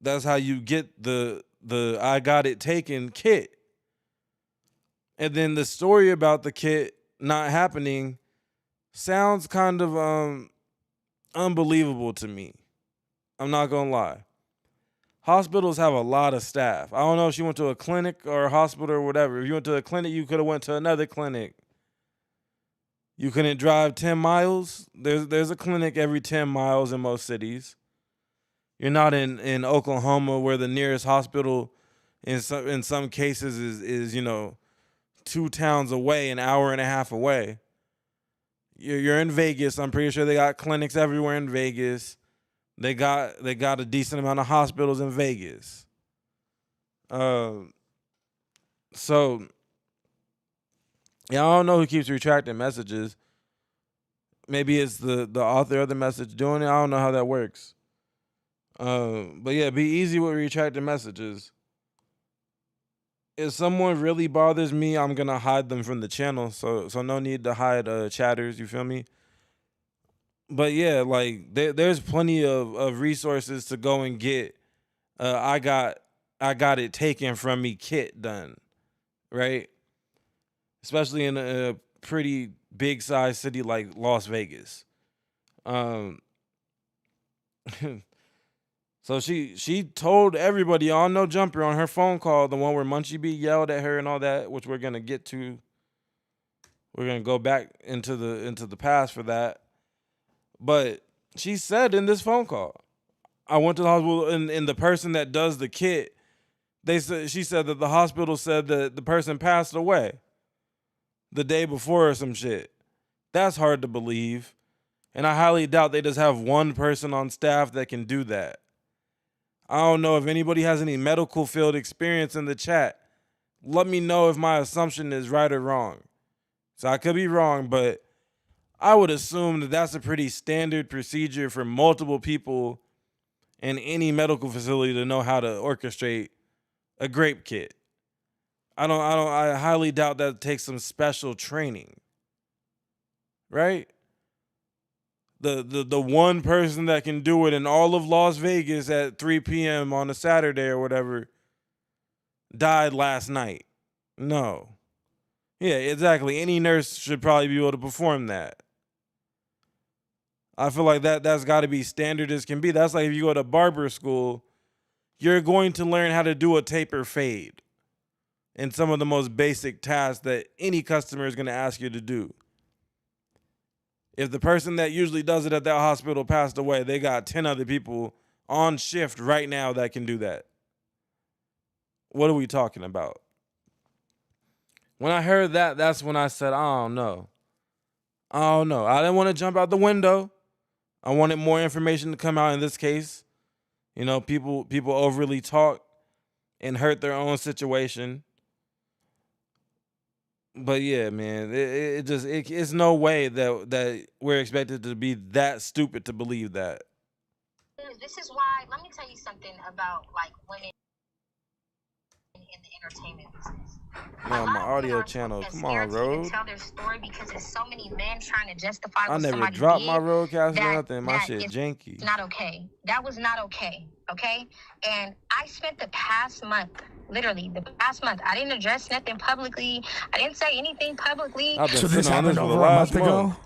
That's how you get the I got it taken kit. And then the story about the kit not happening sounds kind of unbelievable to me. I'm not gonna lie. Hospitals have a lot of staff. I don't know if she went to a clinic or a hospital or whatever. If you went to a clinic, you could have went to another clinic. You couldn't drive 10 miles. There's a clinic every 10 miles in most cities. You're not in Oklahoma where the nearest hospital in some cases is 2 towns away, an hour and a half away. You're in Vegas. I'm pretty sure they got clinics everywhere in Vegas. They got a decent amount of hospitals in Vegas. So yeah, I don't know who keeps retracting messages. Maybe it's the author of the message doing it. I don't know how that works. But yeah, be easy with retracting messages. If someone really bothers me, I'm gonna hide them from the channel. So no need to hide chatters, you feel me? But yeah, like there's plenty of resources to go and get I got it taken from me kit done. Right? Especially in a pretty big size city like Las Vegas. So So she told everybody on No Jumper on her phone call, the one where Munchie B yelled at her and all that, which we're gonna get to. We're gonna go back into the past for that. But she said in this phone call, I went to the hospital and the person that does the kit, she said that the hospital said that the person passed away the day before or some shit. That's hard to believe. And I highly doubt they just have one person on staff that can do that. I don't know if anybody has any medical field experience in the chat. Let me know if my assumption is right or wrong. So I could be wrong, but I would assume that that's a pretty standard procedure for multiple people in any medical facility to know how to orchestrate a grape kit. I highly doubt that takes some special training. Right? The one person that can do it in all of Las Vegas at 3 p.m. on a Saturday or whatever died last night. No. Yeah, exactly. Any nurse should probably be able to perform that. I feel like that's got to be standard as can be. That's like if you go to barber school, you're going to learn how to do a taper fade and some of the most basic tasks that any customer is going to ask you to do. If the person that usually does it at that hospital passed away, they got 10 other people on shift right now that can do that. What are we talking about? When I heard that, that's when I said, I don't know. I didn't want to jump out the window. I wanted more information to come out in this case. You know, people overly talk and hurt their own situation. But yeah, man, it's no way that we're expected to be that stupid to believe that. This is why, let me tell you something about like women in the entertainment business. No, my audio channel. Come on, Road. Tell their story because there's so many men trying to justify I what never somebody dropped did my roadcast or that- nothing. My that shit is janky. Not okay. That was not okay. Okay? And I spent the past month, literally the past month, I didn't address nothing publicly. I didn't say anything publicly. I've been sitting on this for the last month.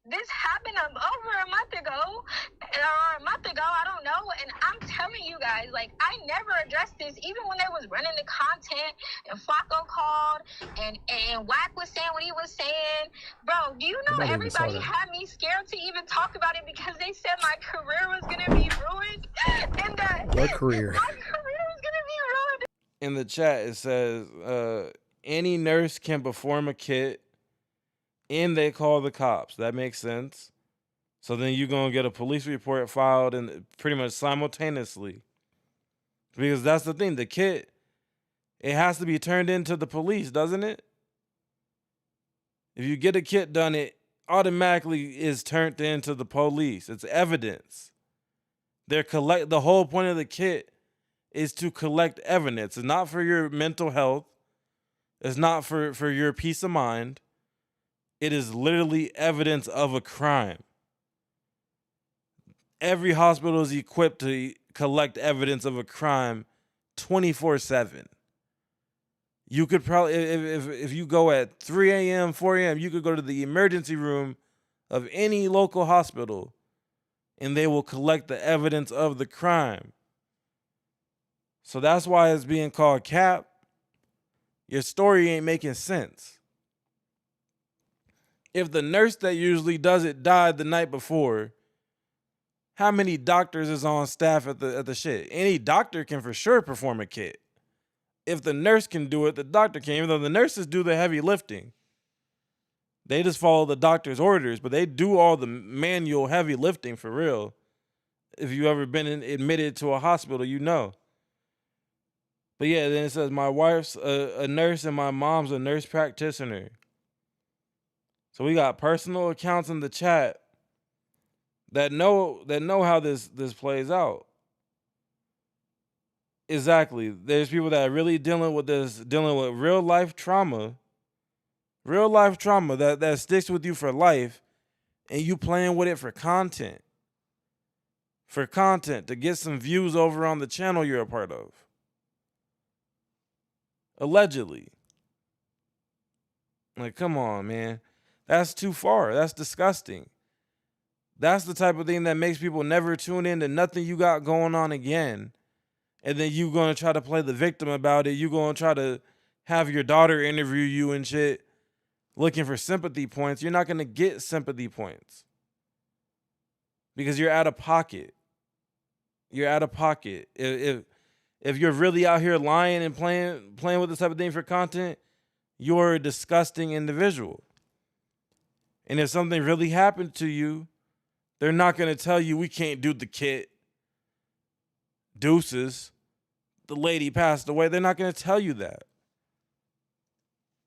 This happened over a month ago, or a month ago, I don't know. And I'm telling you guys, like, I never addressed this, even when they was running the content, and Flacco called, and Wack was saying what he was saying. Bro, do you know everybody had me scared to even talk about it because they said my career was gonna be ruined, and that What career? my career was gonna be ruined. In the chat, it says, any nurse can perform a kit and they call the cops. That makes sense. So then you're going to get a police report filed and pretty much simultaneously. Because that's the thing. The kit, it has to be turned into the police, doesn't it? If you get a kit done, it automatically is turned into the police. It's evidence. The whole point of the kit is to collect evidence. It's not for your mental health. It's not for your peace of mind. It is literally evidence of a crime. Every hospital is equipped to collect evidence of a crime 24/7. You could probably, if you go at 3 a.m., 4 a.m., you could go to the emergency room of any local hospital and they will collect the evidence of the crime. So that's why it's being called cap. Your story ain't making sense. If the nurse that usually does it died the night before, how many doctors is on staff at the shit? Any doctor can for sure perform a kit. If the nurse can do it, the doctor can, even though the nurses do the heavy lifting. They just follow the doctor's orders, but they do all the manual heavy lifting for real. If you've ever been admitted to a hospital, you know. But yeah, then it says, my wife's a nurse and my mom's a nurse practitioner. So we got personal accounts in the chat that know how this plays out. Exactly. There's people that are really dealing with real life trauma. Real life trauma that sticks with you for life, and you playing with it for content. For content, to get some views over on the channel you're a part of. Allegedly. Like, come on, man. That's too far. That's disgusting. That's the type of thing that makes people never tune in to nothing you got going on again. And then you gonna try to play the victim about it. You gonna try to have your daughter interview you and shit, looking for sympathy points. You're not gonna get sympathy points because you're out of pocket. You're out of pocket. If you're really out here lying and playing with this type of thing for content, you're a disgusting individual. And if something really happened to you, they're not gonna tell you we can't do the kit. Deuces, the lady passed away. They're not going to tell you that.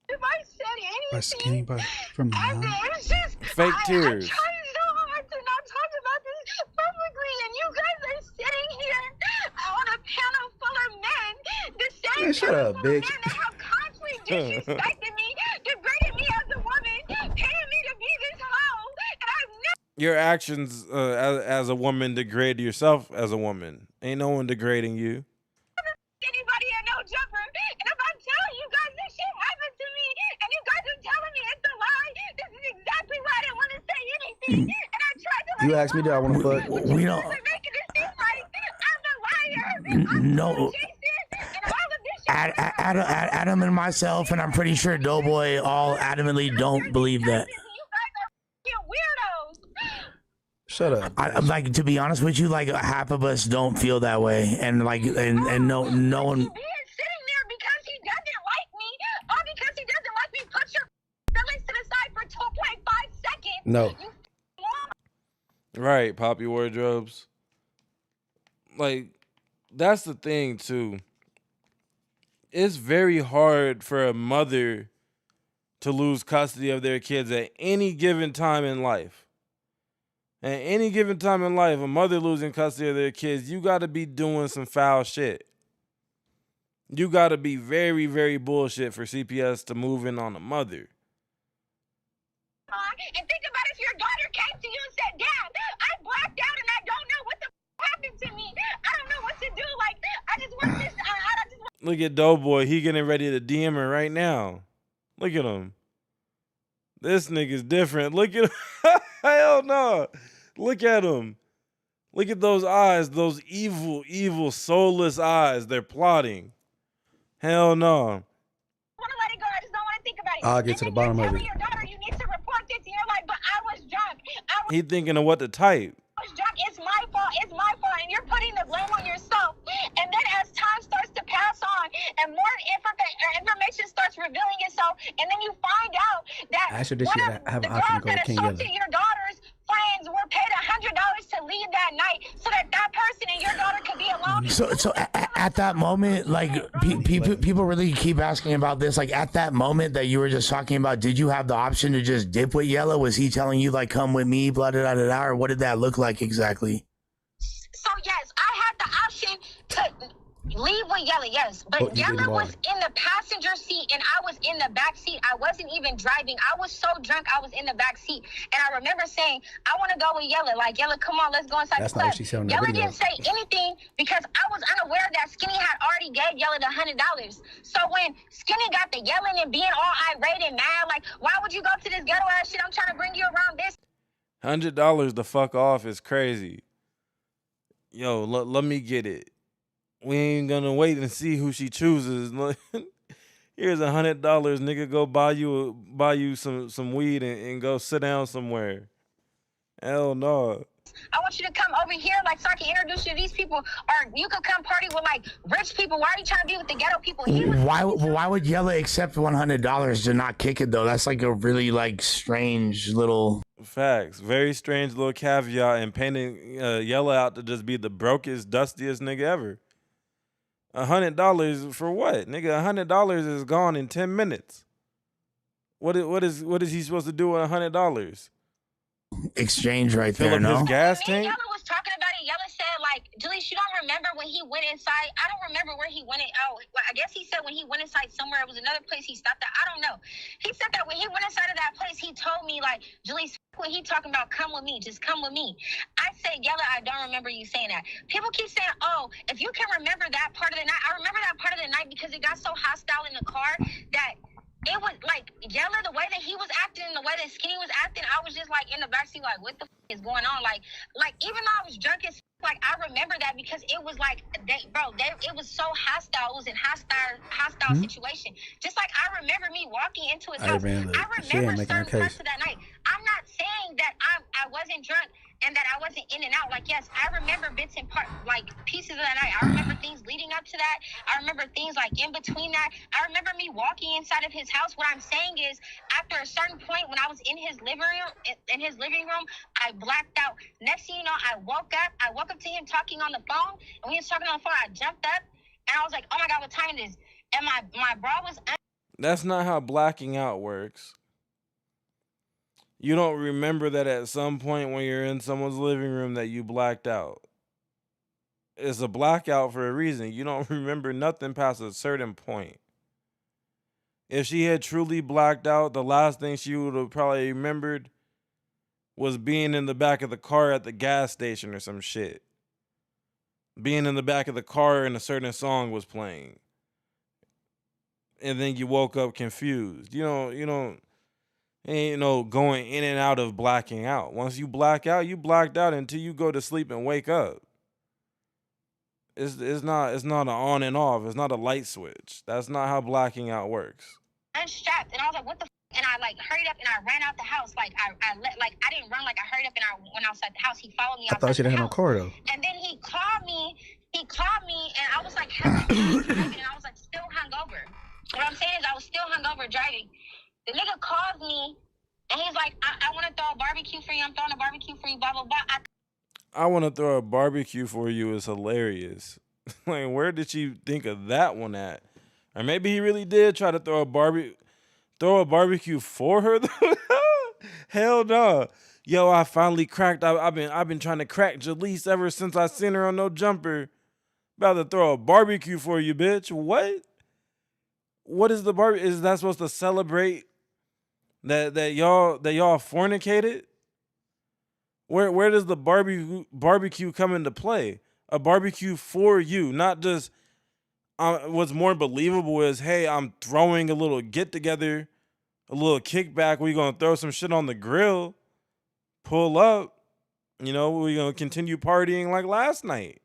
If I said anything, My skinny butt from the mouth. it's just Fake tears. I'm trying so hard to not talk about this publicly, and you guys are sitting here on a panel full of men, the same Man, shut up, bitch. men that have constantly disrespected me, degraded me as a woman, paying me to be this hoe, and I've never. Your actions as a woman degrade yourself as a woman. Ain't no one degrading you. Anybody at no jumper, and if I'm telling you guys this shit happened to me, and you guys are telling me it's a lie, this is exactly why I didn't want to say anything, and I tried to. You asked me, do I want to fuck? We don't. Making it seem like I'm the liar. No. Adam and myself, and I'm pretty sure Doughboy all adamantly don't believe that. Weirdos. Shut up. Like, to be honest with you, like half of us don't feel that way, and like, and no one. Sitting there because he doesn't like me, or because he doesn't like me. Put your feelings to the side for 2.5 seconds. No. Right, Poppy Wardrobes. Like, that's the thing, too. It's very hard for a mother to lose custody of their kids at any given time in life. At any given time in life, a mother losing custody of their kids, you got to be doing some foul shit. You got to be very, very bullshit for CPS to move in on a mother. And think about if your daughter came to you and said, Dad, I blacked out and I don't know what the happened to me. I don't know what to do. Like, I just want this. I just want. Look at Doughboy. He getting ready to DM her right now. Look at him. This nigga's different. Look at him. Hell no. Look at him. Look at those eyes. Those evil, evil, soulless eyes. They're plotting. Hell no. I want to let it go. I just don't want to think about it. I'll get to the bottom of it. Your daughter, you need to report this. And you're like, but I was drunk. He thinking of what to type. I was drunk. It's my fault. It's my fault. And you're putting the blame on yourself. And then as time starts to pass on and more information starts revealing itself, and then you find out that one of the girls that assaulted your daughter's friends were paid $100 to leave that night so that person and your daughter could be alone. So at that moment, like people really keep asking about this. Like at that moment that you were just talking about, did you have the option to just dip with Yella? Was he telling you like, come with me, blah, blah, blah, blah, or what did that look like exactly? So yes, I had the option to leave with Yella, yes. But Yella was in the passenger seat and I was in the back seat. I wasn't even driving. I was so drunk, I was in the back seat. And I remember saying, I want to go with Yella. Like, Yella, come on, let's go inside the club. Yella didn't say anything because I was unaware that Skinny had already gave Yella the $100. So when Skinny got the yelling and being all irate and mad, like, why would you go to this ghetto ass shit? I'm trying to bring you around this. $100 to fuck off is crazy. Yo, let me get it. We ain't gonna wait and see who she chooses. Here's $100, nigga. Go buy you some weed and go sit down somewhere. Hell no. I want you to come over here, like, so I can introduce you to these people, or you could come party with like rich people. Why are you trying to be with the ghetto people? Why would Yella accept $100 to not kick it though? That's like a really like strange little. Facts. Very strange little caveat and painting Yella out to just be the brokest, dustiest nigga ever. $100 for what? Nigga, $100 is gone in 10 minutes. What is he supposed to do with $100? Exchange right Fill there, up no? his gas tank? Yella was talking about it. Yella said, like, Jaleec, you don't remember when he went inside? I don't remember where he went. I guess he said when he went inside somewhere. It was another place he stopped at. I don't know. He said that when he went inside of that place, he told me, like, Jaleec, when he talking about come with me, just come with me. I said, Yella, I don't remember you saying that. People keep saying, oh, if you can remember that part of the night. I remember that part of the night because it got so hostile in the car that it was like Yella, the way that he was acting, the way that Skinny was acting, I was just like in the backseat, like, what the is going on? Like even though I was drunk as like I remember that because it was like it was so hostile. It was in hostile situation. Just like I remember me walking into his house. Man, look, I she ain't remember making her certain parts case. of that night. I'm not saying that I wasn't drunk and that I wasn't in and out. Like, yes, I remember bits and parts, like pieces of that night. I remember things leading up to that. I remember things like in between that. I remember me walking inside of his house. What I'm saying is, after a certain point, when I was in his living room, I blacked out. Next thing you know, I woke up to him talking on the phone, and when he was talking on the phone, I jumped up, and I was like, oh my God, what time it is? And my bra was That's not how blacking out works. You don't remember that at some point when you're in someone's living room that you blacked out. It's a blackout for a reason. You don't remember nothing past a certain point. If she had truly blacked out, the last thing she would have probably remembered was being in the back of the car at the gas station or some shit. Being in the back of the car and a certain song was playing. And then you woke up confused. You don't ain't no going in and out of blacking out. Once you black out, you blacked out until you go to sleep and wake up. It's not an on and off. It's not a light switch. That's not how blacking out works. unstrapped, and I was like, what the and I like hurried up and I ran out the house. Like I didn't run, like I hurried up and I went outside the house. He followed me I outside thought she the didn't have no house. car though. And then he called me and I was like driving and I was like still hungover. What I'm saying is I was still hungover driving. The nigga calls me and he's like, I want to throw a barbecue for you. I'm throwing a barbecue for you, blah, blah, blah. I want to throw a barbecue for you is hilarious. Like, where did you think of that one at? Or maybe he really did try to throw a barbecue for her. Hell no. Yo, I finally cracked. I've been trying to crack Jaleec ever since I seen her on No Jumper. About to throw a barbecue for you, bitch. What? What is the barbecue? Is that supposed to celebrate that y'all fornicated? Where does the barbecue come into play? A barbecue for you, not just. What's more believable is, hey, I'm throwing a little get together, a little kickback. We're gonna throw some shit on the grill, pull up. We're gonna continue partying like last night,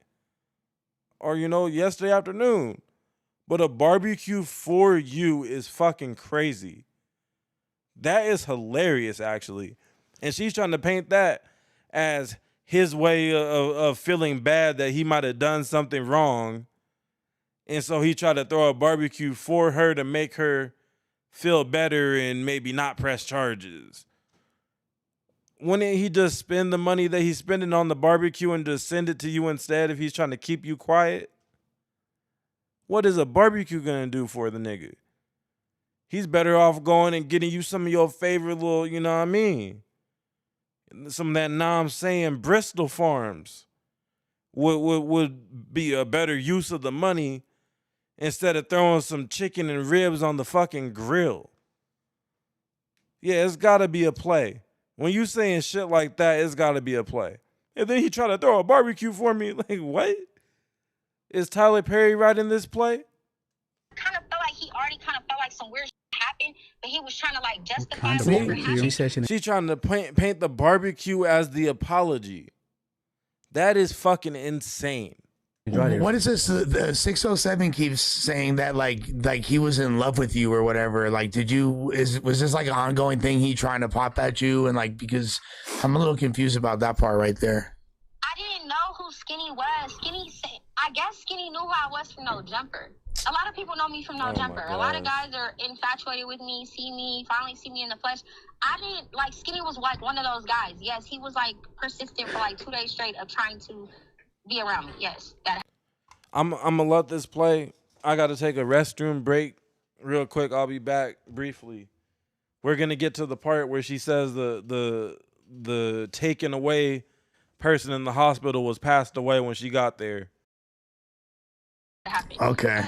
or yesterday afternoon. But a barbecue for you is fucking crazy. That is hilarious, actually. And she's trying to paint that as his way of feeling bad that he might have done something wrong. And so he tried to throw a barbecue for her to make her feel better and maybe not press charges. Wouldn't he just spend the money that he's spending on the barbecue and just send it to you instead if he's trying to keep you quiet? What is a barbecue gonna do for the nigga? He's better off going and getting you some of your favorite little, you know what I mean? Some of that, now I'm saying, Bristol Farms would be a better use of the money instead of throwing some chicken and ribs on the fucking grill. Yeah, it's gotta be a play. When you saying shit like that, it's gotta be a play. And then he tried to throw a barbecue for me. Like, what? Is Tyler Perry right in this play? Kind of felt like he already kind of felt like some weird shit happened, but he was trying to like justify kind of whatever barbecue? happened. She said She's trying to paint the barbecue as the apology. That is fucking insane. What is this? The 607 keeps saying that like he was in love with you or whatever. Like, was this like an ongoing thing? He trying to pop at you and like, because I'm a little confused about that part right there. I didn't know who Skinny was. I guess Skinny knew who I was from No Jumper. A lot of people know me from No Jumper. A lot of guys are infatuated with me, finally see me in the flesh. I didn't, like, Skinny was like one of those guys. Yes, he was like persistent for like 2 days straight of trying to be around me. Yes, that. I'm gonna let this play. I gotta take a restroom break real quick. I'll be back briefly. We're gonna get to the part where she says the taken away person in the hospital was passed away when she got there. Okay.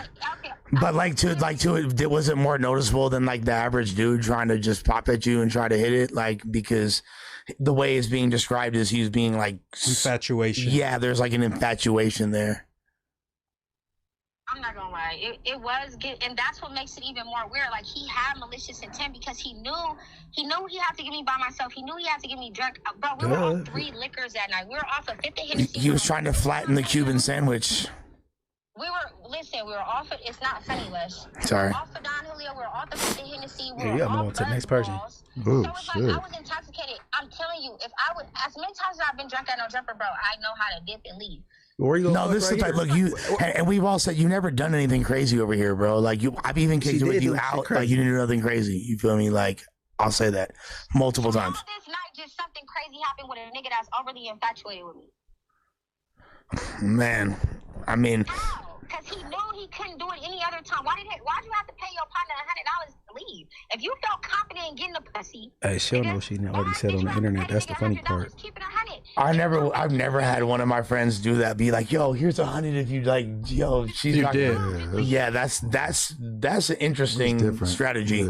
But was it more noticeable than like the average dude trying to just pop at you and try to hit it? Like, because the way it's being described is he's being like infatuation. Yeah, there's like an infatuation there. I'm not gonna lie. It was good, and that's what makes it even more weird. Like, he had malicious intent because he knew he had to get me by myself. He knew he had to get me drunk. Bro, we were off 3 liquors that night. We were off of 50 Hennessy. He was trying to flatten the Cuban sandwich. We were off of, it's not funny, Les. Sorry. We were off of Don Julio, we were off the 50 Hennessy, we Yeah, were you gotta off move on to the Buzz next person. Balls. Oh, So it's like, I was intoxicated. I'm telling you, if I would, as many times as I've been drunk at no jumper, bro, I know how to dip and leave. No, this is like, look, you and we've all said you never done anything crazy over here, bro. Like I've even kicked it with you out, like you didn't do nothing crazy. You feel me? Like I'll say that multiple times. This night, just something crazy happened with a nigga that's overly infatuated with me. Man, I mean, Because he knew he couldn't do it any other time. Why'd you have to pay your partner $100 to leave? If you felt confident in getting the pussy, Hey, she'll know she already said on the internet. That's the funny part. I've never had one of my friends do that. Be like, yo, here's $100 if you like, yo, she's You not. did. Yeah, that's an interesting strategy.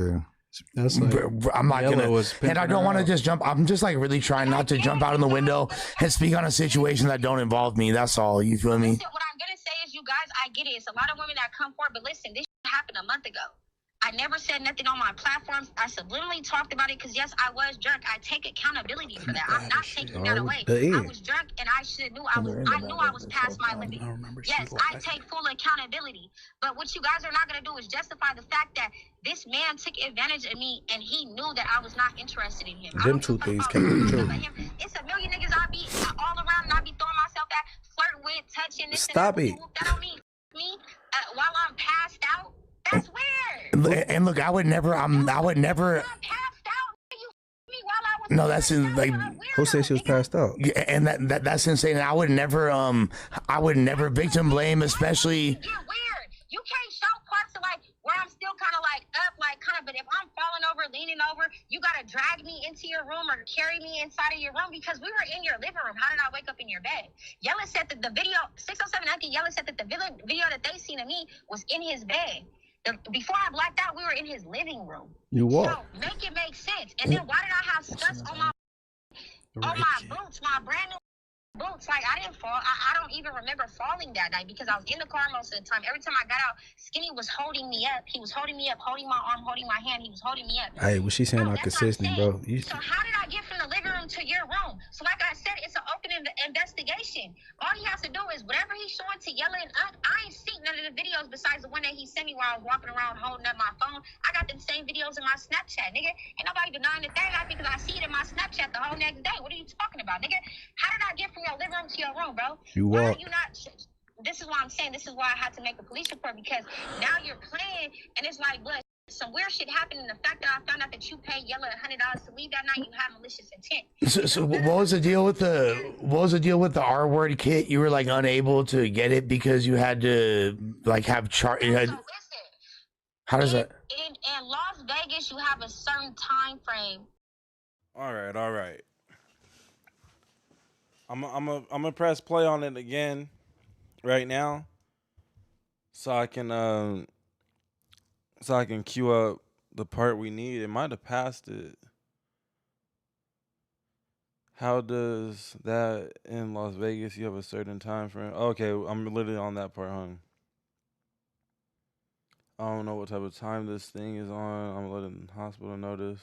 That's like, I'm not Yellow gonna, was and I don't want to just jump. I'm just like really trying not to jump out in the window and speak on a situation that don't involve me. That's all. You feel me? What I'm gonna say is, you guys, I get it. It's a lot of women that come forward, but listen, this happened a month ago. I never said nothing on my platforms. I subliminally talked about it because yes, I was drunk. I take accountability for that. I'm not taking that away. I was drunk and I should knew I was past my limit. Yes, I take full accountability. But what you guys are not gonna do is justify the fact that this man took advantage of me and he knew that I was not interested in him. them two things can't be true. It's a million niggas I be all around and I be throwing myself at, flirting with, touching this. Stop it. That don't mean me while I'm passed out. That's weird. And look, I would never. No, that's in, like. Who said she was passed out? Yeah, and that's insane. I would never victim blame, especially. Weird. You can't show parts of like where I'm still kind of like up, like kind of. But if I'm falling over, leaning over, you gotta drag me into your room or carry me inside of your room because we were in your living room. How did I wake up in your bed? Yella said that the video 607 Uncle Yella said that the video that they seen of me was in his bed. Before I blacked out, we were in his living room. You walk. So make it make sense. And then why did I have studs on my boots, my brand new boots? Like, I didn't fall. I don't even remember falling that night because I was in the car most of the time. Every time I got out, Skinny was holding me up. He was holding me up, holding my arm, holding my hand. He was holding me up. Hey, what she saying not consistent, bro. So how did I get from the living room to your room? So like I said, it's an open investigation. All he has to do is whatever he's showing to Yella and I ain't seen none of the videos besides the one that he sent me while I was walking around holding up my phone. I got them same videos in my Snapchat, nigga. Ain't nobody denying the thing because I see it in my Snapchat the whole next day. What are you talking about, nigga? How did I get from your living room to your room, bro? You Why walk. are you not? This is why I'm saying this is why I had to make a police report because now you're playing and it's like, what? Some weird shit happened, and the fact that I found out that you paid Yella $100 to leave that night, you had malicious intent. So what was the deal with the R word kit? You were like unable to get it because you had to like have How does that? In Las Vegas, you have a certain time frame. All right. I'm gonna press play on it again right now, so I can queue up the part we need. It might have passed it. How does that in Las Vegas? You have a certain time frame. Okay, I'm literally on that part, huh? I don't know what type of time this thing is on. I'm letting the hospital know this.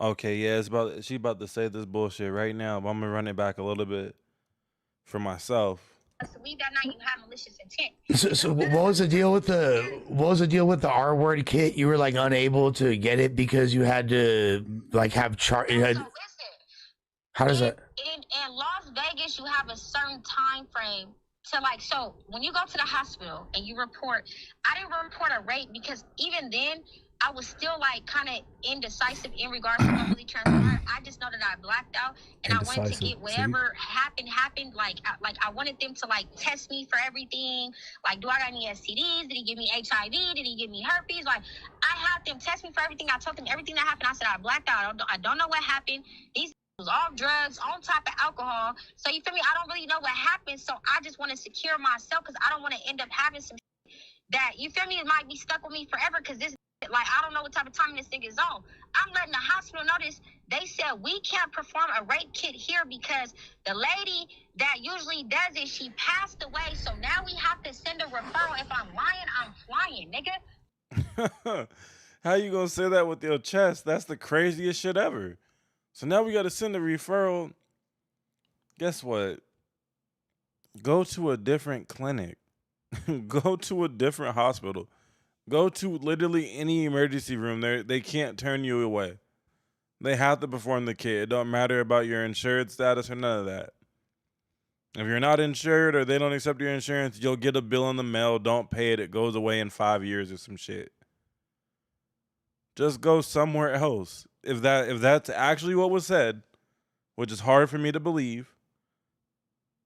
Okay, yeah, she about to say this bullshit right now, but I'm gonna run it back a little bit for myself. To leave that night, you had malicious intent. So what was the deal with the R word kit? You were like unable to get it because you had to like have How does that? In Las Vegas, you have a certain time frame to like. So when you go to the hospital and you report, I didn't report a rape because even then I was still like kind of indecisive in regards to what really transpired. I just know that I blacked out and I wanted to get whatever happened. Like I wanted them to like test me for everything. Like, do I got any STDs? Did he give me HIV? Did he give me herpes? Like, I had them test me for everything. I told them everything that happened. I said I blacked out. I don't know what happened. These was off drugs, on top of alcohol. So you feel me? I don't really know what happened. So I just want to secure myself because I don't want to end up having some that, you feel me, it might be stuck with me forever because this Like, I don't know what type of timing this thing is on. I'm letting the hospital know this. They said we can't perform a rape kit here because the lady that usually does it, she passed away. So now we have to send a referral. If I'm lying, I'm flying, nigga. How you gonna say that with your chest? That's the craziest shit ever. So now we gotta send a referral. Guess what? Go to a different clinic. Go to a different hospital. Go to literally any emergency room. They can't turn you away. They have to perform the kit. It don't matter about your insured status or none of that. If you're not insured or they don't accept your insurance, you'll get a bill in the mail. Don't pay it. It goes away in 5 years or some shit. Just go somewhere else. If that's actually what was said, which is hard for me to believe,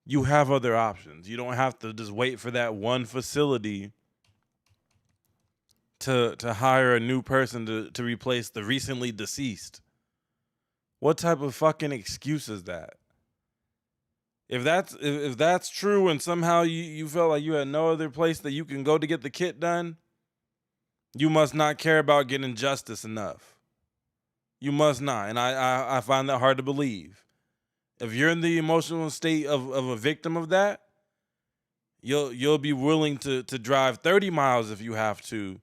you have other options. You don't have to just wait for that one facility to hire a new person to replace the recently deceased. What type of fucking excuse is that? If that's true and somehow you felt like you had no other place that you can go to get the kit done, you must not care about getting justice enough. You must not. And I find that hard to believe. If you're in the emotional state of a victim of that, you'll be willing to drive 30 miles if you have to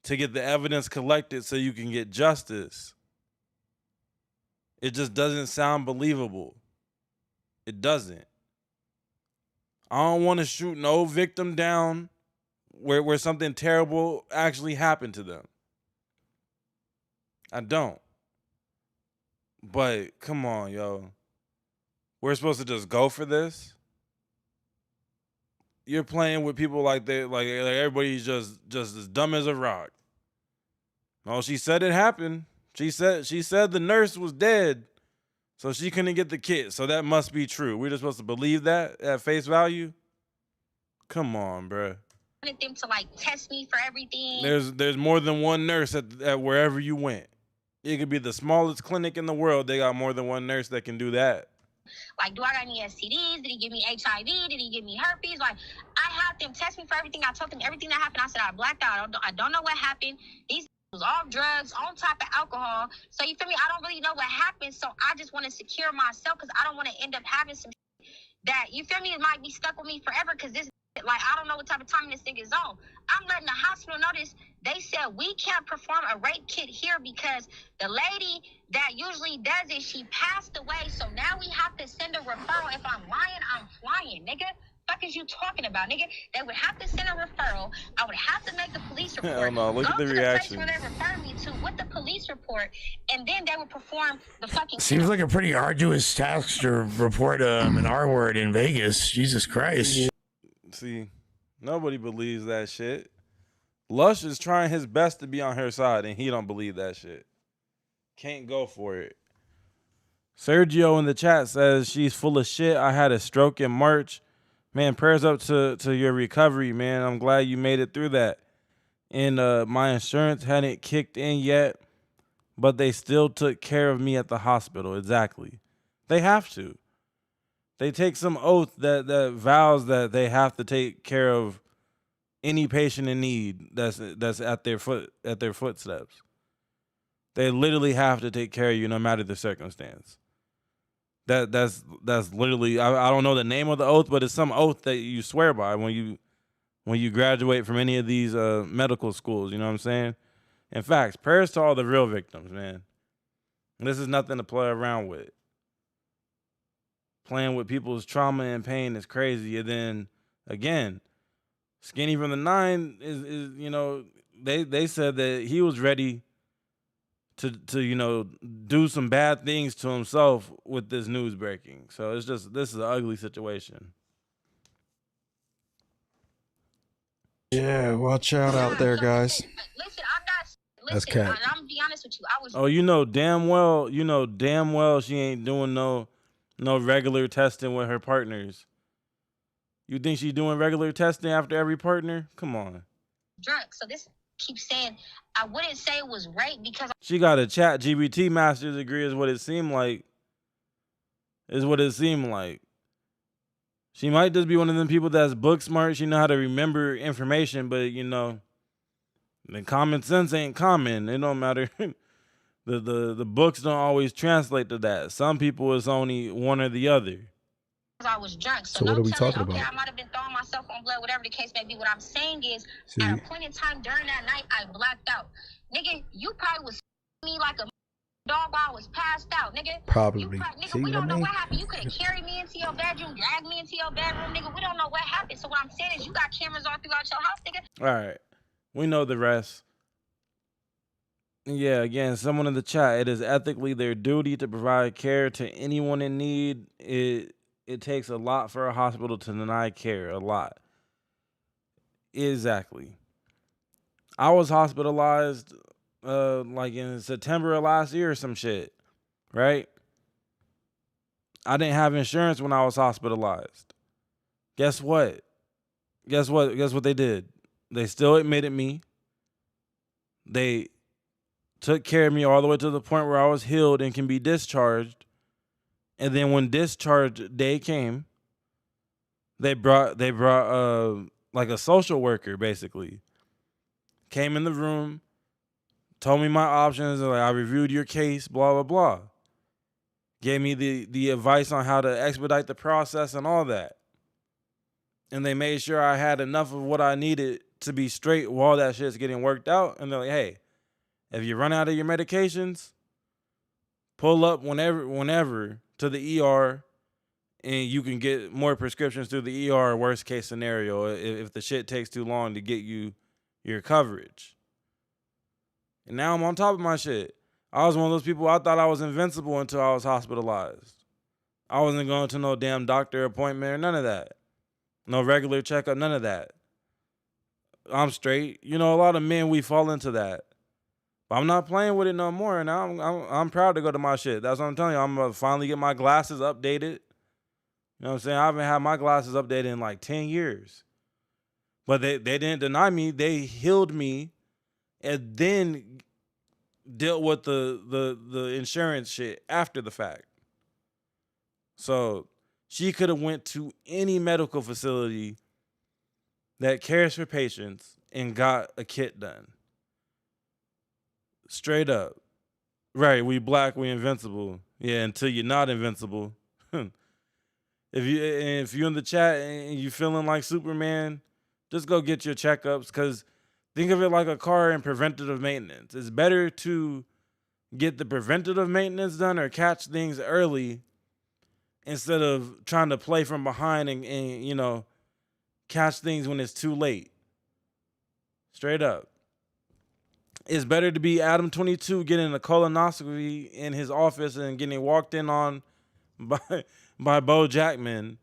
get the evidence collected so you can get justice. It just doesn't sound believable. It doesn't. I don't want to shoot no victim down where something terrible actually happened to them. I don't. But come on, yo. We're supposed to just go for this? You're playing with people like everybody's just as dumb as a rock. No, she said it happened. She said the nurse was dead, so she couldn't get the kit. So that must be true. We're just supposed to believe that at face value? Come on, bruh. I wanted them to like test me for everything. There's more than one nurse at wherever you went. It could be the smallest clinic in the world. They got more than one nurse that can do that. Like, do I got any STDs? Did he give me HIV? Did he give me herpes? Like, I had them test me for everything. I told them everything that happened. I said I blacked out. I don't know what happened. These was off drugs, on top of alcohol. So you feel me? I don't really know what happened. So I just want to secure myself because I don't want to end up having some that, you feel me, it might be stuck with me forever because this, like, I don't know what type of timing this thing is on. I'm letting the hospital know this. They said we can't perform a rape kit here because the lady that usually does it, she passed away. So now we have to send a referral. If I'm lying, I'm flying, nigga. Fuck is you talking about, nigga? They would have to send a referral. I would have to make a police report. Hell no, look at the reaction. Go to the place where they refer me to with the police report, and then they would perform the fucking. Seems like a pretty arduous task to report an R word in Vegas. Jesus Christ. See, nobody believes that shit. Lush is trying his best to be on her side, and he don't believe that shit. Can't go for it. Sergio in the chat says she's full of shit. I had a stroke in March. Man, prayers up to your recovery, man. I'm glad you made it through that. And my insurance hadn't kicked in yet, but they still took care of me at the hospital. Exactly. They have to. They take some oath that vows that they have to take care of any patient in need that's at their footsteps. They literally have to take care of you no matter the circumstance. That's literally, I don't know the name of the oath, but it's some oath that you swear by when you graduate from any of these medical schools. You know what I'm saying? In fact, prayers to all the real victims, man. This is nothing to play around with. Playing with people's trauma and pain is crazy. And then again, Skinny from the 9 is you know, they said that he was ready to you know, do some bad things to himself with this news breaking. So it's just, this is an ugly situation. Yeah, watch out there, guys. Listen, I'm not. That's Listen, cat. I'm gonna be honest with you. I was. Oh, you know damn well she ain't doing no regular testing with her partners. You think she's doing regular testing after every partner? Come on. Drunk. So this keeps saying I wouldn't say it was rape because She got a chat GBT master's degree is what it seemed like. She might just be one of them people that's book smart. She know how to remember information, but you know, Then common sense ain't common. It don't matter. The books don't always translate to that. Some people it's only one or the other. I was drunk. So what are we talking Okay, about? I might have been throwing myself on blood, whatever the case may be. What I'm saying is, See? at a point in time during that night, I blacked out. Nigga, you probably was me like a dog while I was passed out, nigga. Probably. Nigga, See we what I don't know mean? what happened. You could have carried me into your bedroom, dragged me into your bedroom, nigga. We don't know what happened. So what I'm saying is, you got cameras all throughout your house, nigga. All right. We know the rest. Yeah, again, someone in the chat, it is ethically their duty to provide care to anyone in need. It takes a lot for a hospital to deny care, a lot. Exactly. I was hospitalized like in September of last year or some shit, right? I didn't have insurance when I was hospitalized. Guess what? Guess what they did? They still admitted me. They took care of me all the way to the point where I was healed and can be discharged. And then when discharge day came, they brought like a social worker basically. Came in the room, told me my options, and like I reviewed your case, blah blah blah. Gave me the advice on how to expedite the process and all that. And they made sure I had enough of what I needed to be straight while that shit's getting worked out. And they're like, hey, if you run out of your medications, pull up whenever to the ER and you can get more prescriptions through the ER, worst case scenario, if the shit takes too long to get you your coverage. And now I'm on top of my shit. I was one of those people, I thought I was invincible until I was hospitalized. I wasn't going to no damn doctor appointment or none of that. No regular checkup, none of that. I'm straight. You know, a lot of men, we fall into that. But I'm not playing with it no more. And I'm proud to go to my shit. That's what I'm telling you. I'm going to finally get my glasses updated. You know what I'm saying? I haven't had my glasses updated in like 10 years. But they didn't deny me. They healed me and then dealt with the insurance shit after the fact. So she could have went to any medical facility that cares for patients and got a kit done. Straight up. Right, we black, we invincible. Yeah, until you're not invincible. If you're in the chat and you feeling like Superman, just go get your checkups, because think of it like a car in preventative maintenance. It's better to get the preventative maintenance done or catch things early instead of trying to play from behind and you know, catch things when it's too late. Straight up. It's better to be Adam 22 getting a colonoscopy in his office and getting walked in on by Bo Jackman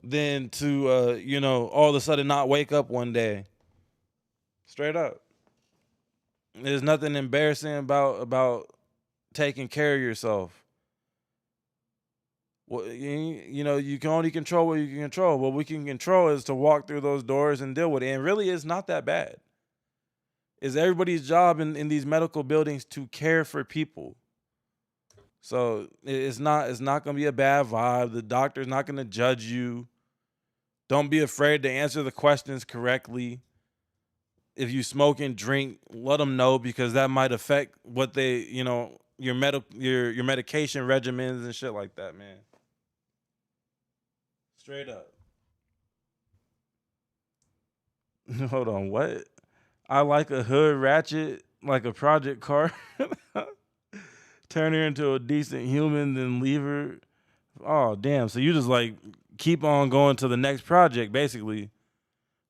than to you know, all of a sudden not wake up one day. Straight up. There's nothing embarrassing about taking care of yourself. Well, you know, you can only control what you can control. What we can control is to walk through those doors and deal with it. And really, it's not that bad. It's everybody's job in these medical buildings to care for people. So it's not going to be a bad vibe. The doctor's not going to judge you. Don't be afraid to answer the questions correctly. If you smoke and drink, let them know, because that might affect what they, you know, your medication regimens and shit like that, man. Straight up. Hold on, what? I like a hood ratchet, like a project car. Turn her into a decent human, then leave her. Oh, damn. So you just like keep on going to the next project, basically.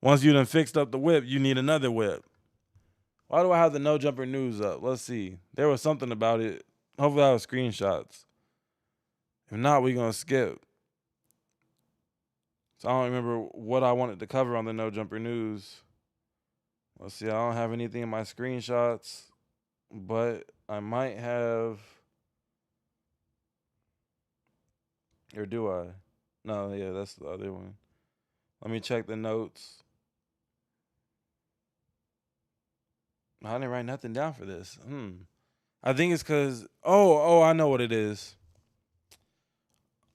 Once you done fixed up the whip, you need another whip. Why do I have the No Jumper News up? Let's see. There was something about it. Hopefully I have screenshots. If not, we're going to skip. So I don't remember what I wanted to cover on the No Jumper News. Let's see. I don't have anything in my screenshots, but I might have. Or do I? No, yeah, that's the other one. Let me check the notes. I didn't write nothing down for this. I think it's because, I know what it is.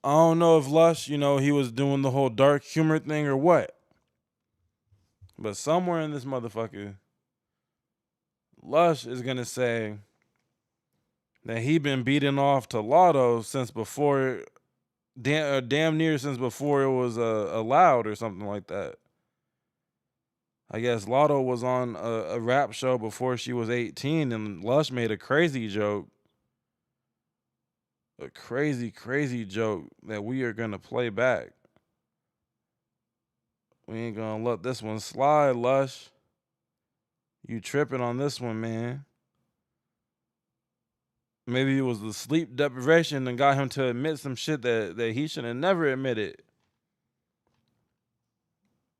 I don't know if Lush, you know, he was doing the whole dark humor thing or what. But somewhere in this motherfucker, Lush is gonna say that he been beating off to Lotto since before, damn near since before it was allowed or something like that. I guess Lotto was on a rap show before she was 18, and Lush made a crazy joke. A crazy, crazy joke that we are gonna play back. We ain't gonna let this one slide, Lush. You tripping on this one, man. Maybe it was the sleep deprivation that got him to admit some shit that he should have never admitted.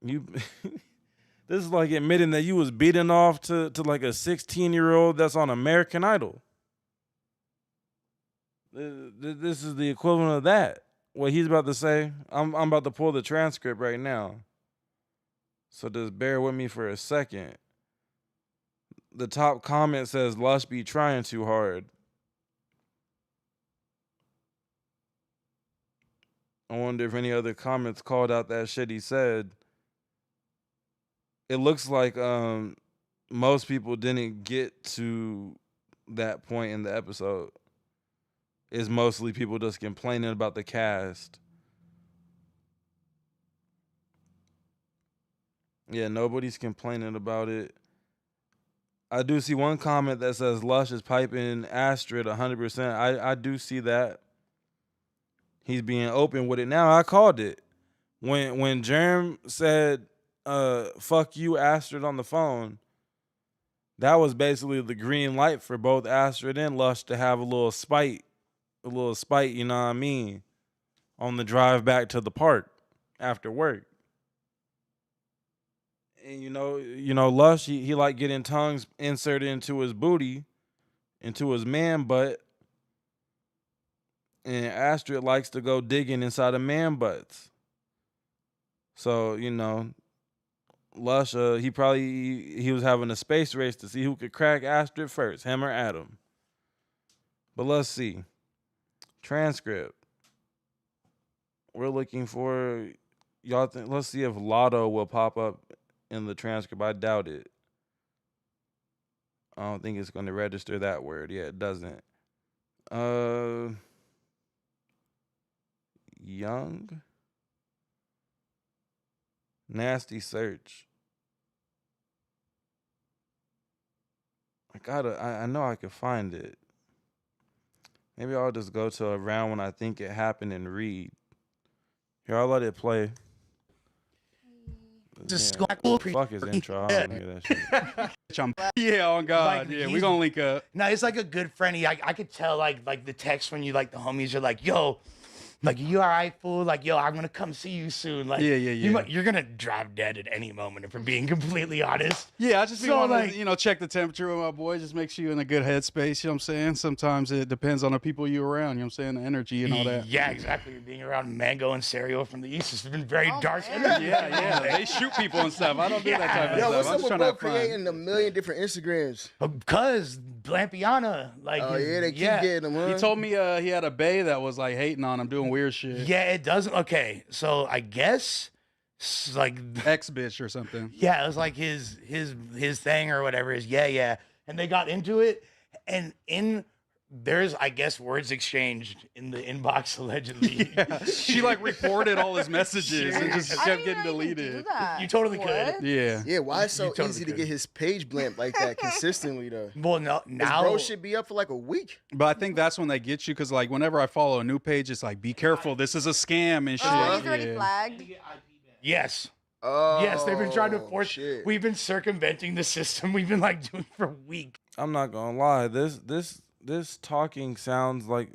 You this is like admitting that you was beating off to like a 16-year-old that's on American Idol. This is the equivalent of that. What he's about to say, I'm about to pull the transcript right now. So just bear with me for a second. The top comment says, Lush be trying too hard. I wonder if any other comments called out that shit he said. It looks like most people didn't get to that point in the episode. It's mostly people just complaining about the cast. Yeah, nobody's complaining about it. I do see one comment that says Lush is piping Astrid 100%. I do see that. He's being open with it now. I called it. When Jerm said, fuck you, Astrid, on the phone, that was basically the green light for both Astrid and Lush to have a little spite, you know what I mean, on the drive back to the park after work. And you know, Lush, he like getting tongues inserted into his booty, into his man butt. And Astrid likes to go digging inside of man butts. So, you know, Lush, he was having a space race to see who could crack Astrid first, him or Adam. But let's see. Transcript. We're looking for, y'all think, let's see if Lotto will pop up in the transcript. I doubt it. I don't think it's going to register that word. Yeah, it doesn't. Young. Nasty search. I know I could find it. Maybe I'll just go to a round when I think it happened and read. Here, I'll let it play. Just fuck his intro. I don't hear that shit. Yeah, on God. Like, Yeah, we gonna link up. No, he's like a good friend. I could tell like the text when you like the homies are like, yo, like you all right, fool? Like, yo, I'm gonna come see you soon. Like, Yeah. You're gonna drop dead at any moment, if we're being completely honest. Yeah, I just So, want like- to, check the temperature with my boy. Just make sure you're in a good headspace. You know what I'm saying? Sometimes it depends on the people you're around. You know what I'm saying? The energy and all that. Yeah, exactly. Being around Mango and Cereal from the East has been very dark energy. Yeah. They shoot people and stuff. I don't do that type of Yo, stuff. what's I'm up just with trying to bro have fun. creating a million different Instagrams? Because Blampiana, like, Oh, yeah, they keep getting them, huh? He told me he had a bae that was like hating on him, doing weird shit. Yeah, it doesn't. Okay, so I guess like ex bitch or something. Yeah, it was like his thing or whatever is yeah, and they got into it, and there's I guess words exchanged in the inbox allegedly. Yeah. She like reported all his messages and just kept getting deleted. You totally could. Yeah. Yeah, why it's so You totally easy to could. get his page blamped like that consistently though? Well, no, His now bro should be up for like a week. But I think that's when they get you because like whenever I follow a new page, it's like be careful, this is a scam and shit. Oh, he's already Yeah. flagged. yes. Oh, Yes, they've been trying to force. shit. We've been circumventing the system. We've been like doing for weeks. I'm not gonna lie. This talking sounds like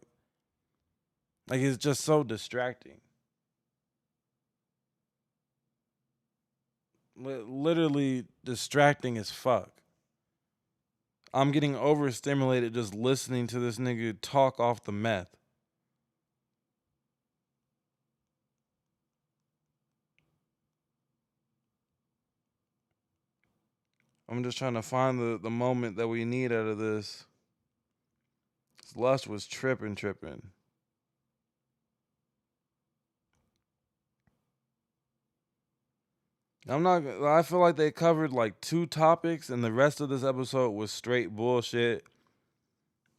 it's just so distracting. Literally distracting as fuck. I'm getting overstimulated just listening to this nigga talk off the meth. I'm just trying to find the moment that we need out of this. Lush was tripping. I feel like they covered like 2 topics, and the rest of this episode was straight bullshit.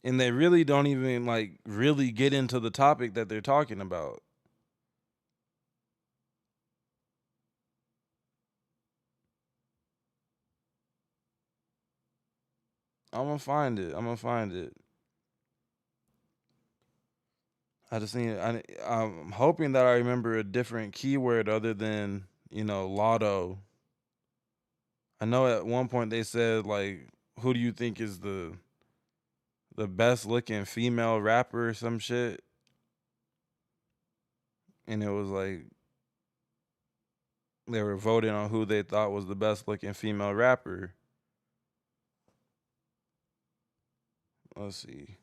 And they really don't even like really get into the topic that they're talking about. I'm gonna find it. I just need. I'm hoping that I remember a different keyword other than lotto. I know at one point they said like, who do you think is the best looking female rapper or some shit, and it was like they were voting on who they thought was the best looking female rapper. Let's see.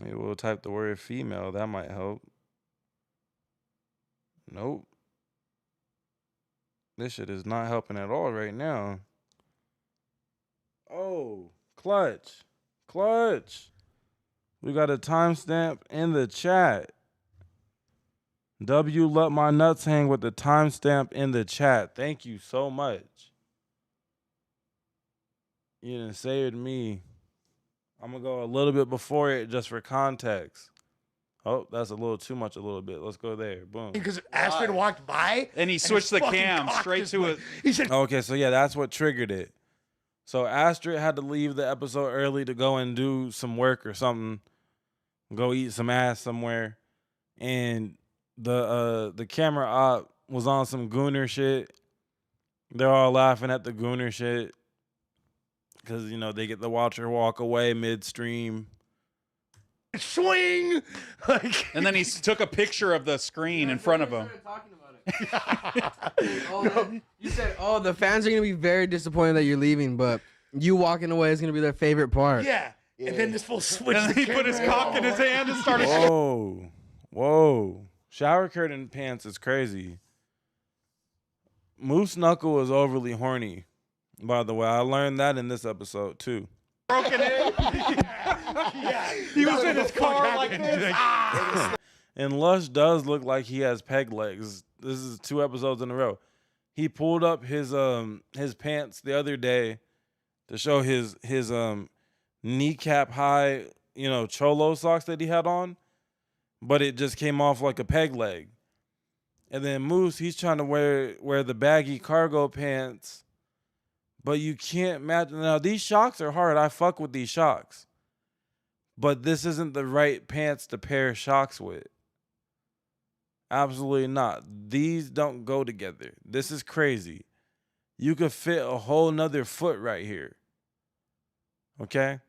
Maybe we'll type the word female. That might help. Nope. This shit is not helping at all right now. Oh, clutch. We got a timestamp in the chat. W let my nuts hang with the timestamp in the chat. Thank you so much. You done saved me. I'm going to go a little bit before it just for context. Oh, that's a little too much, a little bit. Let's go there. Boom. Because Astrid walked by and he switched the cam straight to it. He said, okay, so yeah, that's what triggered it. So Astrid had to leave the episode early to go and do some work or something. Go eat some ass somewhere. And the camera op was on some gooner shit. They're all laughing at the gooner shit. Because, they get to watch her walk away midstream. swing. And then he took a picture of the screen in front of him. You said, the fans are going to be very disappointed that you're leaving, but you walking away is going to be their favorite part. Yeah. And then this full switch. And then he put his cock in his hand and started. Whoa. Shower curtain pants is crazy. Moose Knuckle is overly horny, by the way. I learned that in this episode, too. Broken in. He was in his car like this. And Lush does look like he has peg legs. This is 2 episodes in a row. He pulled up his pants the other day to show his kneecap high, cholo socks that he had on, but it just came off like a peg leg. And then Moose, he's trying to wear the baggy cargo pants, but you can't match. Now, these shocks are hard. I fuck with these shocks. But this isn't the right pants to pair shocks with. Absolutely not. These don't go together. This is crazy. You could fit a whole nother foot right here. Okay?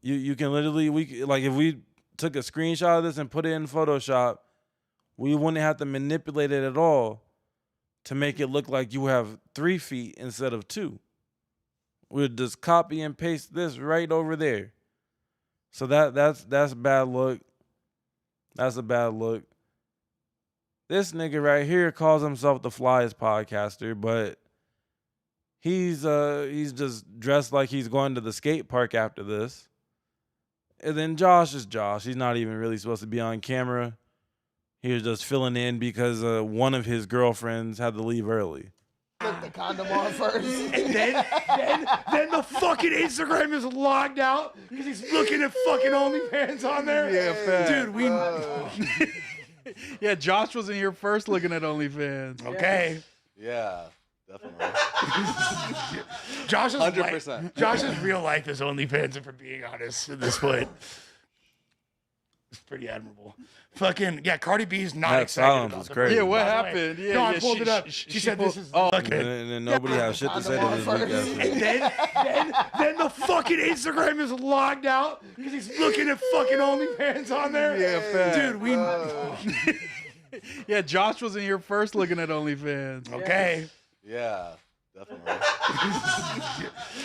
You can literally, if we took a screenshot of this and put it in Photoshop, we wouldn't have to manipulate it at all to make it look like you have 3 feet instead of 2. We'll just copy and paste this right over there. So that's a bad look. That's a bad look. This nigga right here calls himself the flyest podcaster, but he's just dressed like he's going to the skate park after this. And then Josh is Josh. He's not even really supposed to be on camera. He was just filling in because one of his girlfriends had to leave early. Put the condom on first. And then the fucking Instagram is logged out because he's looking at fucking OnlyFans on there. Yeah, fat. Dude, yeah, Josh was in here first looking at OnlyFans. Okay. Yeah, definitely. Josh's 100%. Josh's real life is OnlyFans, if we're being honest at this point. It's pretty admirable. Fucking, yeah, Cardi B is not That excited silence about was the crazy. Yeah, what By the way. happened? Yeah, no, I yeah, pulled it up. She said this is And then nobody has shit to say to this week And then the fucking Instagram is logged out because he's looking at fucking OnlyFans on there. Yeah, fat. Dude, Yeah, Josh was in here first looking at OnlyFans. Okay. Yeah, definitely.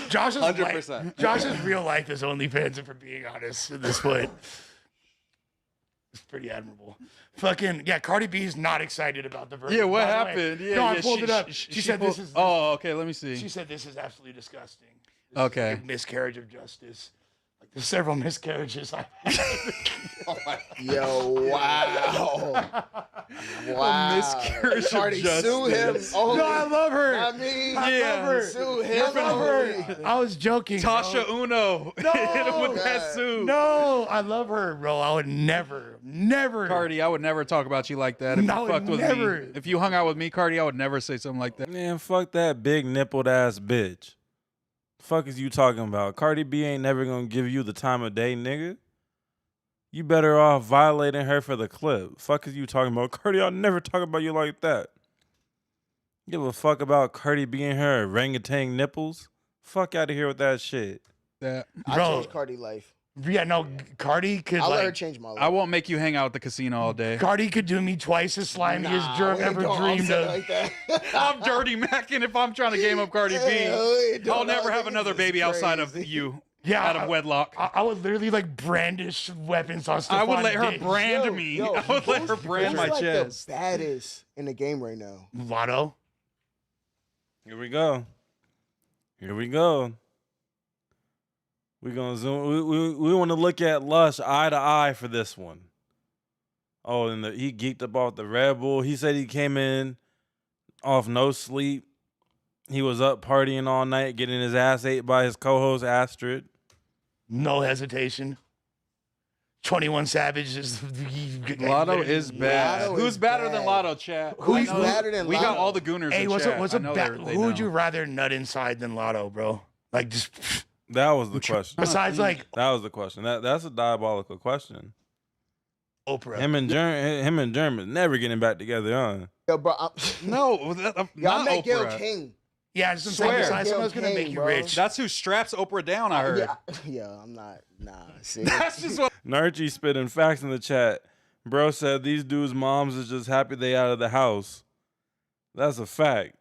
Josh's 100%. Josh's real life is OnlyFans, if we're being honest at this point. It's pretty admirable. Fucking, yeah, Cardi B is not excited about the version. Yeah, what By the way. happened? Yeah, no, I yeah, pulled it up. She said this is. okay, let me see. She said this is absolutely disgusting. This Okay. is a miscarriage of justice. Like there's several miscarriages I've had. Oh my Yo, wow. A miscarriage of Cardi, justice. sue him. Oh, No, I love her. Not me. I love her. Sue him. I love her. I was joking. Tasha bro. Uno. No, Hit him with that suit. No, I love her, bro. I would never. Cardi, I would never talk about you like that if No, I you would fucked with never. me. If you hung out with me, Cardi, I would never say something like that. Man, fuck that big nippled ass bitch. Fuck is you talking about? Cardi B ain't never gonna give you the time of day, nigga. You better off violating her for the clip. Fuck is you talking about? Cardi, I'll never talk about you like that. Give a fuck about Cardi B and her orangutan nipples? Fuck out of here with that shit. That I changed Cardi life. Yeah, no, Cardi could I'll let her like. change my life. I won't make you hang out at the casino all day. Cardi could do me twice as slimy as Jerm ever dreamed of. Like that. I'm dirty macking if I'm trying to game up Cardi B. I'll never have another baby outside of you. Yeah, out of wedlock. I would literally like brandish weapons on Stephon I would let her Diggs. brand me. I would let her brand my Who's like chest. the baddest in the game right now? Lotto. Here we go. Here we go. We're gonna zoom. We want to look at Lush eye to eye for this one. Oh, and he geeked up off the Red Bull. He said he came in off no sleep. He was up partying all night, getting his ass ate by his co-host Astrid. No hesitation. 21 Savage is. Lotto is bad. Lotto Who's is better bad. than Lotto, chat? Who's better than We Lotto? got all the gooners Hey, in what's chat. a I know ba- they who would know. you rather nut inside than Lotto, bro? Like just That was the question. besides like That was the question. That's a diabolical question. Oprah. Him and Germ is never getting back together, huh? Yo, bro. No, Yo, I not met Gail Oprah. King. Yeah, I just Swear. besides someone's gonna Gail make King, you bro. rich. That's who straps Oprah down, I heard. Yeah, I'm not. Nah, see. That's just what Narchi spitting facts in the chat. Bro said these dudes' moms is just happy they out of the house. That's a fact.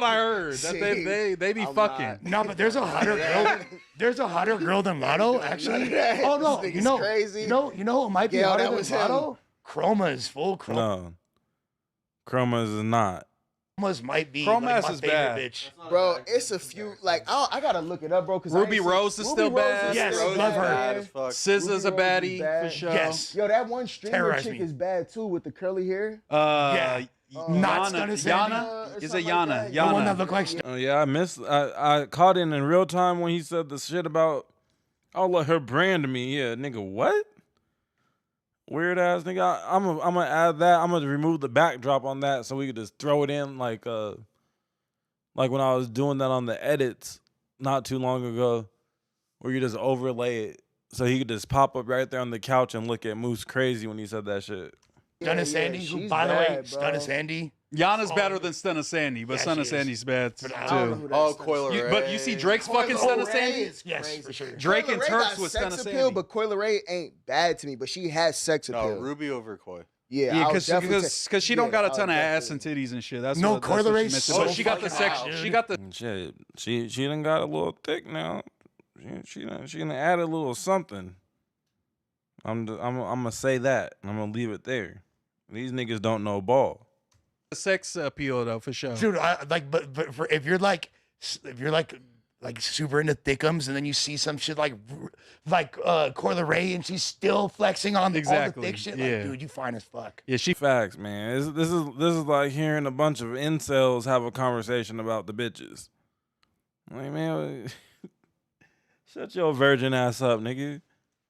I heard. That they be I'm fucking. No, but there's a hotter girl. There's a hotter girl than Lotto, actually. Oh no, This you nigga's know, crazy. you know who might be Gail, hotter that than was him. Lotto? Chroma is full. Chroma. No. Chromas is not. Chroma's might be Chroma's like my is favorite bad. bitch. Bro, it's a few. Like, I gotta look it up, bro. Cause Ruby Rose is still bad. Yes, still love her. bad. SZA's a Ruby Rose is baddie bad. for sure. Yes. Yo, that one streamer Terrorize chick me. is bad too with the curly hair. Yeah. Not Yana. Stunna Sandy. Yana? Is Or it something like Yana? that. The one that Yana. looked like. Oh yeah, I caught it in real time when he said the shit about I'll let her brand me. Yeah, nigga, what? Weird ass nigga. I'm gonna add that. I'm gonna remove the backdrop on that so we could just throw it in like when I was doing that on the edits not too long ago, where you just overlay it so he could just pop up right there on the couch and look at Moose crazy when he said that shit. Stunna Sandy, who, she's by the way, bad, bro. Stunna Sandy. Yana's better than Stunna Sandy, but Yeah, Stunna she is. Sandy's bad too. I don't know who that Oh, is. Coil Ray. But you see Drake's fucking Coil Stunna Ray Sandy? is Yes, crazy. for sure. Drake and Coil Ray Turks got with sex Stunna appeal, Sandy. but Coil Ray ain't bad to me, but she has sex appeal. No, Ruby over Koi. Yeah, Yeah, I would definitely because she don't yeah, got a I ton would of ass definitely- and titties and shit. That's No, what, Coil that's what Ray's she missing. so But she got the fucking sex. hot, She dude. got the. She done got a little thick now. She done add a little something. I'm gonna say that. I'm gonna leave it there. These niggas don't know ball. Sex appeal though, for sure. Dude, I like, but for if you're like super into thickums, and then you see some shit like Coil Ray, and she's still flexing on all the Exactly, thick shit. yeah. Like, dude, you fine as fuck. Yeah, she. Facts, man. This is like hearing a bunch of incels have a conversation about the bitches. Like, man, shut your virgin ass up, nigga.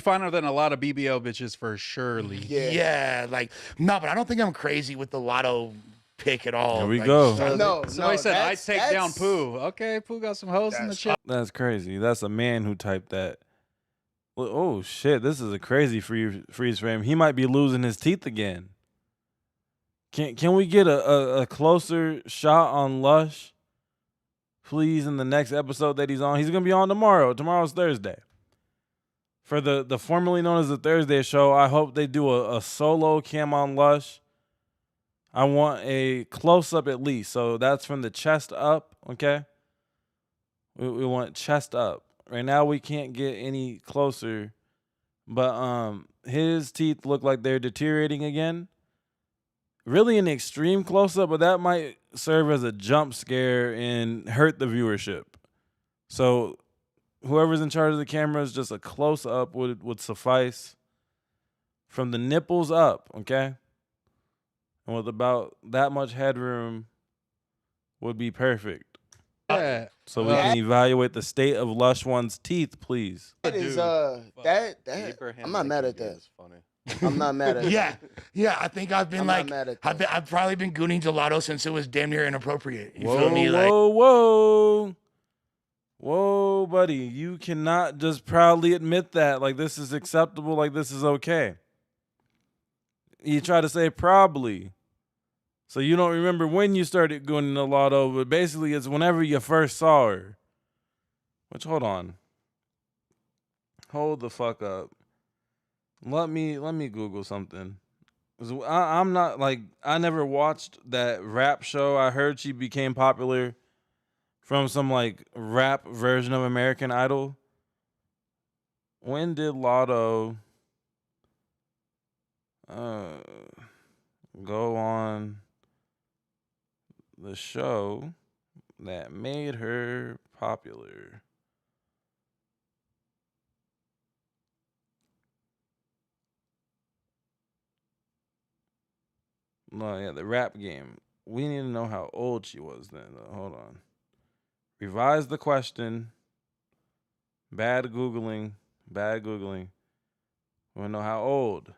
Finer than a lot of BBL bitches for surely. Yeah, like no, but I don't think I'm crazy with the Lotto pick at all. Here we Like, go. No, Somebody said I that's- take down that's- Pooh. Okay, Pooh got some hoes in the chat. That's crazy. That's a man who typed that. Well, oh shit, this is a crazy freeze frame. He might be losing his teeth again. Can we get a closer shot on Lush, please, in the next episode that he's on? He's gonna be on tomorrow. Tomorrow's Thursday. For the formerly known as the Thursday show, I hope they do a solo cam on Lush. I want a close up at least. So that's from the chest up, okay? We want chest up. Right now we can't get any closer, but his teeth look like they're deteriorating again. Really an extreme close up, but that might serve as a jump scare and hurt the viewership. So whoever's in charge of the cameras, just a close up would suffice from the nipples up, okay? And with about that much headroom would be perfect. Yeah. So we can evaluate the state of Lush One's teeth, please. That is that I'm not mad at that. I'm not mad at that. Yeah. I think I've been I'm like, not mad at I've probably been gooning gelato since it was damn near inappropriate. You Whoa, feel me? Like, whoa, buddy! You cannot just proudly admit that. Like this is acceptable. Like this is okay. You try to say probably, so you don't remember when you started gooning the lotto, but basically it's whenever you first saw her. Which hold the fuck up. Let me Google something. 'Cause I'm not like I never watched that rap show. I heard she became popular from some like rap version of American Idol. When did Lotto go on the show that made her popular? No, yeah, the rap game. We need to know how old she was then. Hold on. Revise the question. Bad Googling. We want to know how old.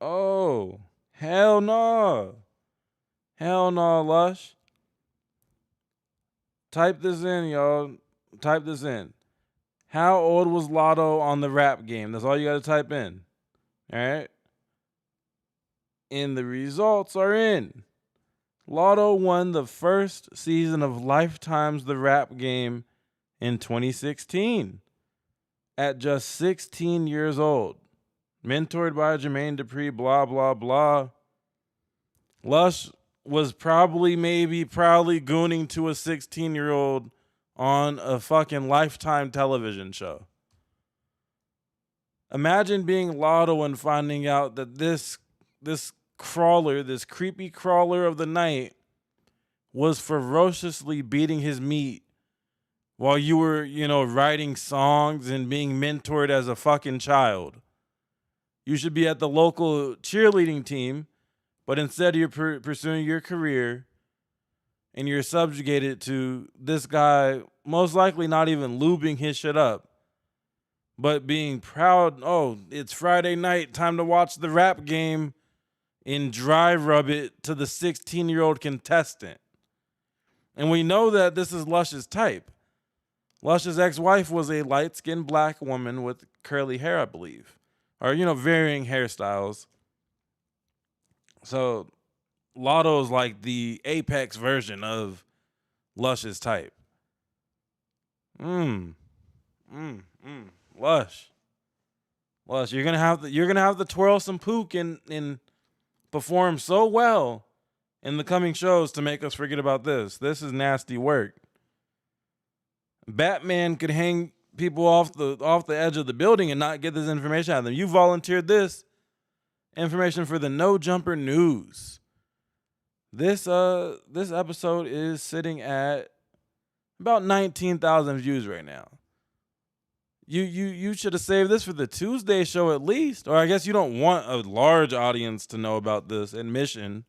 Oh, hell no. Hell no, Lush. Type this in, y'all. Type this in. How old was Lotto on the rap game? That's all you got to type in. All right? And the results are in. Lotto won the first season of Lifetime's The Rap Game in 2016 at just 16 years old. Mentored by Jermaine Dupri, blah, blah, blah. Lush was proudly gooning to a 16-year-old on a fucking Lifetime television show. Imagine being Lotto and finding out that this crawler, this creepy crawler of the night, was ferociously beating his meat while you were, writing songs and being mentored as a fucking child. You should be at the local cheerleading team, but instead you're pursuing your career and you're subjugated to this guy most likely not even lubing his shit up, but being proud, oh, it's Friday night, time to watch the rap game and dry rub it to the 16-year-old contestant. And we know that this is Lush's type. Lush's ex-wife was a light-skinned black woman with curly hair, I believe. Or, varying hairstyles. So Lotto's like the apex version of Lush's type. Lush. You're gonna have to twirl some pook and perform so well in the coming shows to make us forget about this. This is nasty work. Batman could hang people off the edge of the building and not get this information out of them. You volunteered this information for the No Jumper News. This episode is sitting at about 19,000 views right now. You should have saved this for the Tuesday show at least. Or I guess you don't want a large audience to know about this admission.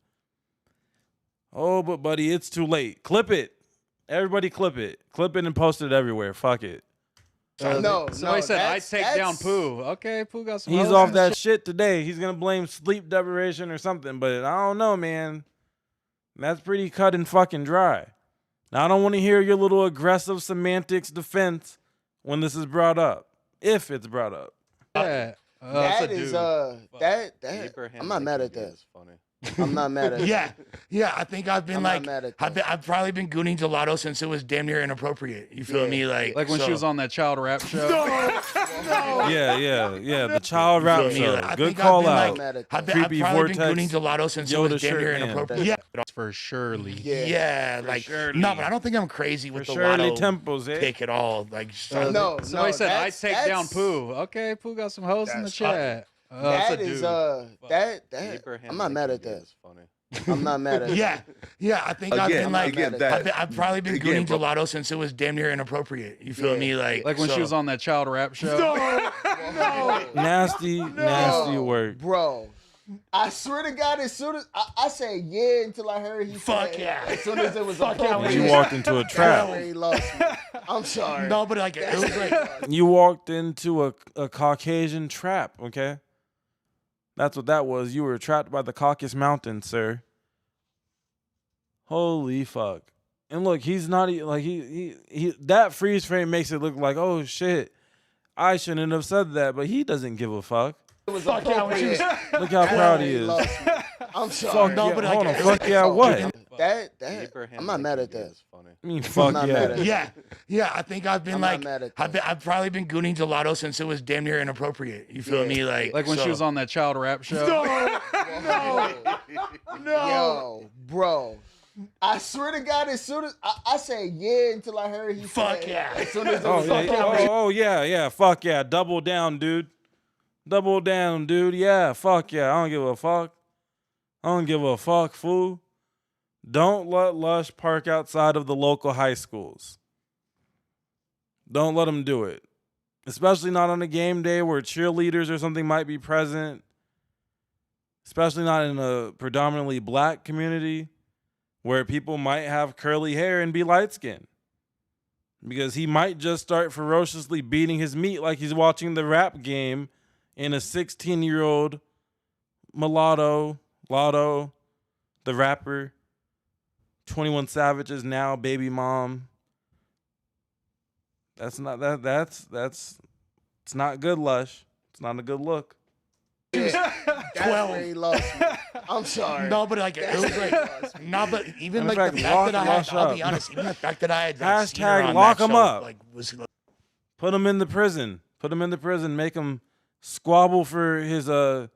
Oh, but buddy, it's too late. Clip it. Everybody clip it. Clip it and post it everywhere. Fuck it. Somebody said I take down Pooh. Okay, Pooh got some. He's off that shit today. He's gonna blame sleep deprivation or something, but I don't know, man. That's pretty cut and fucking dry. Now I don't want to hear your little aggressive semantics defense when this is brought up, if it's brought up. Yeah, I'm not mad at that. I'm not mad at that. Yeah. I think I've been I'm like, not mad at I've probably been gooning gelato since it was damn near inappropriate. You feel me? Like when she was on that child rap show. Yeah. The child rap show. Good call out. I've Creepy probably vortex. been gooning gelato since it was damn near inappropriate. Yeah, for surely. Yeah, like surely. no, but I don't think I'm crazy with the Shirley lotto Temples, pick at all. Like Somebody said I take down Pooh. Okay, Pooh got some hosts in the chat. I'm not mad at that. I'm not mad at Yeah, yeah. I think I've Again, been like, again, that- I've probably been again, gooning bro. gelato since it was damn near inappropriate. You feel me? Like when so. she was on that child rap show. No. Nasty work. Bro. I swear to God, as soon as I said yeah until I heard he Fuck said yeah. as soon as it was Fuck yeah. appropriate. You walked into a trap. That's where he lost me. I'm sorry. No, but like it was like You walked into a Caucasian trap, okay? That's what that was. You were trapped by the Caucasus Mountains, sir. Holy fuck. And look, he's not like he that freeze frame makes it look like, oh shit, I shouldn't have said that, but he doesn't give a fuck. It was fuck yeah. appropriate. Look how proud he is. I'm sorry. Fuck No, yeah, but hold like, on, fuck yeah, what? That I'm not mad at that. I mean, I'm fuck not yeah. mad at that. yeah, yeah. I think I've been I'm like, not mad at I've probably been gooning gelato since it was damn near inappropriate. You feel me? Like Like when so. she was on that child rap show. No. Yo, bro. I swear to God, as soon as I said yeah until I heard he Fuck said yeah. as soon as it Oh, was yeah, appropriate. oh yeah, fuck yeah. Double down, dude. Double down, dude. Yeah, fuck yeah. I don't give a fuck. I don't give a fuck, fool. Don't let Lush park outside of the local high schools. Don't let them do it. Especially not on a game day where cheerleaders or something might be present. Especially not in a predominantly black community where people might have curly hair and be light-skinned. Because he might just start ferociously beating his meat like he's watching the rap game in a 16-year-old mulatto, Lotto, the rapper, 21 Savage's now baby mom. That's it's not good, Lush. It's not a good look. That's where he lost me. I'm sorry. No, but like it was like no, but even Matter like of the fact, fact that I had, Lush I'll be up. honest, even the fact that I had like, seen her Hashtag on lock that him show, up. like was Put him in the prison. Put him in the prison. Make him squabble for his anal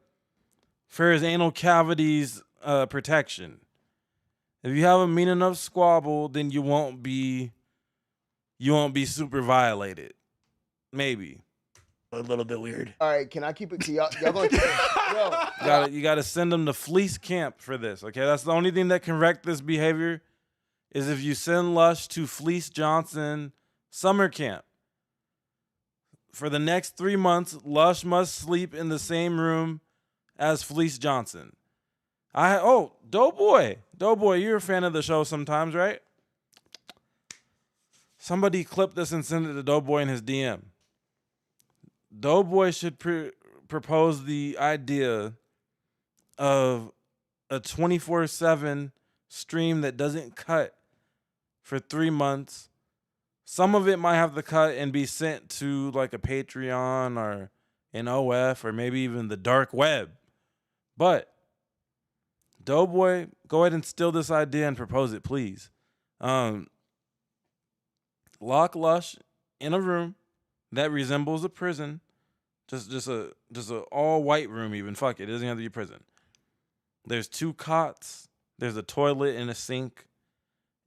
cavities protection. If you have a mean enough squabble, then you won't be super violated. Maybe. A little bit weird. All right, can I keep it? Y'all gonna keep it? Yo, You gotta send him to fleece camp for this. Okay, that's the only thing that can wreck this behavior, is if you send Lush to Fleece Johnson summer camp. For the next 3 months, Lush must sleep in the same room as Fleece Johnson. Doughboy, you're a fan of the show sometimes, right? Somebody clip this and send it to Doughboy in his DM. Doughboy should propose the idea of a 24/7 stream that doesn't cut for 3 months. Some of it might have to cut and be sent to like a Patreon or an OF or maybe even the dark web. But Doughboy, go ahead and steal this idea and propose it, please. Lock Lush in a room that resembles a prison. Just a all white room even. Fuck it. It doesn't have to be a prison. There's 2 cots. There's a toilet and a sink.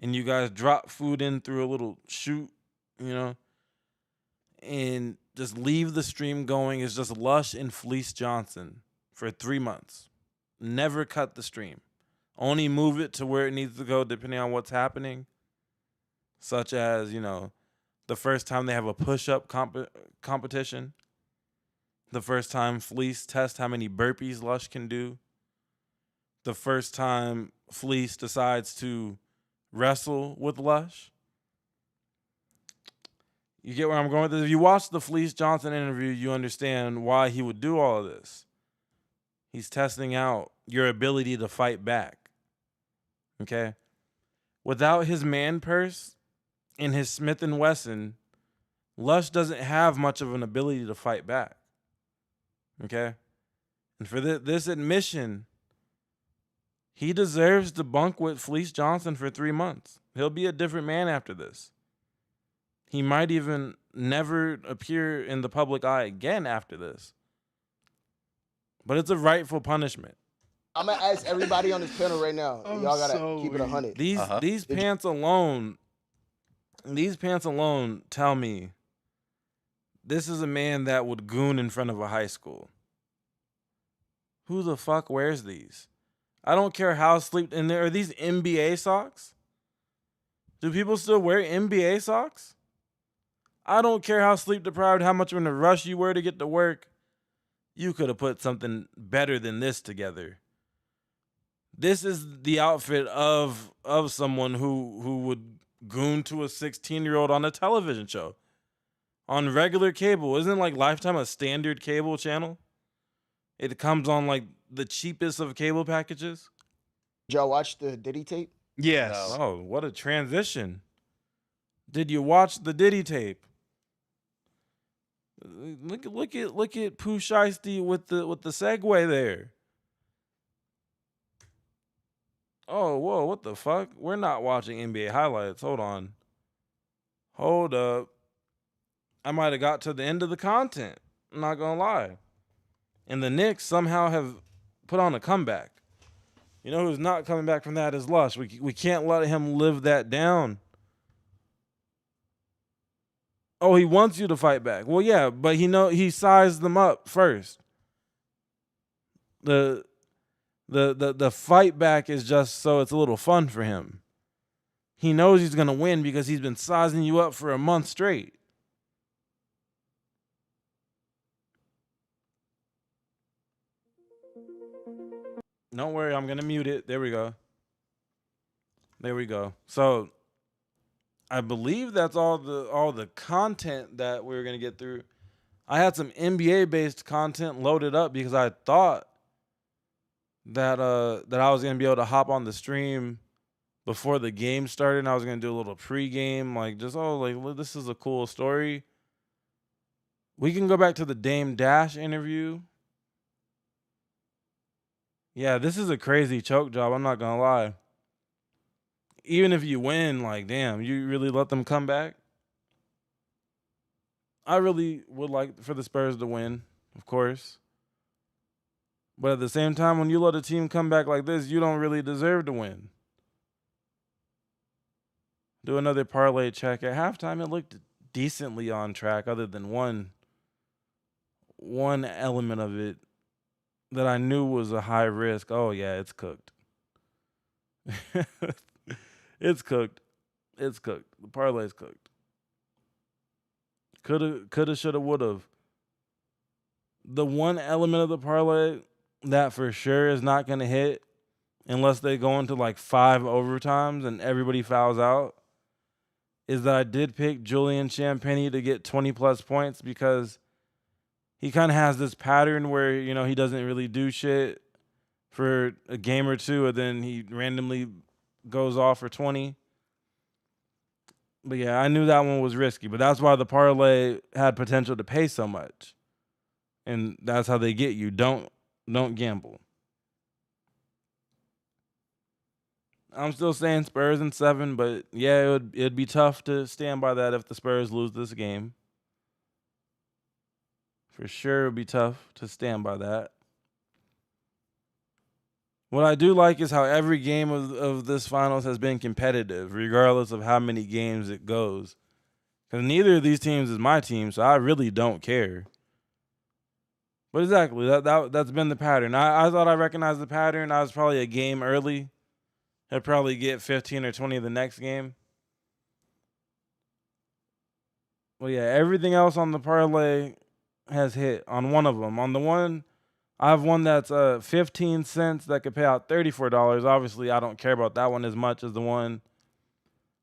And you guys drop food in through a little chute, and just leave the stream going. It's just Lush and Fleece Johnson for 3 months. Never cut the stream. Only move it to where it needs to go depending on what's happening. Such as, the first time they have a push-up competition. The first time Fleece tests how many burpees Lush can do. The first time Fleece decides to wrestle with Lush. You get where I'm going with this? If you watch the Fleece Johnson interview, you understand why he would do all of this. He's testing out your ability to fight back. Okay? Without his man purse and his Smith & Wesson, Lush doesn't have much of an ability to fight back. Okay? And for this admission, he deserves to bunk with Fleece Johnson for 3 months. He'll be a different man after this. He might even never appear in the public eye again after this. But it's a rightful punishment. I'm gonna ask everybody on this panel right now. Y'all gotta keep it 100. These pants alone tell me this is a man that would goon in front of a high school. Who the fuck wears these? I don't care how sleep. And there are these NBA socks. Do people still wear NBA socks? I don't care how sleep deprived, how much of a rush you were to get to work. You could have put something better than this together. This is the outfit of someone who would goon to a 16-year-old on a television show. On regular cable. Isn't like Lifetime a standard cable channel? It comes on like the cheapest of cable packages. Did y'all watch the Diddy tape? Yes. Oh, what a transition. Did you watch the Diddy tape? Look at Pooh Shiesty with the segue there. Oh, whoa, what the fuck? We're not watching NBA highlights. Hold on. Hold up. I might have got to the end of the content. I'm not gonna lie. And the Knicks somehow have put on a comeback. You know who's not coming back from that is Lush. We can't let him live that down. Oh, he wants you to fight back. Well, yeah, but he sized them up first. The fight back is just so it's a little fun for him. He knows he's gonna win because he's been sizing you up for a month straight. Don't worry, I'm gonna mute it. There we go. There we go. So I believe that's all the content that we were gonna get through. I had some NBA based content loaded up because I thought that I was gonna be able to hop on the stream before the game started, and I was gonna do a little pregame, like just this is a cool story. We can go back to the Dame Dash interview. Yeah, this is a crazy choke job, I'm not gonna lie. Even if you win, like, damn, you really let them come back? I really would like for the Spurs to win, of course. But at the same time, when you let a team come back like this, you don't really deserve to win. Do another parlay check. At halftime, it looked decently on track, other than one element of it that I knew was a high risk. Oh, yeah, it's cooked. It's cooked. It's cooked. The parlay's cooked. Coulda, shoulda, woulda. The one element of the parlay that for sure is not going to hit unless they go into like 5 overtimes and everybody fouls out is that I did pick Julian Champagnie to get 20-plus points because he kind of has this pattern where, he doesn't really do shit for a game or two and then he randomly goes off for 20. But yeah, I knew that one was risky, but that's why the parlay had potential to pay so much. And that's how they get you. Don't gamble. I'm still saying Spurs in 7, but yeah, it'd be tough to stand by that if the Spurs lose this game. For sure, it'd be tough to stand by that. What I do like is how every game of this finals has been competitive, regardless of how many games it goes. Because neither of these teams is my team, so I really don't care. But exactly, that's been the pattern. I thought I recognized the pattern. I was probably a game early. I'd probably get 15 or 20 the next game. Well, yeah, everything else on the parlay has hit on one of them. On the one, I have one that's 15 cents that could pay out $34. Obviously, I don't care about that one as much as the one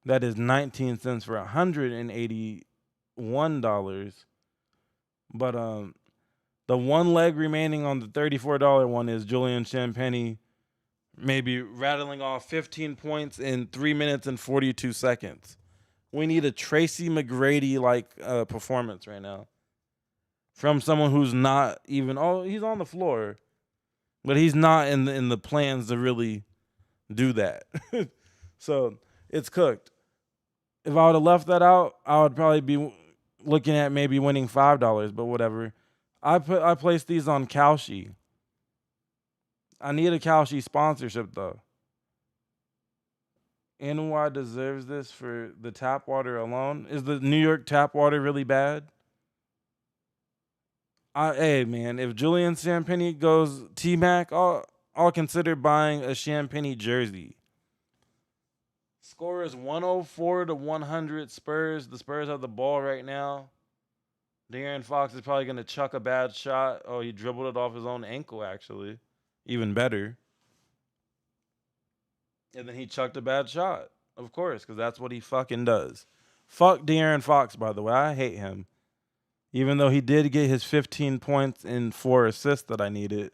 that is 19 cents for $181. But the one leg remaining on the $34 one is Julian Champagnie maybe rattling off 15 points in 3 minutes and 42 seconds. We need a Tracy McGrady-like performance right now. From someone who's not even, he's on the floor, but he's not in the plans to really do that. So it's cooked. If I would have left that out, I would probably be looking at maybe winning $5, but whatever. I placed these on Kalshi. I need a Kalshi sponsorship though. NY deserves this for the tap water alone. Is the New York tap water really bad? Hey man, if Julian Champagnie goes T-Mac, I'll consider buying a Champagne jersey. Score is 104-100 Spurs. The Spurs have the ball right now. De'Aaron Fox is probably going to chuck a bad shot. Oh, he dribbled it off his own ankle, actually. Even better. And then he chucked a bad shot. Of course, because that's what he fucking does. Fuck De'Aaron Fox, by the way. I hate him. Even though he did get his 15 points and 4 assists that I needed.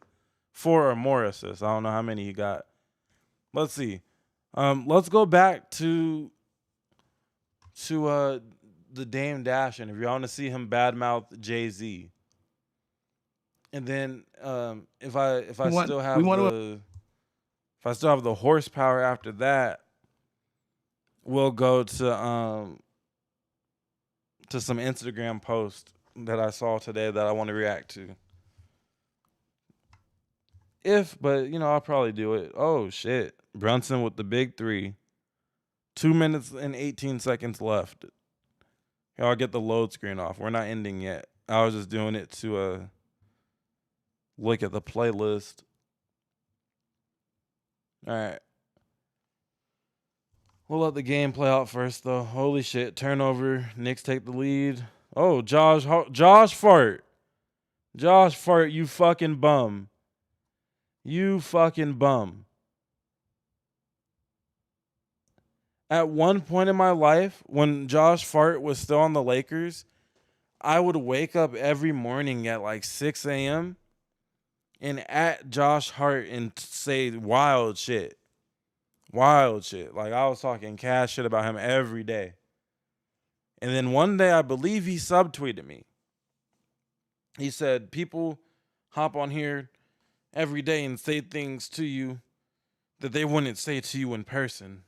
4 or more assists. I don't know how many he got. Let's see. Let's go back to the Dame Dash interview. I want to see him badmouth Jay-Z. And then if I still have the horsepower after that, we'll go to some Instagram post that I saw today that I want to react to. But I'll probably do it. Oh shit. Brunson with the big 3. 2 minutes and 18 seconds left. Here, I'll get the load screen off. We're not ending yet. I was just doing it to look at the playlist. All right. We'll let the game play out first, though. Holy shit. Turnover. Knicks take the lead. Oh, Josh Fart. Josh Fart, you fucking bum. You fucking bum. At one point in my life, when Josh Fart was still on the Lakers, I would wake up every morning at like 6 a.m. and at Josh Hart and say wild shit. Wild shit. Like, I was talking cash shit about him every day. And then one day, I believe he subtweeted me. He said, people hop on here every day and say things to you that they wouldn't say to you in person.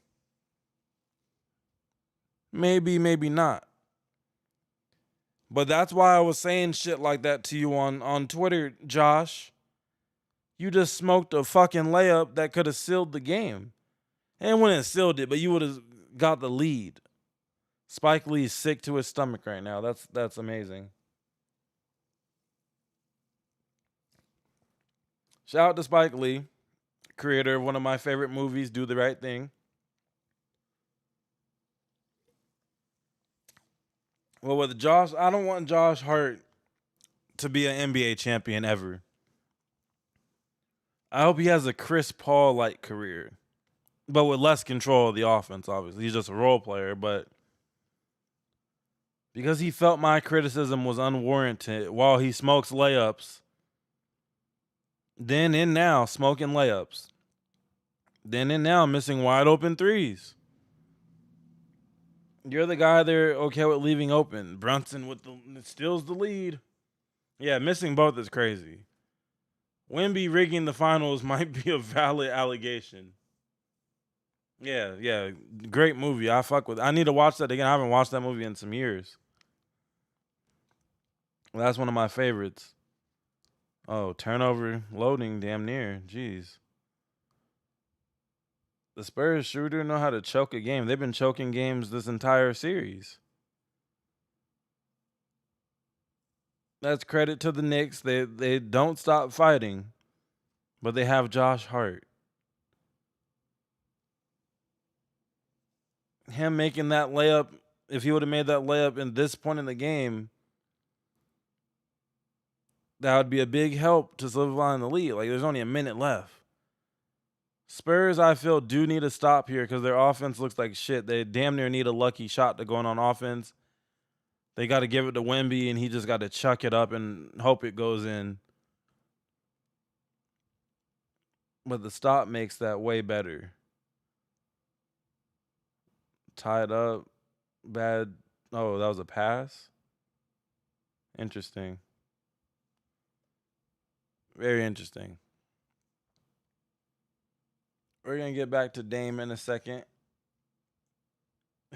Maybe, maybe not. But that's why I was saying shit like that to you on Twitter, Josh. You just smoked a fucking layup that could have sealed the game. And wouldn't have sealed it, but you would have got the lead. Spike Lee's sick to his stomach right now. That's amazing. Shout out to Spike Lee, creator of one of my favorite movies, Do the Right Thing. Well, with Josh, I don't want Josh Hart to be an NBA champion ever. I hope he has a Chris Paul-like career, but with less control of the offense, obviously. He's just a role player, but because he felt my criticism was unwarranted while he smokes layups, then and now smoking layups, then and now missing wide open threes. You're the guy they're okay with leaving open. Brunson steals the lead. Yeah, missing both is crazy. Wemby rigging the finals might be a valid allegation. Yeah, great movie. I need to watch that again. I haven't watched that movie in some years. That's one of my favorites. Oh, turnover, loading, damn near. Jeez. The Spurs sure do know how to choke a game. They've been choking games this entire series. That's credit to the Knicks. They don't stop fighting, but they have Josh Hart. Him making that layup, if he would have made that layup in this point in the game, that would be a big help to solidifying the lead. Like, there's only a minute left. Spurs, I feel, do need to stop here because their offense looks like shit. They damn near need a lucky shot to go on offense. They got to give it to Wemby, and he just got to chuck it up and hope it goes in. But the stop makes that way better. Tied up. Bad. Oh, that was a pass? Interesting. Very interesting. We're going to get back to Dame in a second.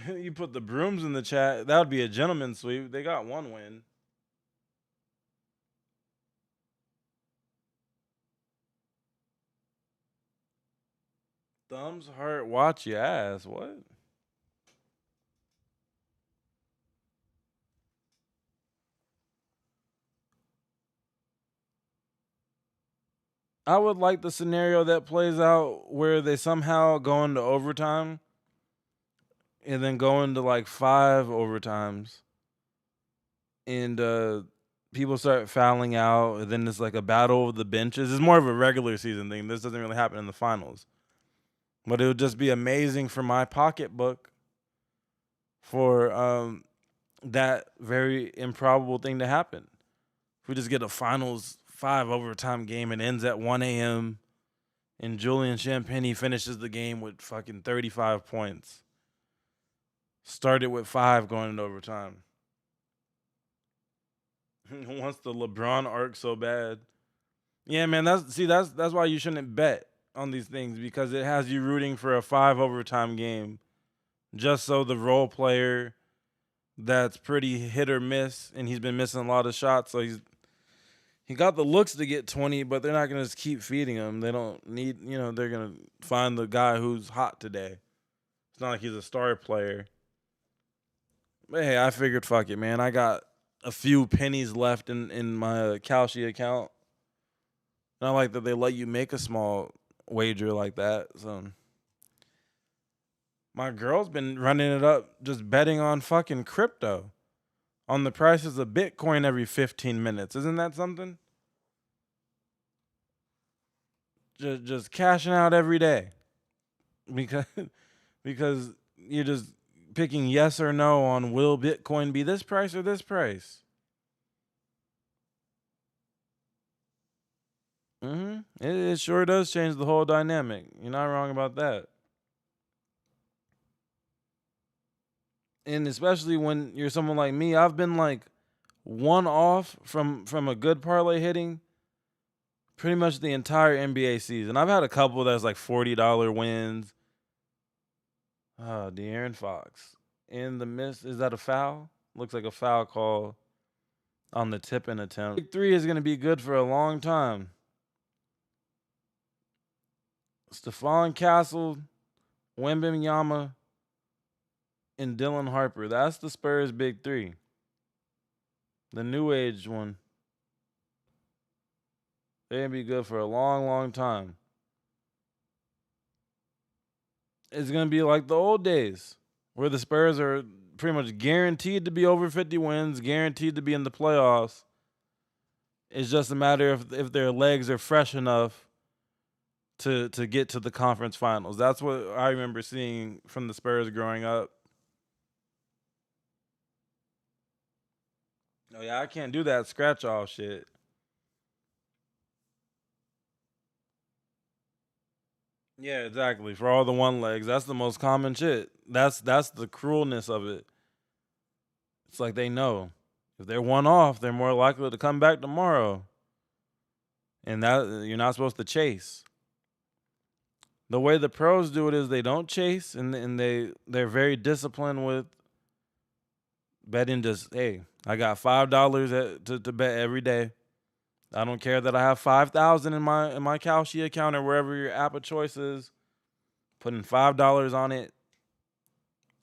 You put the brooms in the chat. That would be a gentleman's sweep. They got one win. Thumbs hurt. Watch your ass. What? I would like the scenario that plays out where they somehow go into overtime and then go into like 5 overtimes and people start fouling out and then it's like a battle of the benches. It's more of a regular season thing. This doesn't really happen in the finals. But it would just be amazing for my pocketbook for that very improbable thing to happen. If we just get a finals 5 overtime game and ends at 1 a.m. and Julian Champagny finishes the game with fucking 35 points. Started with 5 going into overtime. Wants the LeBron arc so bad. Yeah, man, that's why you shouldn't bet on these things, because it has you rooting for a 5 overtime game just so the role player that's pretty hit or miss, and he's been missing a lot of shots, so he got the looks to get 20, but they're not going to just keep feeding him. They don't need, they're going to find the guy who's hot today. It's not like he's a star player. But hey, I figured, fuck it, man. I got a few pennies left in my Kalshi account. Not like that they let you make a small wager like that. So my girl's been running it up just betting on fucking crypto. On the prices of Bitcoin every 15 minutes. Isn't that something? Just cashing out every day. Because you're just picking yes or no on will Bitcoin be this price or this price. It sure does change the whole dynamic. You're not wrong about that. And especially when you're someone like me, I've been like one off from a good parlay hitting pretty much the entire NBA season. I've had a couple that's like $40 wins. De'Aaron Fox. In the miss, is that a foul? Looks like a foul call on the tip-in attempt. Big 3 is going to be good for a long time. Stephon Castle, Wembanyama, and Dylan Harper. That's the Spurs' big 3. The new age one. They're going to be good for a long, long time. It's going to be like the old days where the Spurs are pretty much guaranteed to be over 50 wins, guaranteed to be in the playoffs. It's just a matter of if their legs are fresh enough to get to the conference finals. That's what I remember seeing from the Spurs growing up. Oh, yeah, I can't do that scratch-off shit. Yeah, exactly. For all the one legs. That's the most common shit. That's the cruelness of it. It's like they know. If they're one off, they're more likely to come back tomorrow. And that you're not supposed to chase. The way the pros do it is they don't chase, and they're very disciplined with betting. Just, hey, I got $5 to bet every day. I don't care that I have 5,000 in my Kalshi account or wherever your app of choice is. Putting $5 on it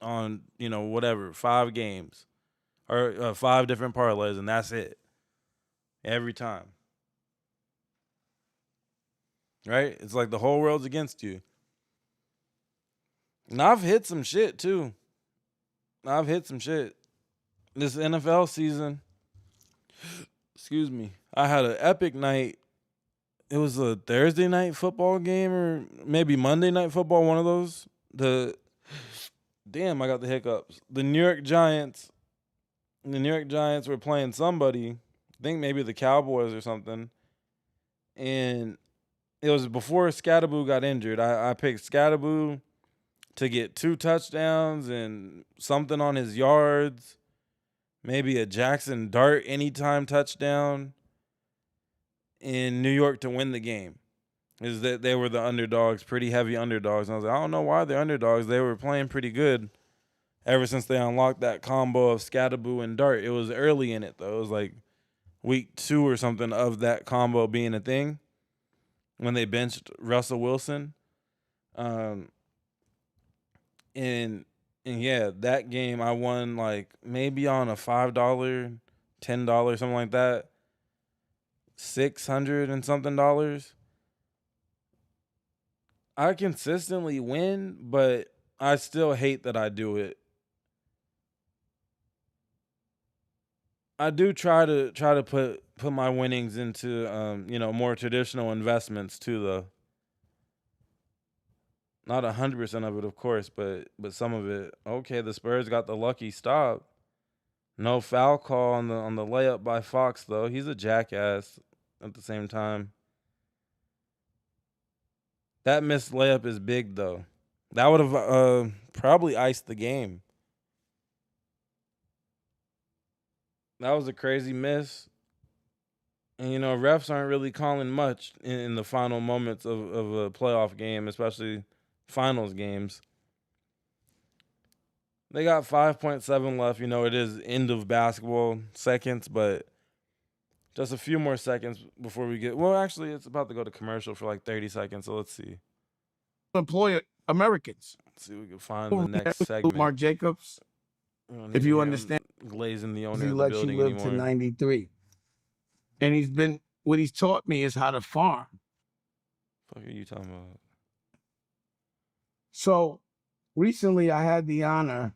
on, whatever, 5 games or 5 different parlays, and that's it. Every time. Right? It's like the whole world's against you. And I've hit some shit too. This NFL season, excuse me, I had an epic night. It was a Thursday night football game or maybe Monday night football, one of those. Damn, I got the hiccups. The New York Giants were playing somebody, I think maybe the Cowboys or something. And it was before Scatterboo got injured. I picked Scatterboo to get 2 touchdowns and something on his yards. Maybe a Jackson Dart anytime touchdown in New York to win the game. Is that they were the underdogs, pretty heavy underdogs. And I was like, I don't know why they're underdogs. They were playing pretty good ever since they unlocked that combo of Scatterboo and Dart. It was early in it, though. It was like week 2 or something of that combo being a thing when they benched Russell Wilson. And yeah, that game I won like maybe on a $5, $10, something like that. $600 and something. I consistently win, but I still hate that I do it. I do try to put my winnings into more traditional investments too, though. Not 100% of it, of course, but some of it. Okay, the Spurs got the lucky stop. No foul call on the layup by Fox, though. He's a jackass at the same time. That missed layup is big, though. That would have probably iced the game. That was a crazy miss. And, refs aren't really calling much in the final moments of a playoff game, especially finals games. They got 5.7 left. It is end of basketball seconds, but just a few more seconds before we get... Well, actually, it's about to go to commercial for like 30 seconds, so let's see. Employ Americans. Let's see if we can find the next segment. Mark Jacobs, if you understand, glazing the owner he of the lets you building live anymore. to 93. And what he's taught me is how to farm. What are you talking about? So recently I had the honor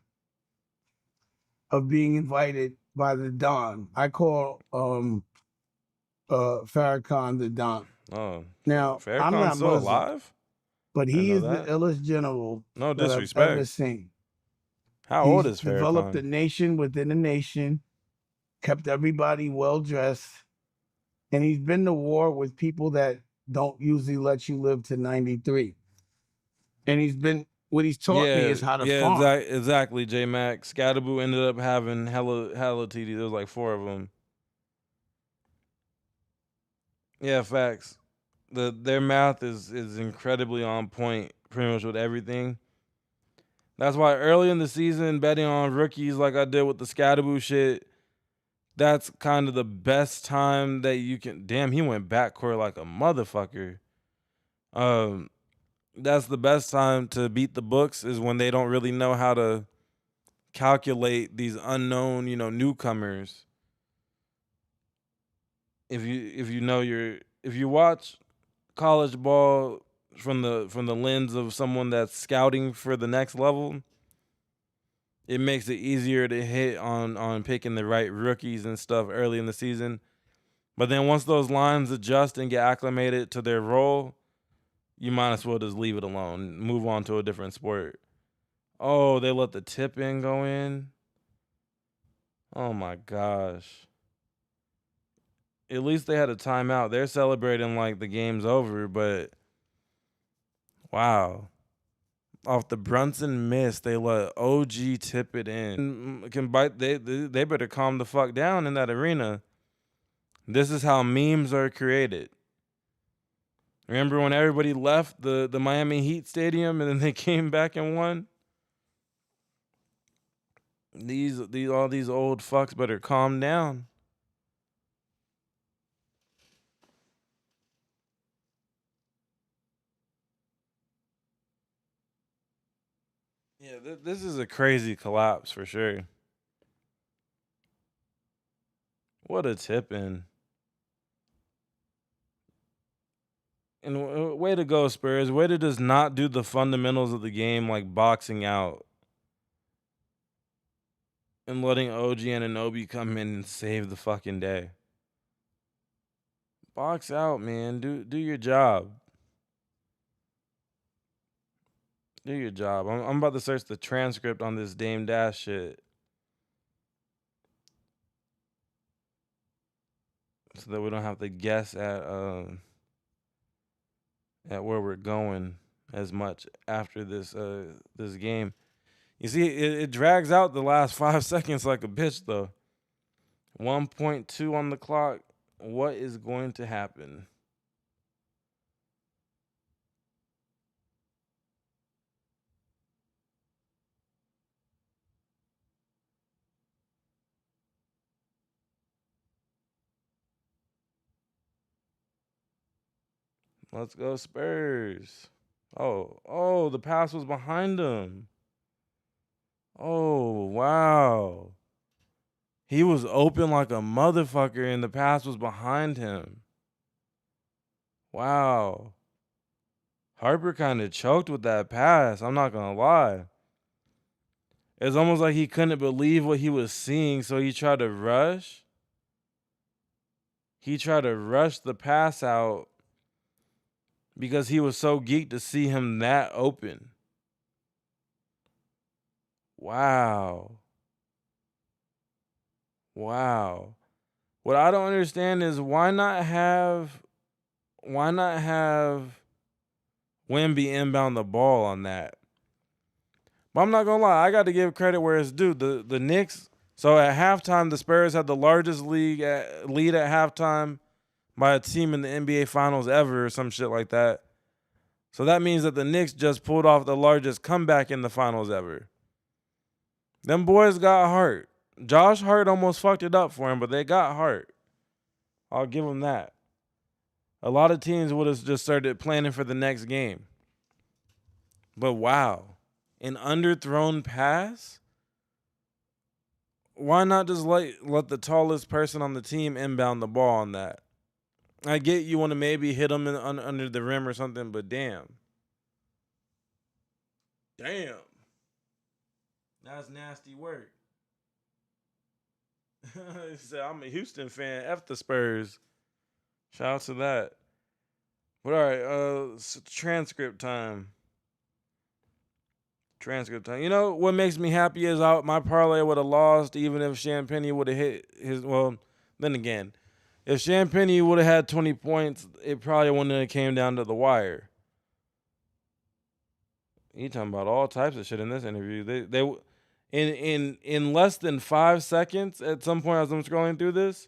of being invited by the Don. I call Farrakhan the Don. Oh. Now, I'm Farrakhan's not still Muslim, alive? but I he know is that. the illest general No that I've disrespect. ever seen. How old He's is developed a Farrakhan? nation within a nation, kept everybody well dressed, and he's been to war with people that don't usually let you live to 93. And what he's taught me is how to farm. Exactly, J Mac. Scatterboo ended up having hella TDs. There was like 4 of them. Yeah, facts. Their math is incredibly on point, pretty much with everything. That's why early in the season, betting on rookies like I did with the Scatterboo shit, that's kind of the best time that you can. Damn, he went backcourt like a motherfucker. That's the best time to beat the books is when they don't really know how to calculate these unknown, newcomers. If you watch college ball from the lens of someone that's scouting for the next level, it makes it easier to hit on picking the right rookies and stuff early in the season. But then once those lines adjust and get acclimated to their role, you might as well just leave it alone. Move on to a different sport. Oh, they let the tip in go in. Oh my gosh. At least they had a timeout. They're celebrating like the game's over, but wow. Off the Brunson miss, they let OG tip it in. They better calm the fuck down in that arena. This is how memes are created. Remember when everybody left the Miami Heat stadium and then they came back and won? All these old fucks better calm down. Yeah, this is a crazy collapse for sure. What a tip in. And way to go, Spurs. Way to just not do the fundamentals of the game like boxing out. And letting OG Anunoby come in and save the fucking day. Box out, man. Do your job. Do your job. I'm about to search the transcript on this Dame Dash shit. So that we don't have to guess at where we're going as much after this game. You see, it drags out the last 5 seconds like a bitch, though. 1.2 on the clock. What is going to happen? Let's go Spurs. Oh, the pass was behind him. Oh, wow. He was open like a motherfucker and the pass was behind him. Wow. Harper kind of choked with that pass. I'm not gonna lie. It's almost like he couldn't believe what he was seeing, so he tried to rush. He tried to rush the pass out because he was so geeked to see him that open. Wow. Wow. What I don't understand is why not have Wemby inbound the ball on that? But I'm not gonna lie, I got to give credit where it's due. The Knicks. So at halftime, the Spurs had the largest lead at halftime by a team in the NBA Finals ever, or some shit like that. So that means that the Knicks just pulled off the largest comeback in the finals ever. Them boys got heart. Josh Hart almost fucked it up for him, but they got heart. I'll give them that. A lot of teams would have just started planning for the next game. But wow, an underthrown pass? Why not just let the tallest person on the team inbound the ball on that? I get you want to maybe hit him under the rim or something, but damn. Damn. That's nasty work. He said, I'm a Houston fan. F the Spurs. Shout out to that. But all right, transcript time. Transcript time. You know what makes me happy is my parlay would have lost even if Champagne would have hit his. Well, then again, if Champagne would have had 20 points, it probably wouldn't have came down to the wire. He talking about all types of shit in this interview. They in less than 5 seconds at some point as I'm scrolling through this,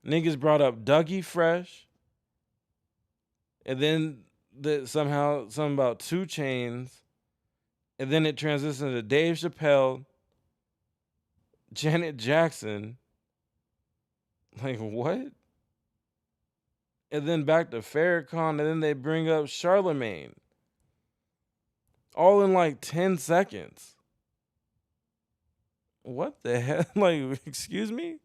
niggas brought up Dougie Fresh, and then somehow something about 2 Chainz, and then it transitioned to Dave Chappelle, Janet Jackson. Like what? And then back to Farrakhan, and then they bring up Charlemagne. All in like 10 seconds. What the hell? Like, excuse me?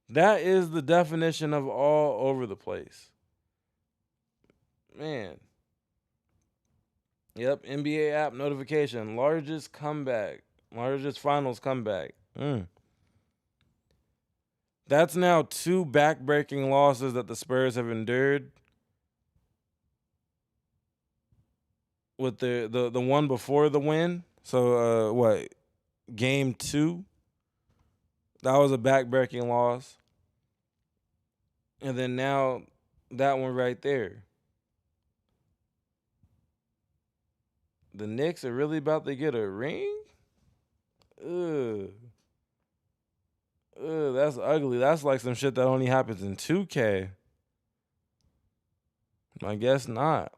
That is the definition of all over the place. Man. Yep, NBA app notification. Largest finals comeback. That's now 2 back-breaking losses that the Spurs have endured. With the one before the win. So game 2? That was a back-breaking loss. And then now that one right there. The Knicks are really about to get a ring? Ugh. That's ugly. That's like some shit that only happens in 2K. I guess not.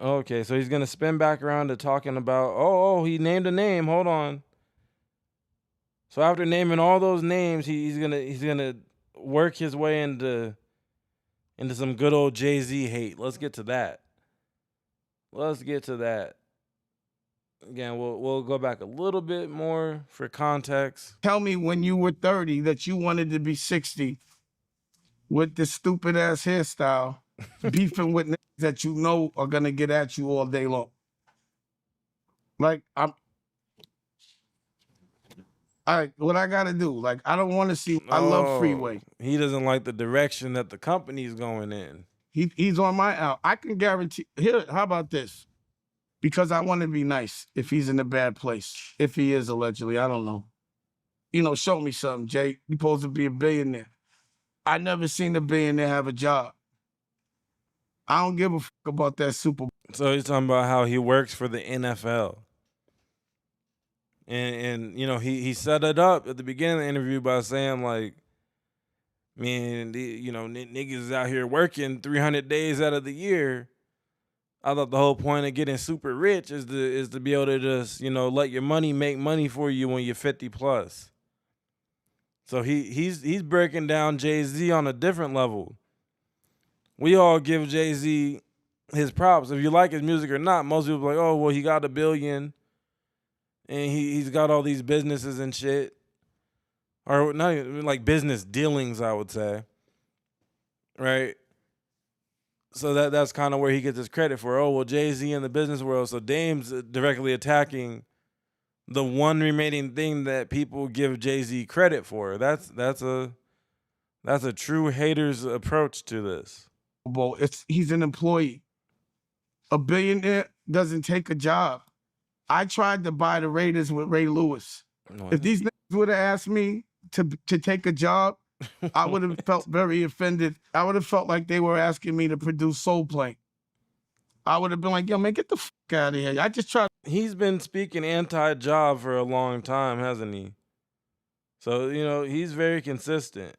Okay, so he's gonna spin back around to talking about he named a name. Hold on. So after naming all those names, he's gonna work his way into some good old Jay-Z hate. Let's get to that. Again, we'll go back a little bit more for context. Tell me when you were 30 that you wanted to be 60 with this stupid ass hairstyle, beefing with niggas that you know are gonna get at you all day long. Like what I gotta do? Like, I don't want to see. I love Freeway. He doesn't like the direction that the company's going in. He's on my out. I can guarantee. Here, how about this? Because I want to be nice. If he's in a bad place, if he is allegedly, I don't know. Show me something, Jay. You're supposed to be a billionaire. I never seen a billionaire have a job. I don't give a fuck about that Super Bowl. So he's talking about how he works for the NFL. And he set it up at the beginning of the interview by saying, like, man, niggas is out here working 300 days out of the year. I thought the whole point of getting super rich is to be able to just, let your money make money for you when you're 50 plus. So he's breaking down Jay-Z on a different level. We all give Jay-Z his props. If you like his music or not, most people are like, oh, well, he got $1 billion and he's got all these businesses and shit. Or not even like business dealings, I would say. Right? So that's kind of where he gets his credit for. Oh, well, Jay-Z in the business world. So Dame's directly attacking the one remaining thing that people give Jay-Z credit for. That's a true hater's approach to this. He's an employee. A billionaire doesn't take a job. I tried to buy the Raiders with Ray Lewis. If these niggas would have asked me to take a job, I would have felt very offended. I would have felt like they were asking me to produce Soul Plane. I would have been like, yo, man, get the fuck out of here. I just tried. He's been speaking anti-job for a long time, hasn't he? So, he's very consistent.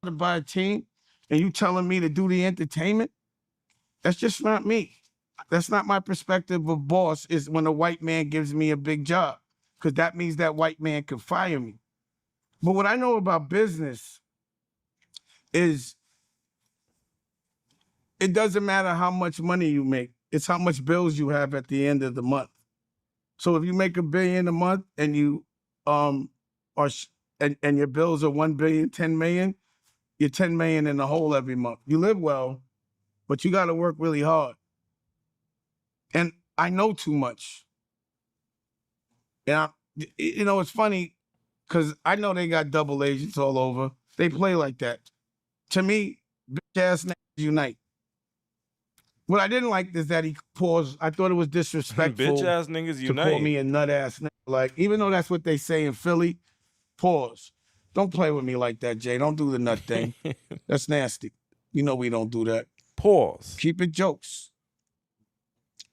To buy a team and you telling me to do the entertainment? That's just not me. That's not my perspective of boss, is when a white man gives me a big job, because that means that white man can fire me. But what I know about business is it doesn't matter how much money you make. It's how much bills you have at the end of the month. So if you make $1 billion a month and you and your bills are $1 billion, 10 million, you're 10 million in the hole every month. You live well, but you got to work really hard. And I know too much. And it's funny because I know they got double agents all over. They play like that. To me, bitch ass niggas unite. What I didn't like is that he paused. I thought it was disrespectful. Bitch ass niggas to unite. call me a nut ass nigga. Like, even though that's what they say in Philly, pause. Don't play with me like that, Jay. Don't do the nut thing. That's nasty. You know we don't do that. Pause. Keep it jokes.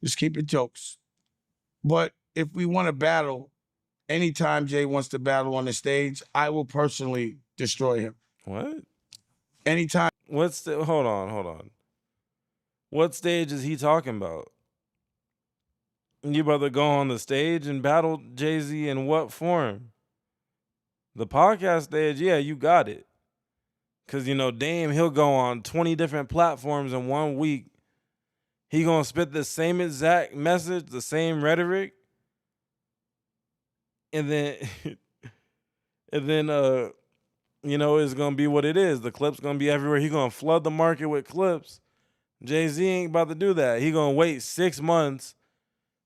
Just keep it jokes. But if we want to battle, anytime Jay wants to battle on the stage, I will personally destroy him. What? Anytime. Hold on. What stage is he talking about? You about to go on the stage and battle Jay-Z in what form? The podcast stage, yeah, you got it. Because, Dame, he'll go on 20 different platforms in 1 week. He gonna spit the same exact message, the same rhetoric. And then, it's gonna be what it is. The clip's gonna be everywhere. He gonna flood the market with clips. Jay-Z ain't about to do that. He gonna wait 6 months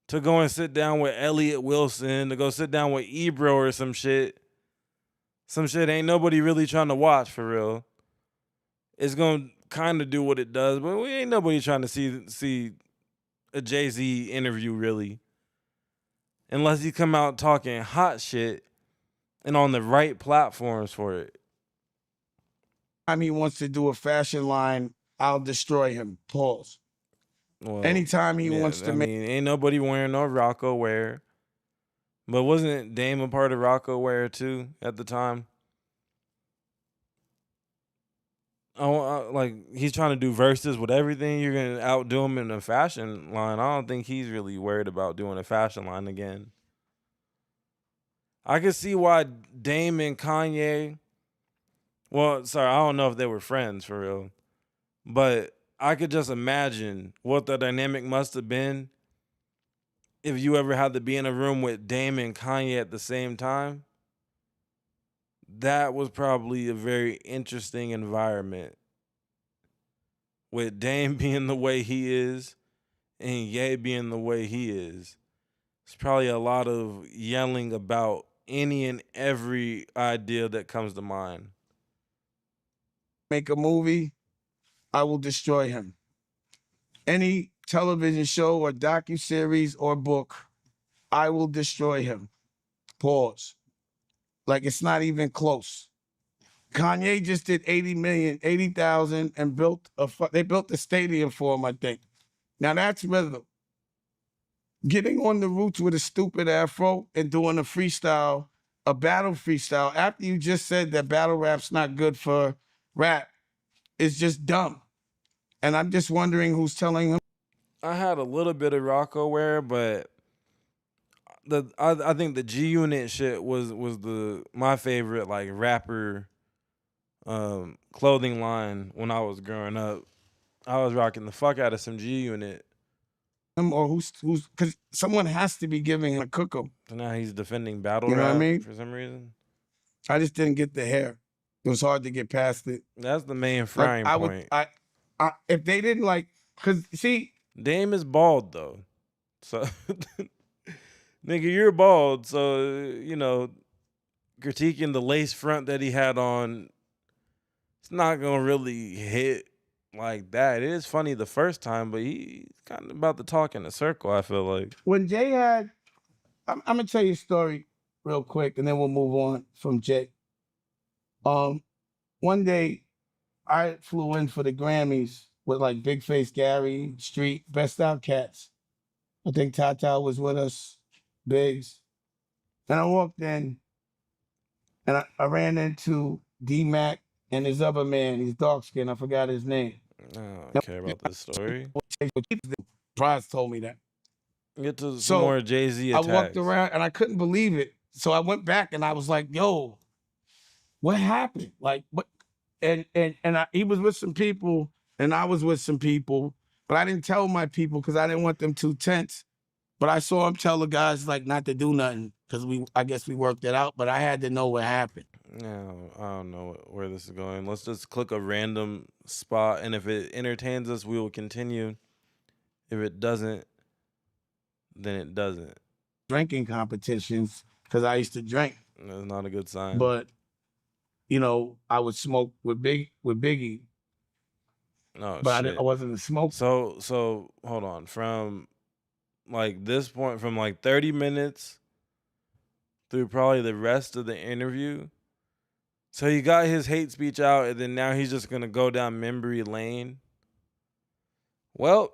to go and sit down with Elliott Wilson, to go sit down with Ebro or some shit. Some shit ain't nobody really trying to watch for real. It's gonna kind of do what it does, but we ain't nobody trying to see a Jay-Z interview really. Unless he come out talking hot shit and on the right platforms for it. Anytime he wants to do a fashion line, I'll destroy him. Pause. Well, anytime he wants to make. Ain't nobody wearing no Rocco wear. But wasn't Dame a part of Rocco wear too at the time? He's trying to do verses with everything. You're going to outdo him in a fashion line. I don't think he's really worried about doing a fashion line again. I can see why Dame and Kanye, I don't know if they were friends for real, but I could just imagine what the dynamic must have been if you ever had to be in a room with Dame and Kanye at the same time. That was probably a very interesting environment. With Dame being the way he is and Ye being the way he is. It's probably a lot of yelling about any and every idea that comes to mind. Make a movie, I will destroy him. Any television show or docuseries or book, I will destroy him. Pause. Like, it's not even close. Kanye just did 80,000 and they built the stadium for him, I think. Now that's rhythm. Getting on the roots with a stupid afro and doing a freestyle, a battle freestyle, after you just said that battle rap's not good for rap, is just dumb. And I'm just wondering who's telling him. I had a little bit of Rocco wear, but I think the G Unit shit was my favorite like rapper clothing line when I was growing up. I was rocking the fuck out of some G Unit. Or who's because someone has to be giving him a cook-em. So now he's defending battle You know rap what I mean? for some reason. I just didn't get the hair. It was hard to get past it. That's the main frying point. if they didn't like, cause see, Dame is bald though, so nigga, you're bald, so you know, critiquing the lace front that he had on, it's not gonna really hit like that. It is funny the first time, but he's kind of about to talk in a circle. I feel like when Jay had, I'm gonna tell you a story real quick, and then we'll move on from Jay. One day I flew in for the Grammys with like Big Face Gary, Street, Best Out Cats. I think Tata was with us, Biggs. And I walked in and I ran into D-Mac and his other man, he's dark skinned, I forgot his name. I don't care about this story. Prize told me that. Get to some more Jay-Z attacks. I walked around and I couldn't believe it. So I went back and I was like, yo, what happened? Like, what? He was with some people and I was with some people, but I didn't tell my people because I didn't want them too tense. But I saw him tell the guys like not to do nothing because I guess we worked it out, but I had to know what happened. No, I don't know where this is going. Let's just click a random spot, and if it entertains us, we will continue. If it doesn't, then it doesn't. Drinking competitions because I used to drink. That's not a good sign. But you know, I would smoke with Biggie. No, but shit. I wasn't a smoker. So hold on. From like this point, from like 30 minutes through probably the rest of the interview. So he got his hate speech out, and then now he's just gonna go down memory lane. Well,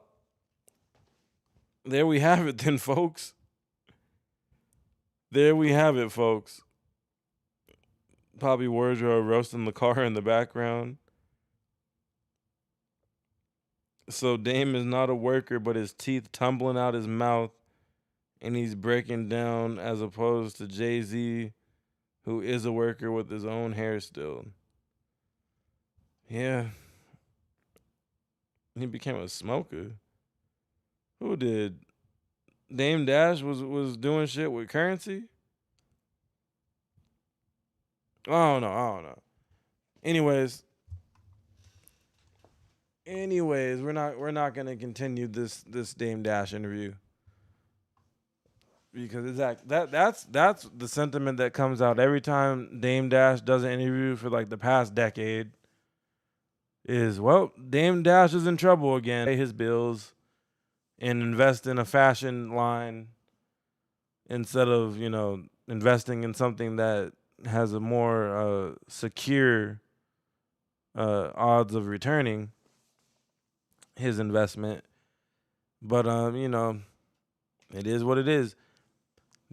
there we have it then, folks. There we have it, folks. Poppy Wardrobe roasting the car in the background. So Dame is not a worker, but his teeth tumbling out his mouth, and he's breaking down as opposed to Jay-Z, who is a worker with his own hair still. Yeah. He became a smoker. Who did? Dame Dash was doing shit with Currency? I don't know. Anyways, we're not gonna continue this Dame Dash interview. Because that's the sentiment that comes out every time Dame Dash does an interview for like the past decade. Is, well, Dame Dash is in trouble again. Pay his bills and invest in a fashion line instead of, you know, investing in something that has a more secure odds of returning his investment. But you know, it is what it is.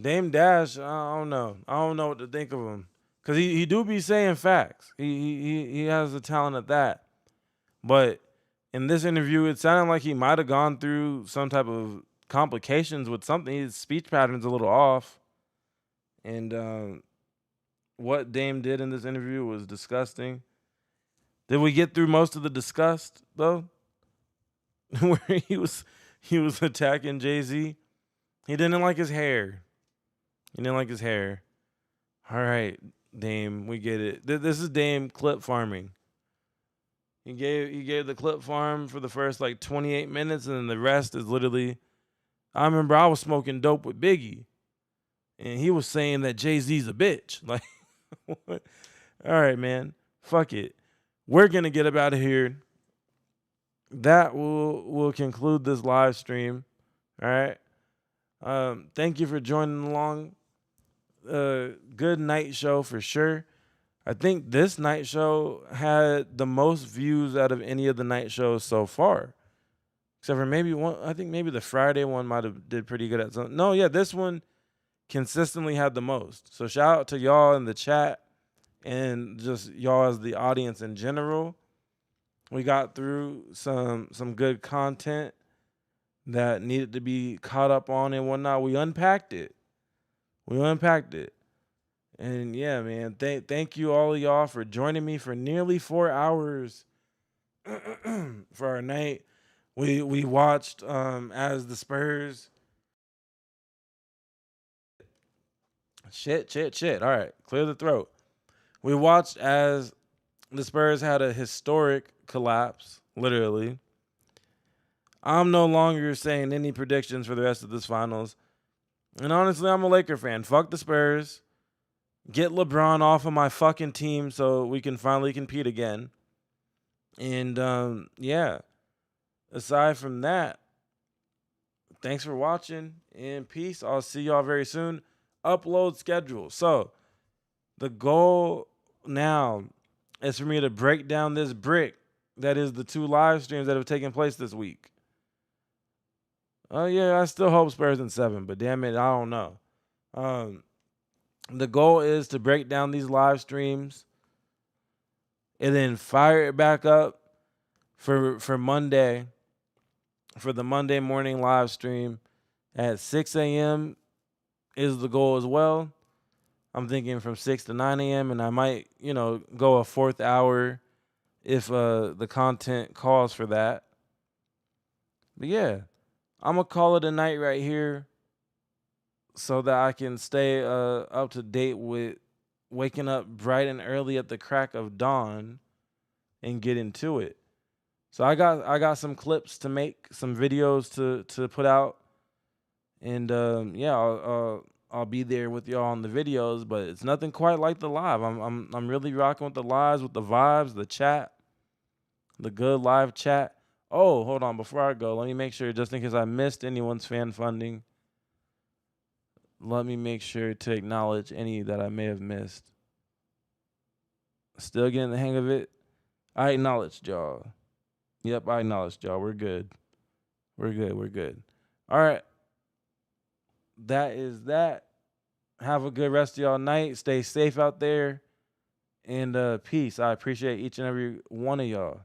Dame Dash, I don't know what to think of him, cause he do be saying facts. He has the talent at that. But in this interview, it sounded like he might have gone through some type of complications with something. His speech pattern's a little off, and what Dame did in this interview was disgusting. Did we get through most of the disgust though? Where he was attacking Jay-Z. He didn't like his hair. All right, Dame, we get it. This is Dame clip farming. He gave the clip farm for the first like 28 minutes, and then the rest is literally, I remember I was smoking dope with Biggie, and he was saying that Jay-Z's a bitch. Like, what? All right, man, fuck it. We're gonna get up out of here. That will conclude this live stream. All right. Thank you for joining along. Good night show for sure. I think this night show had the most views out of any of the night shows so far. Except for maybe one. I think maybe the Friday one might have did pretty good at some. No, yeah, this one consistently had the most. So shout out to y'all in the chat and just y'all as the audience in general. We got through some good content that needed to be caught up on and whatnot. We unpacked it. And yeah, man, thank you all of y'all for joining me for nearly 4 hours for our night. We watched as the Spurs. Shit. All right, clear the throat. We watched as the Spurs had a historic collapse Literally. I'm no longer saying any predictions for the rest of this finals. And honestly, I'm a Laker fan. Fuck the Spurs. Get LeBron off of my fucking team so we can finally compete again. And yeah. Aside from that, thanks for watching and peace. I'll see y'all very soon. Upload schedule. So the goal now is for me to break down this brick that is the 2 live streams that have taken place this week. Oh yeah, I still hope Spurs in 7, but damn it, I don't know. The goal is to break down these live streams and then fire it back up for Monday, for the Monday morning live stream at 6 a.m. is the goal as well. I'm thinking from 6 to 9 a.m. and I might, go a 4th hour if the content calls for that. But yeah, I'm going to call it a night right here so that I can stay up to date with waking up bright and early at the crack of dawn and get into it. So I got some clips to make, some videos to put out, and yeah, I'll be there with y'all on the videos. But it's nothing quite like the live. I'm really rocking with the lives, with the vibes, the chat, the good live chat. Oh, hold on, before I go, let me make sure, just in case I missed anyone's fan funding, let me make sure to acknowledge any that I may have missed. Still getting the hang of it. I acknowledged y'all. Yep, I acknowledged y'all. We're good. We're good. All right. That is that. Have a good rest of y'all night. Stay safe out there. And peace. I appreciate each and every one of y'all.